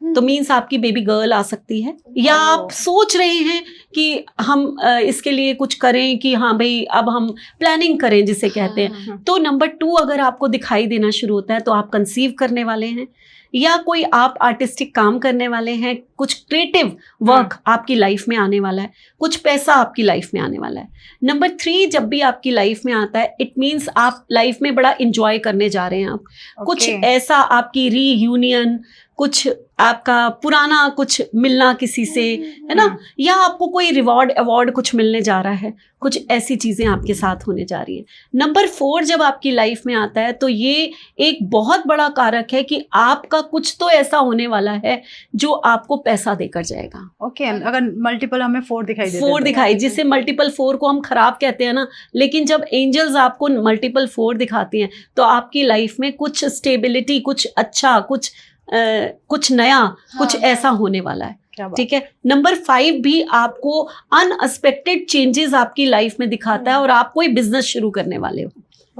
तो मीन्स आपकी बेबी गर्ल आ सकती है, या आप सोच रहे हैं कि हम इसके लिए कुछ करें कि हाँ भाई अब हम प्लानिंग करें जिसे कहते हैं, तो नंबर 2 अगर आपको दिखाई देना शुरू होता है तो आप कंसीव करने वाले हैं, या कोई आप आर्टिस्टिक काम करने वाले हैं, कुछ क्रिएटिव वर्क आपकी लाइफ में आने वाला है, कुछ पैसा आपकी लाइफ में आने वाला है। नंबर 3 जब भी आपकी लाइफ में आता है, इट मीन्स आप लाइफ में बड़ा इंजॉय करने जा रहे हैं। आप कुछ ऐसा, आपकी रीयूनियन, कुछ आपका पुराना कुछ मिलना किसी से, है ना, या आपको कोई रिवॉर्ड अवार्ड कुछ मिलने जा रहा है, कुछ ऐसी चीजें आपके साथ होने जा रही हैं। नंबर 4 जब आपकी लाइफ में आता है तो ये एक बहुत बड़ा कारक है कि आपका कुछ तो ऐसा होने वाला है जो आपको पैसा देकर जाएगा। ओके। अगर मल्टीपल हमें 4 दिखाई देते 4 दिखाई, जिससे मल्टीपल 4 को हम खराब कहते हैं ना, लेकिन जब एंजल्स आपको मल्टीपल 4 दिखाती हैं तो आपकी लाइफ में कुछ स्टेबिलिटी, कुछ अच्छा, कुछ नया, कुछ ऐसा होने वाला है। ठीक है। नंबर 5 भी आपको अनएक्सपेक्टेड चेंजेस आपकी लाइफ में दिखाता है और आप कोई बिजनेस शुरू करने वाले हो।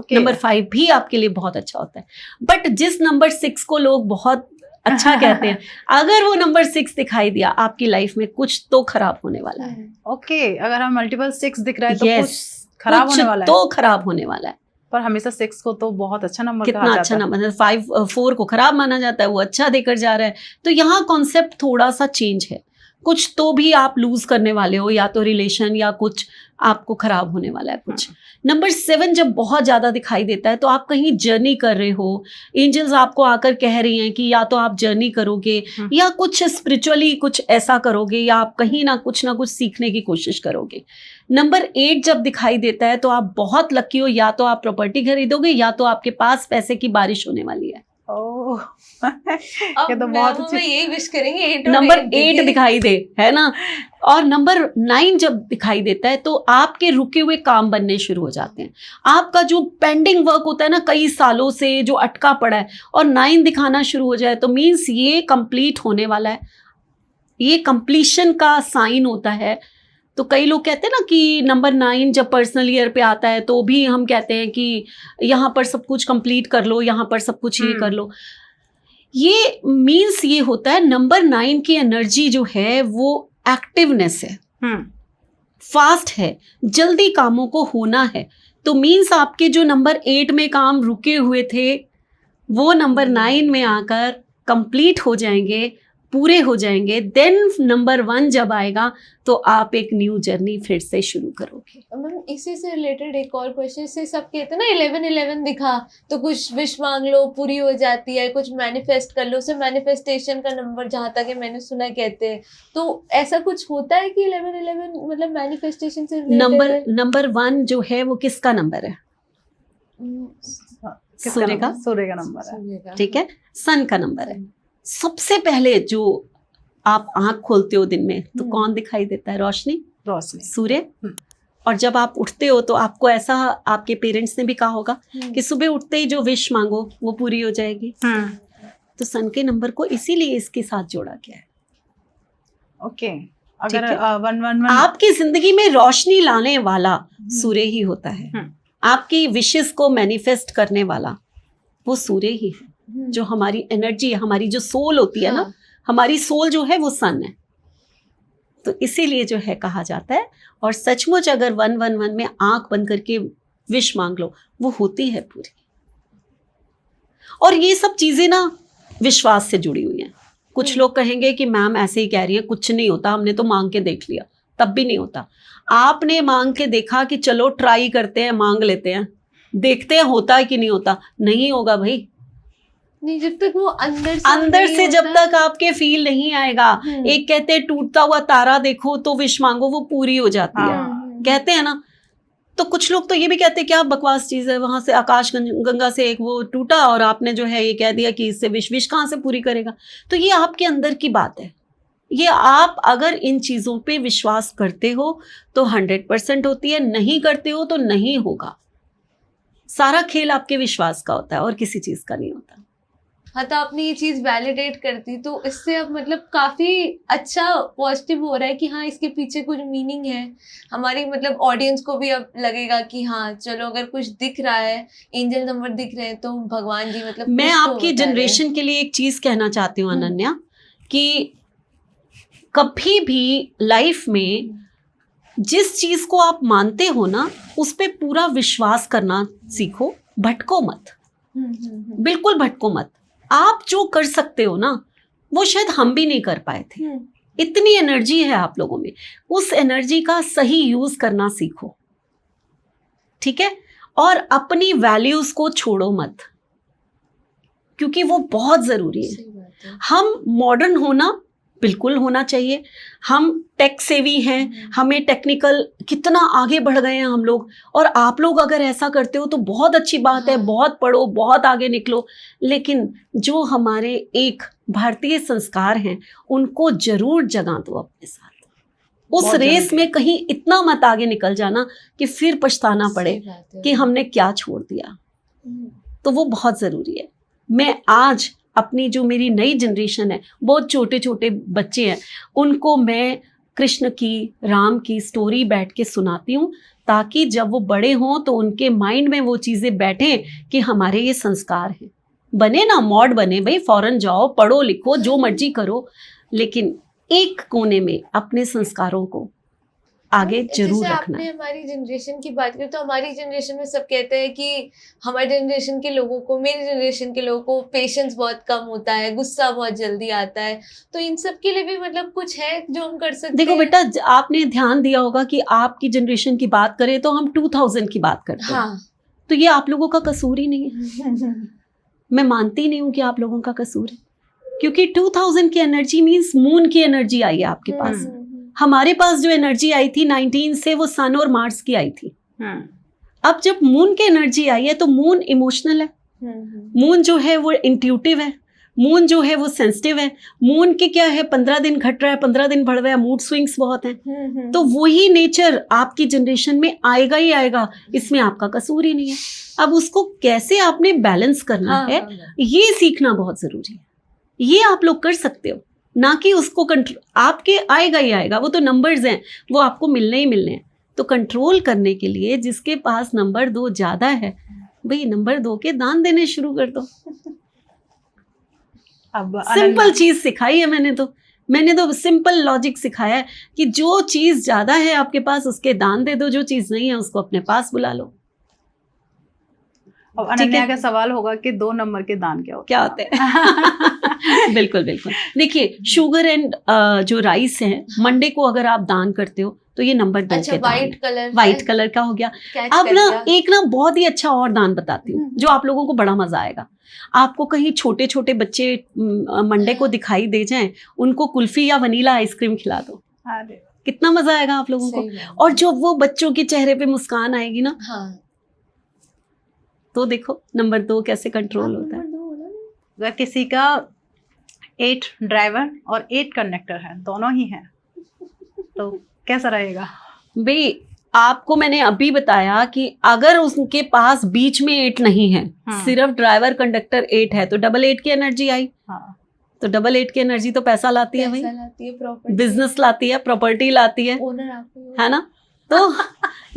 नंबर 5 भी आपके लिए बहुत अच्छा होता है। बट जिस नंबर 6 को लोग बहुत अच्छा कहते हैं, अगर वो नंबर 6 दिखाई दिया, आपकी लाइफ में कुछ तो खराब होने वाला है। ओके। अगर हम मल्टीपल 6 दिख रहा है तो Yes, कुछ खराब होने वाला है, तो खराब होने वाला है। पर हमेशा 6 को तो बहुत अच्छा नंबर कितना कहा अच्छा जाता है। नंबर, 4 को खराब माना जाता है, वो अच्छा देकर जा रहा है। तो यहाँ कॉन्सेप्ट थोड़ा सा चेंज है, कुछ तो भी आप लूज करने वाले हो, या तो रिलेशन या कुछ आपको खराब होने वाला है कुछ। नंबर 7 जब बहुत ज्यादा दिखाई देता है तो आप कहीं जर्नी कर रहे हो, एंजल्स आपको आकर कह रही हैं कि या तो आप जर्नी करोगे या कुछ स्पिरिचुअली कुछ ऐसा करोगे, या आप कहीं ना कुछ सीखने की कोशिश करोगे। नंबर 8 जब दिखाई देता है तो आप बहुत लकी हो, या तो आप प्रॉपर्टी खरीदोगे या तो आपके पास पैसे की बारिश होने वाली है। ओह अब ये तो बहुत मैम अच्छी। यही विश करेंगे 8 नंबर 8 दिखाई दे, है ना। और नंबर 9 जब दिखाई देता है तो आपके रुके हुए काम बनने शुरू हो जाते हैं। आपका जो पेंडिंग वर्क होता है ना कई सालों से जो अटका पड़ा है, और 9 दिखाना शुरू हो जाए तो मीन्स ये कंप्लीट होने वाला है, ये कंप्लीशन का साइन होता है। तो कई लोग कहते हैं ना कि नंबर 9 जब पर्सनल ईयर पे आता है तो भी हम कहते हैं कि यहाँ पर सब कुछ कंप्लीट कर लो, यहाँ पर सब कुछ ये कर लो। ये मीन्स ये होता है नंबर 9 की एनर्जी जो है वो एक्टिवनेस है, फास्ट है, जल्दी कामों को होना है। तो मीन्स आपके जो नंबर 8 में काम रुके हुए थे वो नंबर 9 में आकर कंप्लीट हो जाएंगे, पूरे हो जाएंगे, देन नंबर 1 जब आएगा तो आप एक न्यू जर्नी फिर से शुरू करोगे। मैम इसी से रिलेटेड एक और क्वेश्चन, इससे सब कहते हैं ना 11-11 दिखा तो कुछ विश मांग लो पूरी हो जाती है, कुछ मैनिफेस्ट कर लो, उसे मैनिफेस्टेशन का नंबर जहाँ तक है मैंने सुना कहते हैं, तो ऐसा कुछ होता है कि 11-11 मतलब मैनिफेस्टेशन से नंबर 1 जो है वो किसका नंबर है? सूर्य का नंबर है, ठीक है, सन का नंबर है। सबसे पहले जो आप आंख खोलते हो दिन में तो कौन दिखाई देता है? रोशनी, सूर्य। और जब आप उठते हो तो आपको ऐसा आपके पेरेंट्स ने भी कहा होगा कि सुबह उठते ही जो विश मांगो वो पूरी हो जाएगी। तो सन के नंबर को इसीलिए इसके साथ जोड़ा गया है। ओके, अगर 111 आपकी जिंदगी में रोशनी लाने वाला सूर्य ही होता है, आपकी विशेस को मैनिफेस्ट करने वाला वो सूर्य ही है। जो हमारी एनर्जी, हमारी जो सोल होती है ना, हमारी सोल जो है वो सन है। तो इसीलिए जो है कहा जाता है, और सचमुच अगर 111 में आंख बंद करके विश मांग लो वो होती है पूरी। और ये सब चीजें ना विश्वास से जुड़ी हुई हैं। कुछ लोग कहेंगे कि मैम ऐसे ही कह रही है, कुछ नहीं होता, हमने तो मांग के देख लिया, तब भी नहीं होता। आपने मांग के देखा कि चलो ट्राई करते हैं, मांग लेते हैं, देखते हैं होता है कि नहीं होता। नहीं होगा भाई, नहीं, जब तक वो अंदर से जब तक आपके फील नहीं आएगा। एक कहते हैं टूटता हुआ तारा देखो तो विश मांगो वो पूरी हो जाती है, कहते हैं ना। तो कुछ लोग तो ये भी कहते हैं क्या बकवास चीज है, वहां से आकाश गंगा से एक वो टूटा और आपने जो है ये कह दिया कि इससे विश कहाँ से पूरी करेगा। तो ये आपके अंदर की बात है। ये आप अगर इन चीजों पे विश्वास करते हो तो 100% होती है, नहीं करते हो तो नहीं होगा। सारा खेल आपके विश्वास का होता है और किसी चीज का नहीं होता। हाँ, तो आपने ये चीज वैलिडेट करती तो इससे अब मतलब काफी अच्छा पॉजिटिव हो रहा है कि हाँ इसके पीछे कुछ मीनिंग है। हमारी मतलब ऑडियंस को भी अब लगेगा कि हाँ चलो अगर कुछ दिख रहा है, एंजल नंबर दिख रहे हैं तो भगवान जी मतलब मैं आपकी जनरेशन के लिए एक चीज कहना चाहती हूँ अनन्या, कि कभी भी लाइफ में जिस चीज को आप मानते हो ना उस पे पूरा विश्वास करना सीखो, भटको मत, बिल्कुल भटको मत। आप जो कर सकते हो ना वो शायद हम भी नहीं कर पाए थे। इतनी एनर्जी है आप लोगों में, उस एनर्जी का सही यूज करना सीखो, ठीक है। और अपनी वैल्यूज को छोड़ो मत, क्योंकि वो बहुत जरूरी है। हम मॉडर्न होना बिल्कुल होना चाहिए, हम टेक सेवी हैं, हमें टेक्निकल कितना आगे बढ़ गए हैं हम लोग। और आप लोग अगर ऐसा करते हो तो बहुत अच्छी बात है, बहुत पढ़ो, बहुत आगे निकलो। लेकिन जो हमारे एक भारतीय संस्कार हैं उनको जरूर जगा दो अपने साथ। उस रेस में कहीं इतना मत आगे निकल जाना कि फिर पछताना पड़े कि हमने क्या छोड़ दिया। तो वो बहुत ज़रूरी है। मैं आज अपनी जो मेरी नई जनरेशन है, बहुत छोटे छोटे बच्चे हैं, उनको मैं कृष्ण की, राम की स्टोरी बैठ के सुनाती हूँ, ताकि जब वो बड़े हों तो उनके माइंड में वो चीज़ें बैठें कि हमारे ये संस्कार हैं। बने ना मॉड बने भाई, फॉरेन जाओ, पढ़ो लिखो, जो मर्जी करो, लेकिन एक कोने में अपने संस्कारों को आगे जरूर रखना। आपने हमारी जनरेशन की बात करी तो हमारी जनरेशन में सब कहते हैं कि हमारी जनरेशन के लोगों को, मेरी जनरेशन के लोगों को पेशेंस बहुत कम होता है, गुस्सा बहुत जल्दी आता है। तो इन सब के लिए भी मतलब कुछ है जो हम कर सकते हैं? देखो बेटा, आपने ध्यान दिया होगा कि आपकी जनरेशन की बात करें तो हम 2000 की बात करते हैं। तो ये आप लोगों का कसूर ही नहीं है। मैं मानती नहीं हूँ कि आप लोगों का कसूर है, क्योंकि 2000 की एनर्जी मीन्स मून की एनर्जी आई है आपके पास। हमारे पास जो एनर्जी आई थी 19 से, वो सन और मार्स की आई थी। अब जब मून की एनर्जी आई है तो मून इमोशनल है, मून जो है वो इंट्यूटिव है, मून जो है वो सेंसिटिव है। मून के क्या है, 15 दिन घट रहा है, 15 दिन बढ़ रहा है, मूड स्विंग्स बहुत हैं। तो वही नेचर आपकी जनरेशन में आएगा ही आएगा, इसमें आपका कसूर ही नहीं है। अब उसको कैसे आपने बैलेंस करना है, ये सीखना बहुत जरूरी है। ये आप लोग कर सकते हो, ना कि उसको कंट्रोल। आपके आएगा ही आएगा, वो तो नंबर्स हैं, वो आपको मिलने ही मिलने हैं। तो कंट्रोल करने के लिए जिसके पास नंबर 2 ज्यादा है, भाई नंबर 2 के दान देने शुरू कर दो। अब सिंपल चीज सिखाई है मैंने तो सिंपल लॉजिक सिखाया है कि जो चीज ज्यादा है आपके पास उसके दान दे दो, जो चीज नहीं है उसको अपने पास बुला लो। अब अनन्या का सवाल होगा कि 2 नंबर के दान क्या होते हैं? बिल्कुल बिल्कुल। देखिए शुगर एंड जो राइस है, मंडे को अगर आप दान करते हो तो ये नंबर 2 अच्छा, के दान वाइट कलर, व्हाइट कलर का हो गया। कैच अब कर ना लिया। एक ना बहुत ही अच्छा और दान बताती हूँ जो आप लोगों को बड़ा मजा आएगा। आपको कहीं छोटे छोटे बच्चे मंडे को दिखाई दे जाएं, उनको कुल्फी या वनीला आइसक्रीम खिला दो, अरे कितना मजा आएगा आप लोगों को। सही बात है। और जो वो बच्चों के चेहरे पे मुस्कान आएगी ना, हाँ, तो देखो नंबर 2 कैसे कंट्रोल होता है। नंबर 2 बोला ना। अगर किसी का 8 ड्राइवर और 8 कंडक्टर है, दोनों ही हैं, तो कैसा रहेगा? भाई आपको मैंने अभी बताया कि अगर उनके पास बीच में 8 नहीं है, सिर्फ ड्राइवर कंडक्टर 8 है, तो डबल 8 की एनर्जी आई। हाँ, तो डबल 8 की एनर्जी तो पैसा लाती है पैसा भाई, लाती है, प्रॉपर्टी, बिजनेस लाती है, प्रॉपर्टी लाती है ओनर आपको, है ना। तो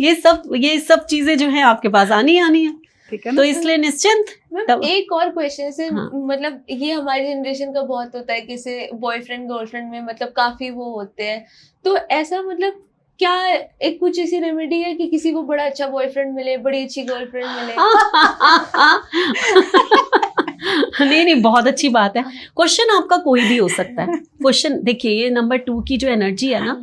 ये सब चीजें जो है आपके पास आनी है, ठीक है ना? तो इसलिए निश्चिंत। मैम तब- एक और क्वेश्चन से, हाँ। मतलब ये हमारी जनरेशन का बहुत होता है कि से बॉयफ्रेंड गर्लफ्रेंड में मतलब काफी वो होते हैं, तो ऐसा मतलब क्या एक कुछ ऐसी रेमेडी है कि किसी को बड़ा अच्छा बॉयफ्रेंड मिले, बड़ी अच्छी गर्लफ्रेंड मिले? नहीं, बहुत अच्छी बात है। क्वेश्चन आपका कोई भी हो सकता है। क्वेश्चन देखिए, ये नंबर 2 की जो एनर्जी है ना,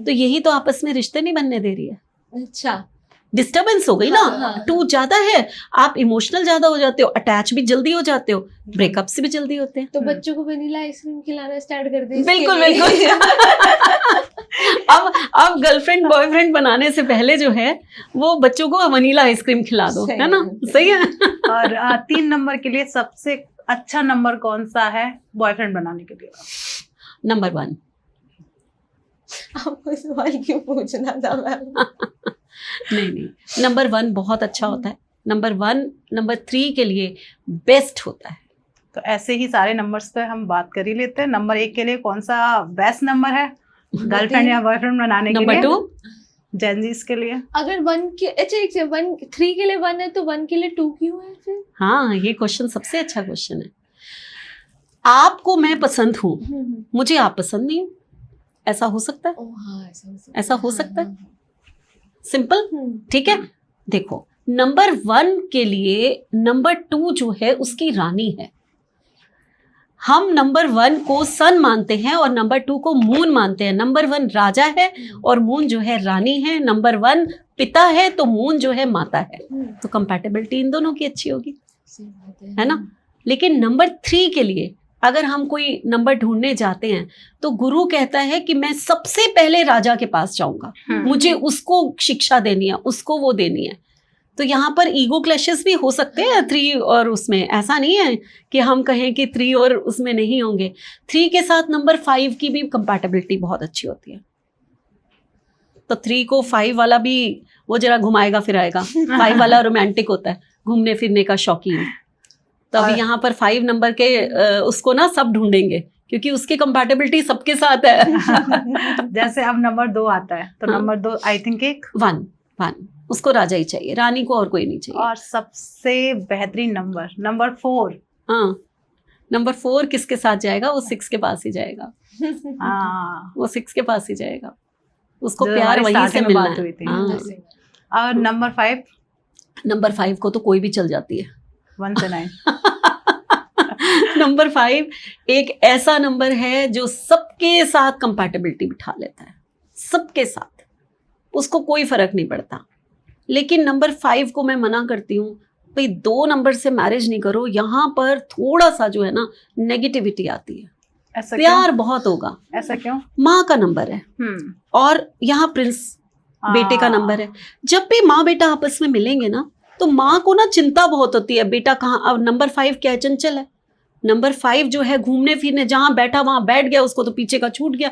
तो यही तो आपस में रिश्ते नहीं बनने दे रही है, अच्छा, डिस्टर्बेंस हो गई ना। हाँ, हाँ। 2 ज्यादा है, आप इमोशनल ज्यादा हो जाते हो, अटैच भी जल्दी हो जाते हो, ब्रेकअप्स भी जल्दी होते हैं। तो बच्चों को वनीला आइसक्रीम खिलाना स्टार्ट कर दे। बिल्कुल बिल्कुल। अब गर्लफ्रेंड बॉयफ्रेंड बनाने से पहले जो है वो बच्चों को वनीला आइसक्रीम खिला दो, सही है ना, है। सही है। और 3 नंबर के लिए सबसे अच्छा नंबर कौन सा है बॉयफ्रेंड बनाने के लिए? नंबर 1। आपको सवाल क्यों पूछना था मैम? नहीं, नंबर 1 बहुत अच्छा होता है। नंबर 1 नंबर 3 के लिए बेस्ट होता है। तो ऐसे ही सारे नंबर्स पे हम बात कर ही लेते हैं। नंबर 1 के लिए कौन सा बेस्ट नंबर है गर्लफ्रेंड या बॉयफ्रेंड बनाने के लिए? नंबर 2 जेनजीज के लिए? अगर 1 के, अच्छा एक से 1 3 के लिए 1 है तो 1 के लिए 2 क्यों है फिर? हाँ, ये क्वेश्चन सबसे अच्छा क्वेश्चन है। आपको मैं पसंद हूँ, मुझे आप पसंद नहीं हो, ऐसा हो सकता है? ओ हाँ, ऐसा हो सकता है? हाँ, सिंपल, हाँ। ठीक है। देखो, नंबर 1 के लिए नंबर 2 जो है उसकी रानी है। हम नंबर 1 को सन मानते हैं और नंबर 2 को मून मानते हैं। नंबर 1 राजा है और मून जो है रानी है। नंबर 1 पिता है तो मून जो है माता है। तो कंपैटिबिलिटी इन दोनों की अच्छी होगी, सही बात है ना। लेकिन नंबर 3 के लिए अगर हम कोई नंबर ढूंढने जाते हैं तो गुरु कहता है कि मैं सबसे पहले राजा के पास जाऊंगा, मुझे उसको शिक्षा देनी है, उसको वो देनी है। तो यहाँ पर ईगो क्लैशेस भी हो सकते हैं 3 और उसमें, ऐसा नहीं है कि हम कहें कि 3 और उसमें नहीं होंगे। 3 के साथ नंबर 5 की भी कंपैटिबिलिटी बहुत अच्छी होती है। तो 3 को 5 वाला भी वो जरा घुमाएगा फिराएगा। 5 वाला रोमांटिक होता है, घूमने फिरने का शौकीन। तो अभी यहाँ पर 5 नंबर के उसको ना सब ढूंढेंगे क्योंकि उसकी कंपैटिबिलिटी सबके साथ है। जैसे अब नंबर 2 आता है तो हाँ। नंबर 2 आई थिंक एक 1 उसको राजा ही चाहिए, रानी को और कोई नहीं चाहिए। और सबसे बेहतरीन नंबर 4। हाँ, नंबर 4 किसके साथ जाएगा? वो 6 के पास ही जाएगा। हाँ, वो 6 के पास ही जाएगा, उसको जो प्यार हमारी वहीं से starting में मिलना बात है। हुई थी। हाँ। और नंबर 5 नंबर 5 को तो कोई भी चल जाती है। 1 से 9। नंबर 5 एक ऐसा नंबर है जो सबके साथ कंपैटिबिलिटी बिठा लेता है, सबके साथ, उसको कोई फर्क नहीं पड़ता। लेकिन नंबर 5 को मैं मना करती हूँ, भाई 2 नंबर से मैरिज नहीं करो, यहाँ पर थोड़ा सा जो है ना नेगेटिविटी आती है। ऐसा प्यार बहुत होगा। ऐसा क्यों? माँ का नंबर है और यहाँ प्रिंस बेटे का नंबर है। जब भी माँ बेटा आपस में मिलेंगे ना तो माँ को ना चिंता बहुत होती है, बेटा कहाँ। अब नंबर 5 क्या है? चंचल है। नंबर 5 जो है घूमने फिरने, जहां बैठा वहां बैठ गया, उसको तो पीछे का छूट गया,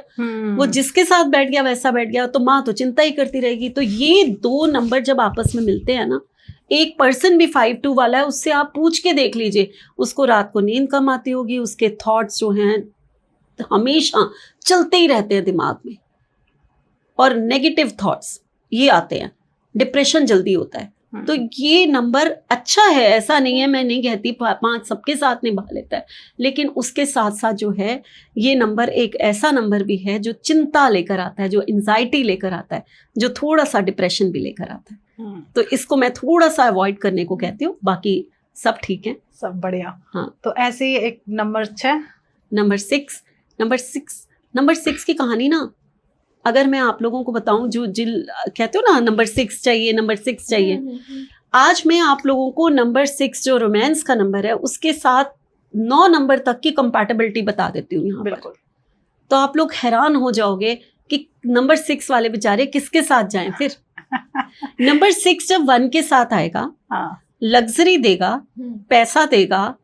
वो जिसके साथ बैठ गया वैसा बैठ गया, तो माँ तो चिंता ही करती रहेगी। तो ये 2 नंबर जब आपस में मिलते हैं ना, एक पर्सन भी 5-2 वाला है, उससे आप पूछ के देख लीजिए, उसको रात को नींद कम आती होगी, उसके थॉट्स जो हैं हमेशा चलते ही रहते हैं दिमाग में, और नेगेटिव थॉट्स ये आते हैं, डिप्रेशन जल्दी होता है। तो ये नंबर अच्छा है, ऐसा नहीं है, मैं नहीं कहती 5 सबके साथ निभा लेता है, लेकिन उसके साथ साथ जो है ये नंबर एक ऐसा नंबर भी है जो चिंता लेकर आता है, जो एंजाइटी लेकर आता है, जो थोड़ा सा डिप्रेशन भी लेकर आता है। तो इसको मैं थोड़ा सा अवॉइड करने को कहती हूँ, बाकी सब ठीक है, सब बढ़िया। हाँ। तो ऐसे ही एक नंबर 6 नंबर सिक्स की कहानी ना, अगर मैं आप लोगों को बताऊं, जो कहते हो ना नंबर 6 चाहिए, आज मैं आप लोगों को नंबर 6 जो रोमांस का नंबर है उसके साथ 9 नंबर तक की कंपैटिबिलिटी बता देती हूँ यहाँ पर। तो आप लोग हैरान हो जाओगे कि नंबर 6 वाले बेचारे किसके साथ जाएं फिर। नंबर 6 जब 1 के साथ आएगा, लग्जरी देगा, पैसा देगा,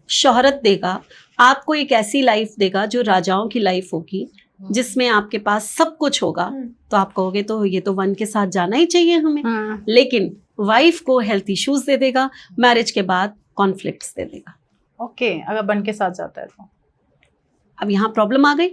शोहरत देगा, आपको एक ऐसी लाइफ देगा जो राजाओं की लाइफ होगी, जिसमें आपके पास सब कुछ होगा। तो आप कहोगे तो ये तो 1 के साथ जाना ही चाहिए हमें। लेकिन वाइफ को हेल्थ इश्यूज दे देगा, मैरिज के बाद कॉन्फ्लिक्ट्स दे देगा। ओके, अगर 1 के साथ जाता है तो अब यहाँ प्रॉब्लम आ गई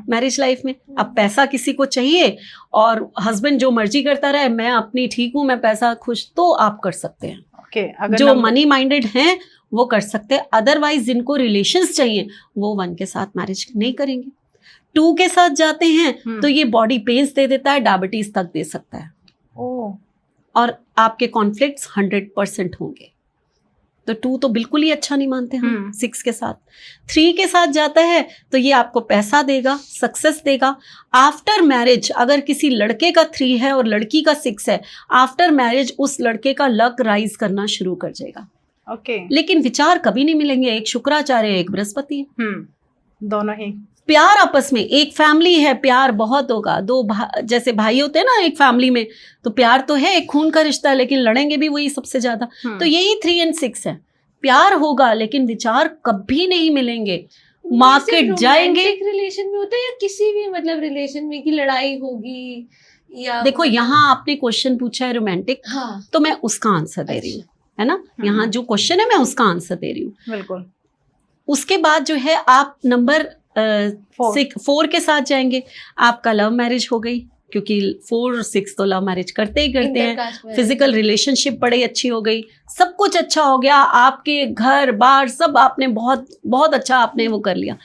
मैरिज लाइफ में। अब पैसा किसी को चाहिए और हस्बैंड जो मर्जी करता रहे, मैं अपनी ठीक हूँ, मैं पैसा खुश, तो आप कर सकते हैं। अगर जो मनी माइंडेड हैं वो कर सकते हैं। अदरवाइज जिनको रिलेशंस चाहिए वो 1 के साथ मैरिज नहीं करेंगे। 2 के साथ जाते हैं तो ये बॉडी पेन्स दे देता है, डायबिटीज तक दे सकता है। और आपके कॉन्फ्लिक्ट्स 100% होंगे। तो 2 तो बिल्कुल ही अच्छा नहीं मानते हम 6 के साथ। 3 के साथ जाता है तो ये आपको पैसा देगा, सक्सेस देगा। आफ्टर मैरिज अगर किसी लड़के का 3 है और लड़की का 6 है, आफ्टर मैरिज उस लड़के का लक राइज करना शुरू कर जाएगा। लेकिन विचार कभी नहीं मिलेंगे, एक शुक्राचार्य एक बृहस्पति है, दोनों ही। प्यार आपस में, एक फैमिली है, प्यार बहुत होगा। जैसे भाई होते हैं ना एक फैमिली में, तो प्यार तो है, एक खून का रिश्ता है, लेकिन लड़ेंगे भी वही सबसे ज्यादा। तो यही 3 और 6 है। प्यार होगा लेकिन विचार कभी नहीं मिलेंगे। मार्केट जाएंगे, रिलेशन में होता है या किसी भी मतलब रिलेशन में, की लड़ाई होगी या देखो यहाँ आपने क्वेश्चन पूछा है रोमांटिक, तो मैं उसका आंसर दे रही हूँ, है ना। यहाँ जो क्वेश्चन है मैं उसका आंसर दे रही हूँ। बिल्कुल। उसके बाद जो है आप नंबर 4 के साथ जाएंगे, आपका लव मैरिज हो गई, क्योंकि 4 और 6 तो लव मैरिज करते ही करते हैं। फिजिकल रिलेशनशिप बड़ी अच्छी हो गई, सब कुछ अच्छा हो गया, आपके घर बार सब आपने बहुत बहुत अच्छा आपने वो कर लिया,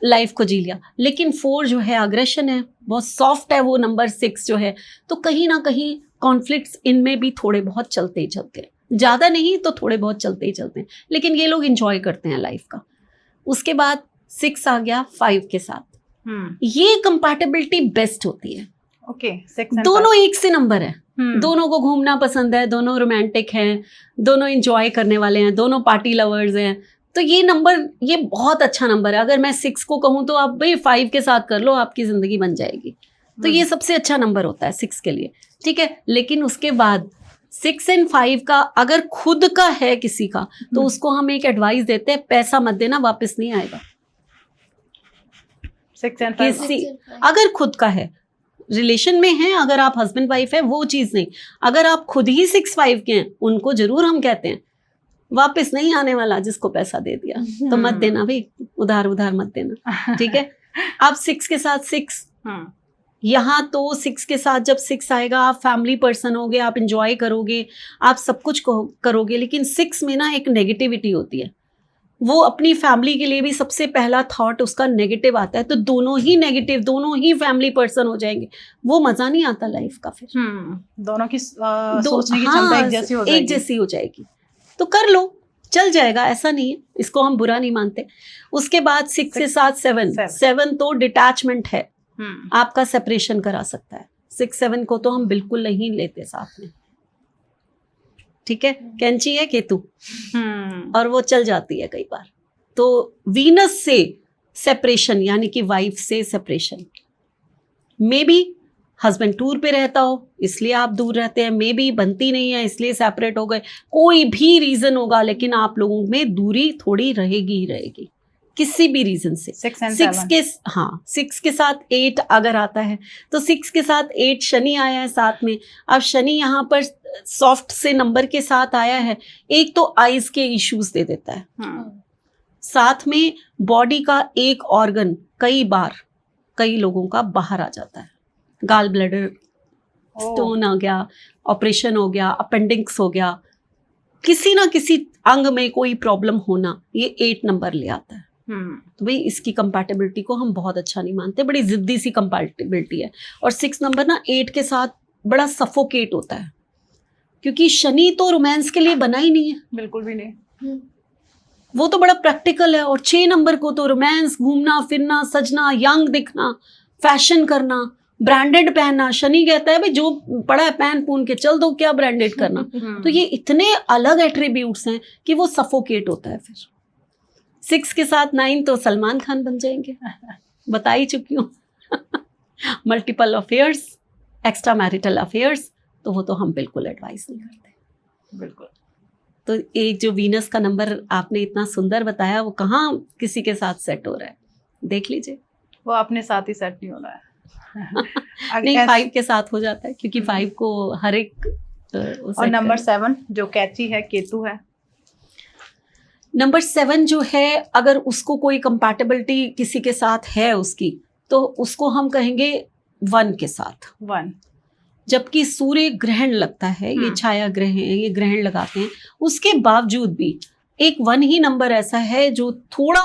लाइफ को जी लिया। लेकिन 4 जो है अग्रेशन है, बहुत सॉफ्ट है वो नंबर 6 जो है। तो कहीं ना कहीं कॉन्फ्लिक्ट्स इनमें भी थोड़े बहुत चलते ही चलते हैं, ज़्यादा नहीं तो थोड़े बहुत चलते ही चलते हैं, लेकिन ये लोग इंजॉय करते हैं लाइफ का। उसके बाद 6 आ गया 5 के साथ, ये कंपैटिबिलिटी बेस्ट होती है। दोनों एक से नंबर है, दोनों को घूमना पसंद है, दोनों रोमांटिक हैं, दोनों एंजॉय करने वाले हैं, दोनों पार्टी लवर्स हैं। तो ये नंबर, ये बहुत अच्छा नंबर है। अगर मैं 6 को कहूँ तो आप भाई 5 के साथ कर लो, आपकी जिंदगी बन जाएगी। तो ये सबसे अच्छा नंबर होता है 6 के लिए, ठीक है। लेकिन उसके बाद 6 और 5 का अगर खुद का है किसी का, तो उसको हम एक एडवाइस देते हैं, पैसा मत देना, वापस नहीं आएगा। 6 और 5 अगर खुद का है, रिलेशन में है, अगर आप हस्बैंड वाइफ है वो चीज नहीं। अगर आप खुद ही 6-5 के हैं, उनको जरूर हम कहते हैं वापस नहीं आने वाला, जिसको पैसा दे दिया तो मत देना भाई, उधार मत देना, ठीक है। आप 6 के साथ 6, यहाँ तो 6 के साथ जब 6 आएगा, आप फैमिली पर्सन होगे, आप इंजॉय करोगे, आप सब कुछ करोगे। लेकिन 6 में ना एक नेगेटिविटी होती है, वो अपनी फैमिली के लिए भी सबसे पहला थॉट उसका नेगेटिव आता है। तो दोनों ही नेगेटिव, दोनों ही फैमिली पर्सन हो जाएंगे, वो मजा नहीं आता लाइफ का। फिर दोनों की सोचने की क्षमता एक जैसी हो जाएगी। तो कर लो, चल जाएगा, ऐसा नहीं है, इसको हम बुरा नहीं मानते। उसके बाद 6 के साथ 7 तो डिटैचमेंट है, आपका सेपरेशन करा सकता है। 6-7 को तो हम बिल्कुल नहीं लेते साथ में, ठीक है। कैंची है केतु, और वो चल जाती है कई बार। तो वीनस से सेपरेशन, यानी कि वाइफ से separation, may be husband tour पे रहता हो इसलिए आप दूर रहते हैं, मे बी बनती नहीं है इसलिए सेपरेट हो गए, कोई भी रीजन होगा, लेकिन आप लोगों में दूरी थोड़ी रहेगी ही रहेगी, किसी भी रीजन से। 6 के साथ 8 अगर आता है, तो 6 के साथ 8 शनि आया है साथ में। अब शनि यहाँ पर सॉफ्ट से नंबर के साथ आया है, एक तो आइज के इश्यूज दे देता है, साथ में बॉडी का एक ऑर्गन कई बार कई लोगों का बाहर आ जाता है। गाल ब्लैडर स्टोन आ गया, ऑपरेशन हो गया, अपेंडिक्स हो गया, किसी ना किसी अंग में कोई प्रॉब्लम होना, ये 8 नंबर ले आता है। तो भाई इसकी कंपैटिबिलिटी को हम बहुत अच्छा नहीं मानते, बड़ी जिद्दी सी कंपैटिबिलिटी है। और 6 नंबर ना 8 के साथ बड़ा सफोकेट होता है, क्योंकि शनि तो रोमांस के लिए बना ही नहीं है, बिल्कुल भी नहीं। वो तो बड़ा प्रैक्टिकल है। और 6 नंबर को तो रोमांस, घूमना फिरना, सजना, यंग दिखना, फैशन करना, ब्रांडेड पहनना। शनि कहता है भाई जो पड़ा है पहन पून के चल दो, क्या ब्रांडेड करना। तो ये इतने अलग एट्रीब्यूट्स हैं कि वो सफोकेट होता है। फिर 6 के साथ 9 तो सलमान खान बन जाएंगे, बता ही चुकी हूँ। Multiple affairs, extra marital affairs, तो वो तो हम बिल्कुल एडवाइस नहीं करते। बिल्कुल। तो एक जो वीनस का नंबर आपने इतना सुंदर बताया, वो कहाँ किसी के साथ सेट हो रहा है, देख लीजिए। वो अपने साथ ही सेट नहीं हो रहा है। नहीं, 5 के साथ हो जाता है, क्योंकि 5 को हर एक और नंबर 7 जो कैची है, केतु है। नंबर 7 जो है, अगर उसको कोई कंपैटिबिलिटी किसी के साथ है उसकी, तो उसको हम कहेंगे 1 के साथ। 1 जबकि सूर्य ग्रहण लगता है, ये छाया ग्रह है, ये ग्रहण लगाते हैं, उसके बावजूद भी एक 1 ही नंबर ऐसा है जो थोड़ा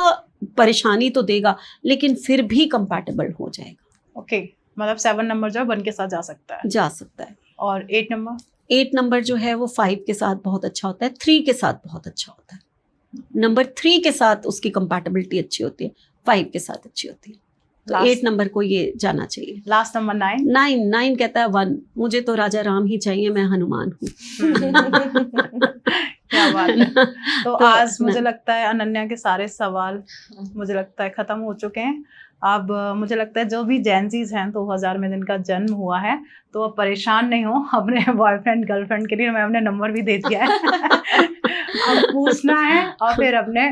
परेशानी तो देगा, लेकिन फिर भी कंपैटिबल हो जाएगा। ओके, मतलब 7 नंबर जो है 1 के साथ जा सकता है। जा सकता है। और 8 नंबर? 8 नंबर जो है वो 5 के साथ बहुत अच्छा होता है, 3 के साथ बहुत अच्छा होता है। नंबर 3 के साथ उसकी कंपैटिबिलिटी अच्छी होती है, 5 के साथ अच्छी होती है। तो 8 नंबर को ये जाना चाहिए। Last number 9? 9 कहता है 1, मुझे तो राजा राम ही चाहिए, मैं हनुमान हूँ। क्या बात है। तो आज मुझे लगता है अनन्या के सारे सवाल मुझे लगता है खत्म हो चुके हैं। अब मुझे लगता है जो भी जेंजीज हैं 2000 में जिनका जन्म हुआ है, तो अब परेशान नहीं हो अपने बॉयफ्रेंड गर्लफ्रेंड के लिए। मैं अपने नंबर भी दे दिया है। अब पूछना है और फिर अपने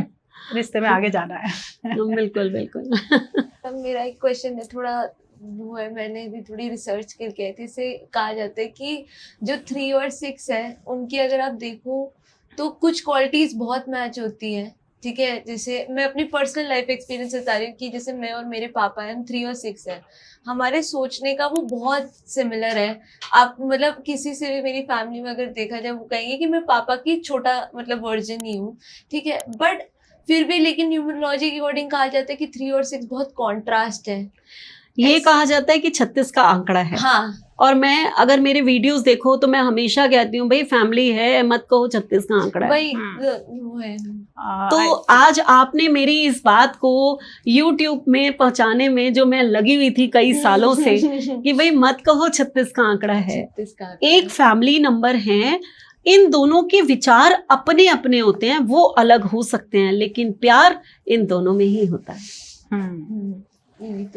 रिश्ते में आगे जाना है। बिल्कुल बिल्कुल। अब मेरा एक क्वेश्चन है, थोड़ा वो है, मैंने भी थोड़ी रिसर्च करके आई थी। इसे कहा जाता है कि जो 3 और 6 है, उनकी अगर आप देखो तो कुछ क्वालिटीज बहुत मैच होती हैं, ठीक है। जैसे मैं अपनी पर्सनल लाइफ एक्सपीरियंस बता रही हूँ कि जैसे मैं और मेरे पापा हैं, हम 3 और 6 हैं, हमारे सोचने का वो बहुत सिमिलर है। आप मतलब किसी से भी मेरी फैमिली में अगर देखा जाए, वो कहेंगे कि मैं पापा की छोटा मतलब वर्जन ही हूँ, ठीक है। बट फिर भी लेकिन न्यूमरोलॉजी के अकॉर्डिंग कहा जाता है कि 3 और 6 बहुत कॉन्ट्रास्ट है। ये कहा जाता है कि 36 का आंकड़ा है। हाँ। और मैं अगर मेरे वीडियोस देखो तो मैं हमेशा कहती हूँ भाई फैमिली है, मत कहो 36 का आंकड़ा है। वही वो है। तो आज आपने मेरी इस बात को YouTube में पहुंचाने में जो मैं लगी हुई थी कई सालों से कि भाई मत कहो 36 का आंकड़ा है। 36 का एक फैमिली नंबर है, इन दोनों के विचार अपने अपने होते हैं, वो अलग हो सकते हैं, लेकिन प्यार इन दोनों में ही होता है।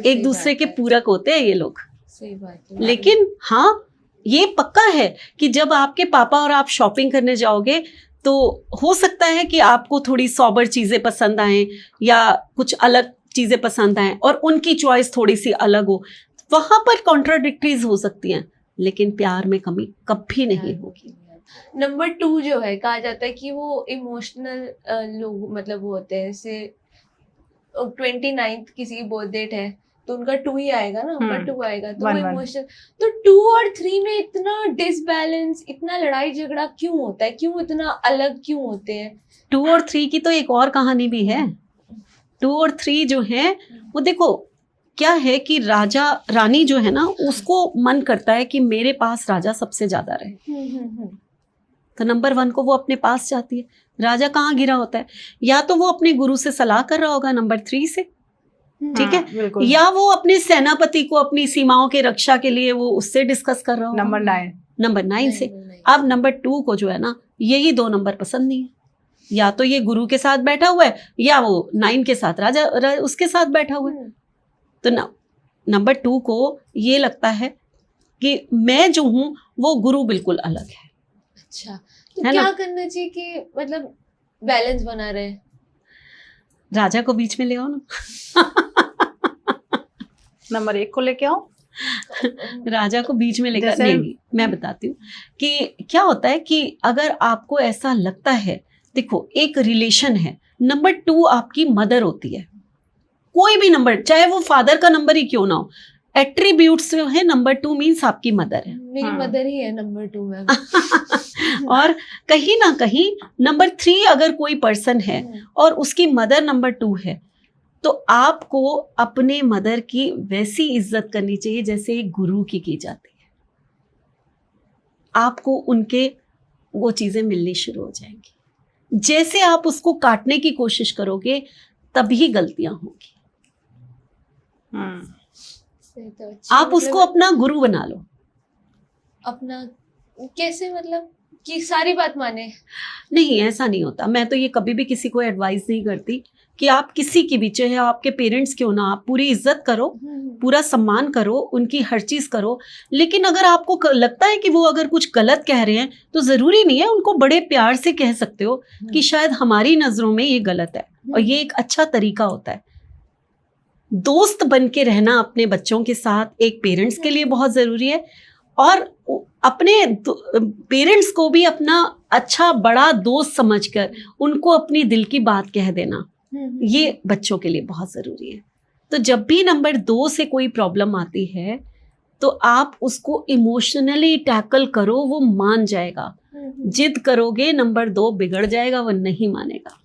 एक दूसरे के पूरक होते हैं ये लोग। सही बात है। लेकिन हाँ, ये पक्का है कि जब आपके पापा और आप शॉपिंग करने जाओगे तो हो सकता है कि आपको थोड़ी सॉबर चीजें पसंद आए या कुछ अलग चीजें पसंद आए और उनकी चॉइस थोड़ी सी अलग हो, वहां पर कॉन्ट्राडिक्टरीज हो सकती हैं, लेकिन प्यार में कमी कभी नहीं होगी। नंबर 2 जो है, कहा जाता है कि वो इमोशनल लोग मतलब वो होते हैं। जैसे 29 किसी की बर्थ डेट है तो उनका 2 ही आएगा ना, उनका 2 आएगा, तो वो इमोशनल। तो 2 और 3 में इतना डिसबैलेंस, इतना लड़ाई झगड़ा क्यों होता है, क्यों इतना अलग क्यों होते हैं? 2 और 3 की तो एक और कहानी भी है। 2 और 3 जो है वो देखो क्या है कि राजा रानी जो है ना, उसको मन करता है कि मेरे पास राजा सबसे ज्यादा रहे, तो नंबर 1 को वो अपने पास चाहती है। राजा कहाँ गिरा होता है, या तो वो अपने गुरु से सलाह कर रहा होगा नंबर 3 से, ठीक है, या वो अपने सेनापति को अपनी सीमाओं के रक्षा के लिए वो उससे डिस्कस कर रहा होगा नंबर 9 से। अब नंबर 2 को जो है ना, यही 2 नंबर पसंद नहीं है, या तो ये गुरु के साथ बैठा हुआ है या वो 9 के साथ राजा उसके साथ बैठा हुआ है। तो नंबर 2 को ये लगता है कि मैं जो हूं वो गुरु बिल्कुल अलग है। अच्छा, तो क्या करना चाहिए कि मतलब बैलेंस बना रहे? राजा को बीच में ले आओ ना। नंबर 1 को लेके आओ। राजा को बीच में लेकर नहीं, मैं बताती हूँ कि क्या होता है कि अगर आपको ऐसा लगता है, देखो एक रिलेशन है, नंबर 2 आपकी मदर होती है, कोई भी नंबर, चाहे वो फादर का नंबर ही क्यों ना हो, एट्रीब्यूट्स जो है नंबर 2 मीन्स आपकी मदर है। मेरी मदर ही है नंबर 2 में। और कहीं ना कहीं नंबर 3 अगर कोई पर्सन है और उसकी मदर नंबर 2 है, तो आपको अपने मदर की वैसी इज्जत करनी चाहिए जैसे एक गुरु की जाती है। आपको उनके वो चीजें मिलनी शुरू हो जाएंगी। जैसे आप उसको काटने की कोशिश करोगे तभी गलतियां होगी। तो अच्छा, आप उसको अपना गुरु बना लो। अपना कैसे, मतलब कि सारी बात माने? नहीं, ऐसा नहीं होता। मैं तो ये कभी भी किसी को एडवाइस नहीं करती कि आप किसी की भी, चाहे आपके पेरेंट्स क्यों ना, आप पूरी इज्जत करो, पूरा सम्मान करो, उनकी हर चीज करो। लेकिन अगर आपको लगता है कि वो अगर कुछ गलत कह रहे हैं तो जरूरी नहीं है, उनको बड़े प्यार से कह सकते हो कि शायद हमारी नजरों में ये गलत है, और ये एक अच्छा तरीका होता है। दोस्त बन के रहना अपने बच्चों के साथ एक पेरेंट्स के लिए बहुत जरूरी है, और अपने पेरेंट्स को भी अपना अच्छा बड़ा दोस्त समझकर उनको अपनी दिल की बात कह देना, ये बच्चों के लिए बहुत ज़रूरी है। तो जब भी नंबर 2 से कोई प्रॉब्लम आती है तो आप उसको इमोशनली टैकल करो, वो मान जाएगा। जिद करोगे नंबर 2 बिगड़ जाएगा, वो नहीं मानेगा।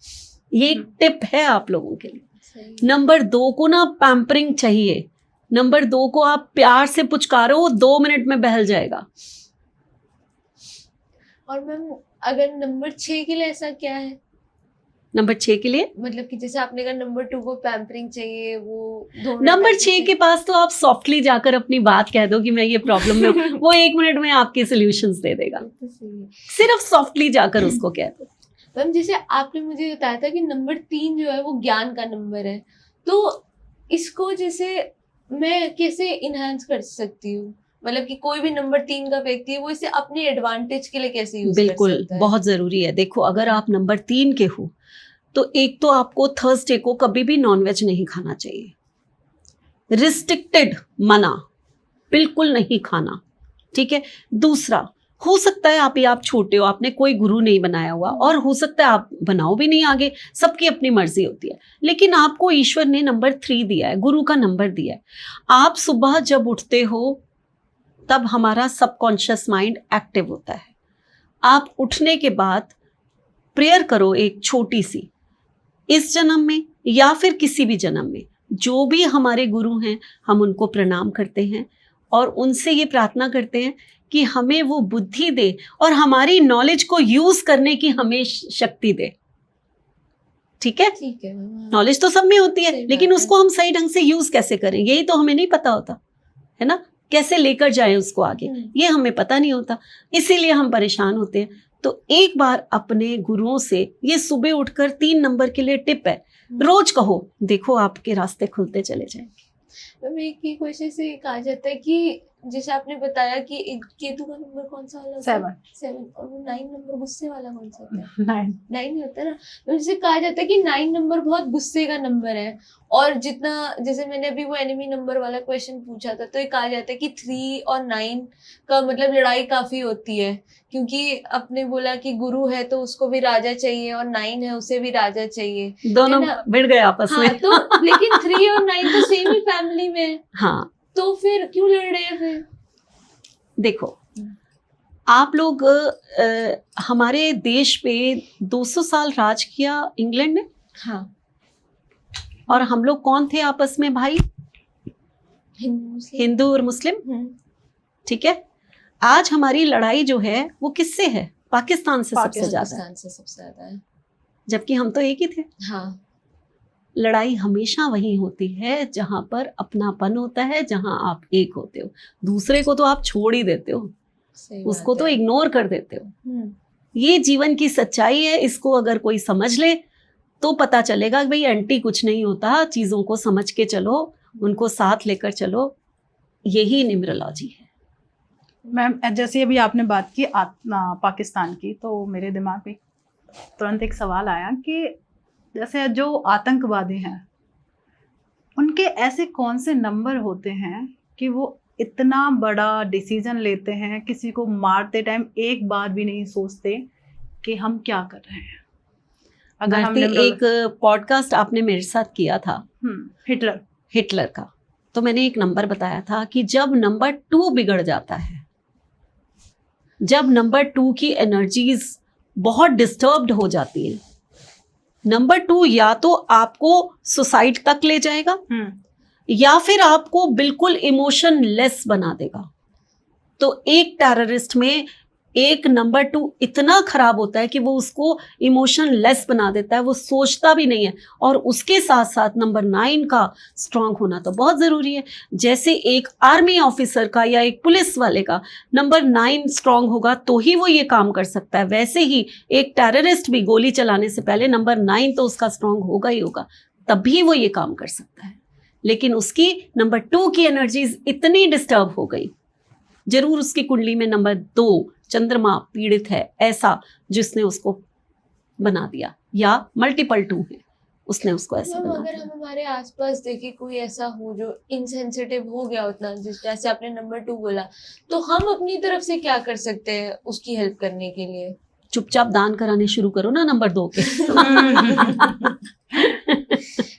ये एक टिप है आप लोगों के लिए। नंबर 2 को ना पैम्परिंग चाहिए। नंबर 2 को आप प्यार से पुचकारो, वो 2 मिनट में बहल जाएगा। और मैम अगर नंबर 6 के लिए ऐसा क्या है? नंबर 6 के लिए मतलब कि जैसे आपने कहा नंबर 2 को पैम्परिंग चाहिए, वो नंबर 6 के पास तो आप सॉफ्टली जाकर अपनी बात कह दो कि मैं ये प्रॉब्लम में हूँ, वो 1 मिनट में आपके सॉल्यूशंस दे देगा। सिर्फ सॉफ्टली जाकर उसको कह दो। मैम जैसे आपने मुझे बताया था कि नंबर 3 जो है वो ज्ञान का नंबर है, तो इसको जैसे मैं कैसे इनहांस कर सकती हूँ? मतलब कि कोई भी नंबर 3 का व्यक्ति है वो इसे अपने एडवांटेज के लिए कैसे यूज कर सकता है? बिल्कुल, बहुत जरूरी है। देखो, अगर आप नंबर 3 के हो तो एक तो आपको थर्सडे को कभी भी नॉनवेज नहीं खाना चाहिए। रिस्ट्रिक्टेड, मना, बिल्कुल नहीं खाना, ठीक है। दूसरा, हो सकता है आप छोटे हो, आपने कोई गुरु नहीं बनाया हुआ, और हो सकता है आप बनाओ भी नहीं आगे, सबकी अपनी मर्जी होती है। लेकिन आपको ईश्वर ने नंबर 3 दिया है, गुरु का नंबर दिया है। आप सुबह जब उठते हो तब हमारा सबकॉन्शियस माइंड एक्टिव होता है। आप उठने के बाद प्रेयर करो एक छोटी सी, इस जन्म में या फिर किसी भी जन्म में जो भी हमारे गुरु हैं हम उनको प्रणाम करते हैं और उनसे ये प्रार्थना करते हैं कि हमें वो बुद्धि दे और हमारी नॉलेज को यूज करने की हमें शक्ति दे। ठीक है, ठीक है। नॉलेज तो सब में होती है, लेकिन उसको हम सही ढंग से यूज कैसे करें यही तो हमें नहीं पता होता है ना। कैसे लेकर जाएं उसको आगे, ये हमें पता नहीं होता, इसीलिए हम परेशान होते हैं। तो एक बार अपने गुरुओं से ये सुबह उठकर 3 नंबर के लिए टिप है, रोज कहो, देखो आपके रास्ते खुलते चले जाएंगे। मैं एक ही क्वेश्चन से कहा जाता है कि जैसे आपने बताया कि केतु का नंबर कौन सा वाला? 7 और वो 9 नंबर गुस्से वाला कौन सा होता है? 9 होता है ना। तो जैसे कहा जाता है कि 9 नंबर बहुत गुस्से का नंबर है, और जितना जैसे मैंने अभी वो एनिमी नंबर वाला क्वेश्चन पूछा था तो ये कहा जाता है कि 3 और 9 का मतलब लड़ाई काफी होती है, क्योंकि आपने बोला कि गुरु है तो उसको भी राजा चाहिए और 9 है उसे भी राजा चाहिए, दोनों भिड़ गए आपस में। हाँ, तो लेकिन 3 और 9 तो सेम ही फैमिली में है। हाँ, तो फिर क्यों लड़ रहे हैं फिर? देखो, आप लोग हमारे देश पे 200 साल राज किया इंग्लैंड ने। हाँ। और हम लोग कौन थे आपस में भाई? हिंदू और मुस्लिम। ठीक है, आज हमारी लड़ाई जो है वो किससे है? पाकिस्तान से सबसे ज्यादा है, जबकि हम तो एक ही थे। हाँ। लड़ाई हमेशा वही होती है जहां पर अपनापन होता है, जहां आप एक होते हो। दूसरे को तो आप छोड़ ही देते हो, उसको तो इग्नोर कर देते हो। ये जीवन की सच्चाई है, इसको अगर कोई समझ ले तो पता चलेगा कि भाई एंटी कुछ नहीं होता, चीजों को समझ के चलो, उनको साथ लेकर चलो, यही न्यूमरोलॉजी है। मैम जैसे अभी आपने बात की पाकिस्तान की, तो मेरे दिमाग में तुरंत एक सवाल आया कि जैसे जो आतंकवादी हैं उनके ऐसे कौन से नंबर होते हैं कि वो इतना बड़ा डिसीजन लेते हैं, किसी को मारते टाइम एक बार भी नहीं सोचते कि हम क्या कर रहे हैं। अगर हमने एक पॉडकास्ट आपने मेरे साथ किया था हिटलर का, तो मैंने एक नंबर बताया था कि जब नंबर 2 बिगड़ जाता है, जब नंबर 2 की एनर्जीज बहुत डिस्टर्ब्ड हो जाती है, नंबर 2 या तो आपको सुसाइड तक ले जाएगा या फिर आपको बिल्कुल इमोशन लेस बना देगा। तो एक टेररिस्ट में एक नंबर 2 इतना खराब होता है कि वो उसको इमोशन लेस बना देता है, वो सोचता भी नहीं है। और उसके साथ साथ नंबर 9 का स्ट्रांग होना तो बहुत ज़रूरी है। जैसे एक आर्मी ऑफिसर का या एक पुलिस वाले का नंबर 9 स्ट्रांग होगा तो ही वो ये काम कर सकता है, वैसे ही एक टेररिस्ट भी गोली चलाने से पहले नंबर 9 तो उसका स्ट्रांग होगा ही होगा, तभी वो ये काम कर सकता है। लेकिन उसकी नंबर 2 की एनर्जीज इतनी डिस्टर्ब हो गई, जरूर उसकी कुंडली में नंबर 2 चंद्रमा पीड़ित है, ऐसा जिसने उसको बना दिया, या मल्टीपल 2 है उसने उसको ऐसा मैम बना अगर दिया। हम हमारे आसपास देखें कोई ऐसा हो जो इनसेंसिटिव हो गया उतना, जैसे आपने नंबर 2 बोला, तो हम अपनी तरफ से क्या कर सकते हैं उसकी हेल्प करने के लिए? चुपचाप दान कराने शुरू करो ना नंबर 2 के।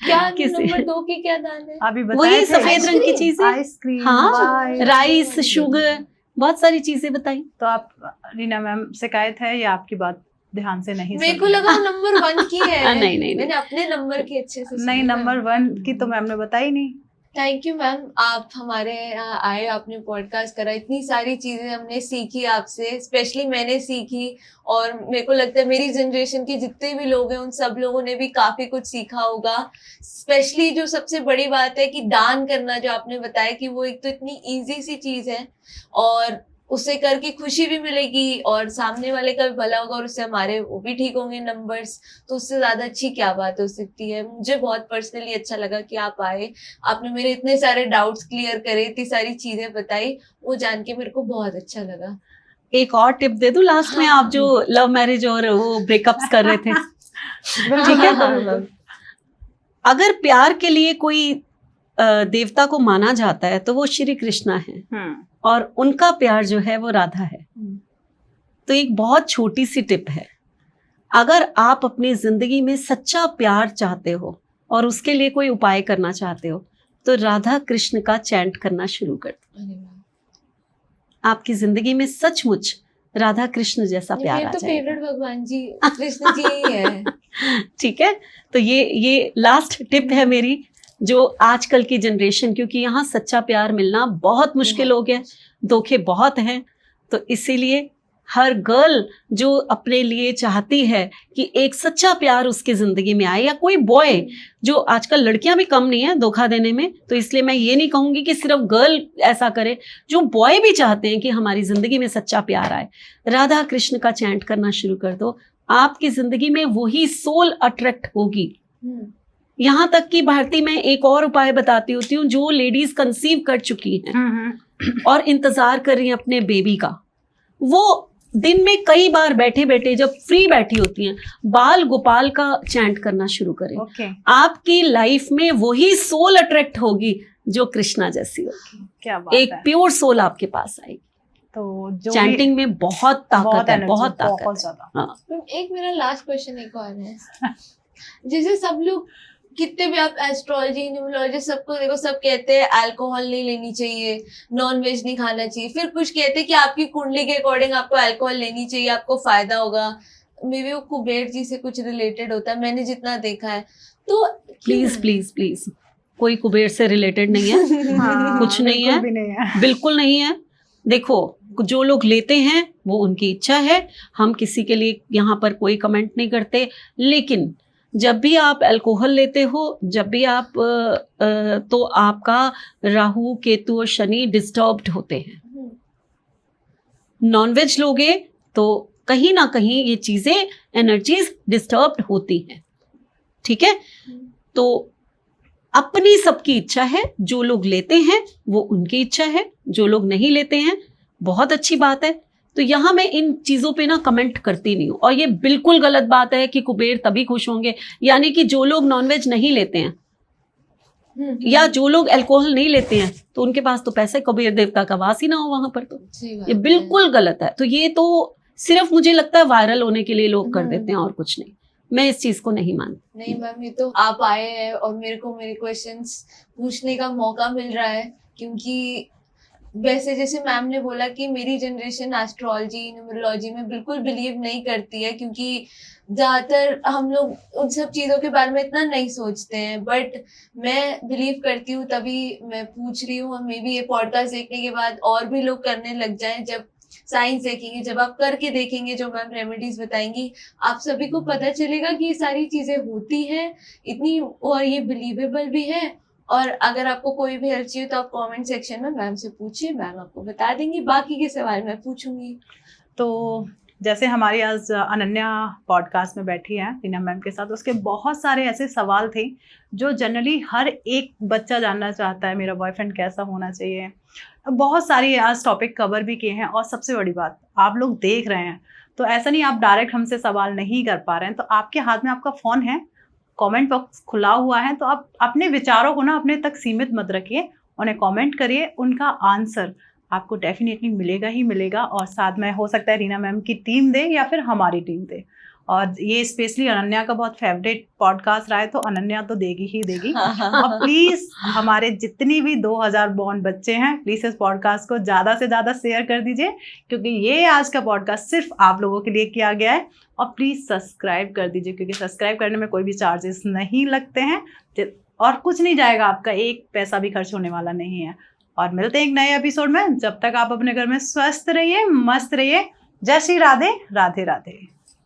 क्या किसी- नंबर 2 के क्या दान है? अभी वही बताए थे, सफेद रंग की चीजें, आइसक्रीम, हाँ, वाइन। राइस, शुगर, बहुत सारी चीजें बताई। तो आप रीना मैम शिकायत है या आपकी बात ध्यान से नहीं मेरे को सुनी? लगा वो नंबर 1 की है। नहीं, नहीं, मैंने अपने नंबर की अच्छे से नहीं, नंबर 1 की तो मैम ने बताई नहीं। थैंक यू मैम, आप हमारे यहाँ आए, आपने पॉडकास्ट करा, इतनी सारी चीजें हमने सीखी आपसे, स्पेशली मैंने सीखी, और मेरे को लगता है मेरी जनरेशन के जितने भी लोग हैं उन सब लोगों ने भी काफी कुछ सीखा होगा। स्पेशली जो सबसे बड़ी बात है कि दान करना, जो आपने बताया कि वो एक तो इतनी इजी सी चीज है और उससे करके खुशी भी मिलेगी और सामने वाले का भी भला होगा और उससे हमारे वो भी ठीक होंगे नंबर्स, तो उससे ज्यादा अच्छी क्या बात हो सकती है। मुझे बहुत पर्सनली अच्छा लगा कि आप आए, आपने मेरे इतने सारे डाउट्स क्लियर करे, इतनी सारी चीजें बताई, वो जान के मेरे को बहुत अच्छा लगा। एक और टिप दे दूं लास्ट में, आप जो लव मैरिज और वो ब्रेकअप्स कर रहे थे, ठीक है, हाँ, अगर प्यार के लिए कोई देवता को माना जाता है तो वो श्री कृष्णा है और उनका प्यार जो है वो राधा है। तो एक बहुत छोटी सी टिप है, अगर आप अपनी जिंदगी में सच्चा प्यार चाहते हो और उसके लिए कोई उपाय करना चाहते हो तो राधा कृष्ण का चैंट करना शुरू कर दो। आपकी जिंदगी में सचमुच राधा कृष्ण जैसा प्यार मेरे आ तो जाएगा। फेवरेट भगवान जी कृष्ण जी ही है। ठीक है, तो ये लास्ट टिप है मेरी, जो आजकल की जनरेशन, क्योंकि यहाँ सच्चा प्यार मिलना बहुत मुश्किल हो गया, धोखे बहुत हैं, तो इसीलिए हर गर्ल जो अपने लिए चाहती है कि एक सच्चा प्यार उसकी जिंदगी में आए, या कोई बॉय, जो आजकल लड़कियां भी कम नहीं है धोखा देने में, तो इसलिए मैं ये नहीं कहूंगी कि सिर्फ गर्ल ऐसा करे, जो बॉय भी चाहते हैं कि हमारी जिंदगी में सच्चा प्यार आए, राधा कृष्ण का चैंट करना शुरू कर दो, आपकी जिंदगी में वही सोल अट्रैक्ट होगी। यहाँ तक कि भारती, मैं एक और उपाय बताती होती हूँ, जो लेडीज कंसीव कर चुकी हैं और इंतजार कर रही हैं अपने बेबी का, वो दिन में कई बार बैठे बैठे जब फ्री बैठी होती हैं, बाल गोपाल का चैंट करना शुरू करें। आपकी लाइफ में वही सोल अट्रैक्ट होगी जो कृष्णा जैसी होगी। क्या बात एक है। प्योर सोल आपके पास आएगी। तो जो चैंटिंग में बहुत ताकत है, बहुत ताकत बहुत है। ज्यादा। हाँ, एक मेरा लास्ट क्वेश्चन एक और है, जैसे सब लोग, कितने भी आप एस्ट्रोलॉजी, न्यूमरोलॉजी, सबको देखो, सब कहते हैं अल्कोहल नहीं लेनी चाहिए, नॉन वेज नहीं खाना चाहिए, फिर कुछ कहते हैं कि आपकी कुंडली के अकॉर्डिंग आपको अल्कोहल लेनी चाहिए, आपको फायदा होगा। मे बी वो कुबेर जी से कुछ रिलेटेड होता है, मैंने जितना देखा है। तो प्लीज प्लीज प्लीज, कोई कुबेर से रिलेटेड नहीं है। हाँ, कुछ नहीं है, बिल्कुल भी नहीं है। बिल्कुल नहीं है। देखो, जो लोग लेते हैं वो उनकी इच्छा है, हम किसी के लिए यहाँ पर कोई कमेंट नहीं करते, लेकिन जब भी आप अल्कोहल लेते हो, जब भी आप तो आपका राहु केतु और शनि डिस्टर्ब्ड होते हैं। नॉनवेज लोगे तो कहीं ना कहीं ये चीजें, एनर्जीज डिस्टर्ब्ड होती हैं, ठीक है। तो अपनी सबकी इच्छा है, जो लोग लेते हैं वो उनकी इच्छा है, जो लोग नहीं लेते हैं बहुत अच्छी बात है। तो यहाँ मैं इन चीज़ों पे ना कमेंट करती नहीं हूँ, और ये बिल्कुल गलत बात है कि कुबेर तभी खुश होंगे, यानी कि जो लोग नॉनवेज नहीं लेते हैं या जो लोग अल्कोहल नहीं लेते हैं तो उनके पास तो पैसे, कुबेर देवता का वास ही ना हो वहां पर, तो ये बिल्कुल गलत है। तो ये तो सिर्फ मुझे लगता है वायरल होने के लिए लोग कर देते हैं और कुछ नहीं। मैं इस चीज को नहीं मानती। नहीं मैम, ये तो आप आए हैं और मेरे को मेरे क्वेश्चंस पूछने का मौका मिल रहा है, क्योंकि वैसे जैसे मैम ने बोला कि मेरी जनरेशन एस्ट्रोलॉजी, न्यूमरोलॉजी में बिल्कुल बिलीव नहीं करती है, क्योंकि ज़्यादातर हम लोग उन सब चीज़ों के बारे में इतना नहीं सोचते हैं, बट मैं बिलीव करती हूँ, तभी मैं पूछ रही हूँ। और मे बी ये पॉडकास्ट देखने के बाद और भी लोग करने लग जाएं, जब साइंस देखेंगे, जब आप करके देखेंगे जो मैम रेमेडीज बताएंगी, आप सभी को पता चलेगा कि ये सारी चीजें होती हैं इतनी, और ये बिलीवेबल भी है। और अगर आपको कोई भी हेल्प चाहिए तो आप कमेंट सेक्शन में मैम से पूछिए, मैम आपको बता देंगी, बाकी के सवाल मैं पूछूंगी। तो जैसे हमारी आज अनन्या पॉडकास्ट में बैठी है रीना मैम के साथ, उसके बहुत सारे ऐसे सवाल थे जो जनरली हर एक बच्चा जानना चाहता है, मेरा बॉयफ्रेंड कैसा होना चाहिए। बहुत सारी आज टॉपिक कवर भी किए हैं, और सबसे बड़ी बात, आप लोग देख रहे हैं तो ऐसा नहीं आप डायरेक्ट हमसे सवाल नहीं कर पा रहे हैं, तो आपके हाथ में आपका फ़ोन है, कमेंट बॉक्स खुला हुआ है, तो आप अपने विचारों को ना अपने तक सीमित मत रखिए, उन्हें कमेंट करिए, उनका आंसर आपको डेफिनेटली मिलेगा ही मिलेगा। और साथ में हो सकता है रीना मैम की टीम दे या फिर हमारी टीम दे, और ये स्पेशली अनन्या का बहुत फेवरेट पॉडकास्ट रहा है, तो अनन्या तो देगी ही देगी। और प्लीज़ हमारे जितनी भी 2000 बॉर्न बच्चे हैं, प्लीज़ इस पॉडकास्ट को ज़्यादा से ज़्यादा शेयर कर दीजिए, क्योंकि ये आज का पॉडकास्ट सिर्फ आप लोगों के लिए किया गया है। और प्लीज़ सब्सक्राइब कर दीजिए, क्योंकि सब्सक्राइब करने में कोई भी चार्जेस नहीं लगते हैं, और कुछ नहीं जाएगा, आपका एक पैसा भी खर्च होने वाला नहीं है। और मिलते हैं एक नए एपिसोड में। जब तक आप अपने घर में स्वस्थ रहिए, मस्त रहिए। जय श्री राधे, राधे राधे।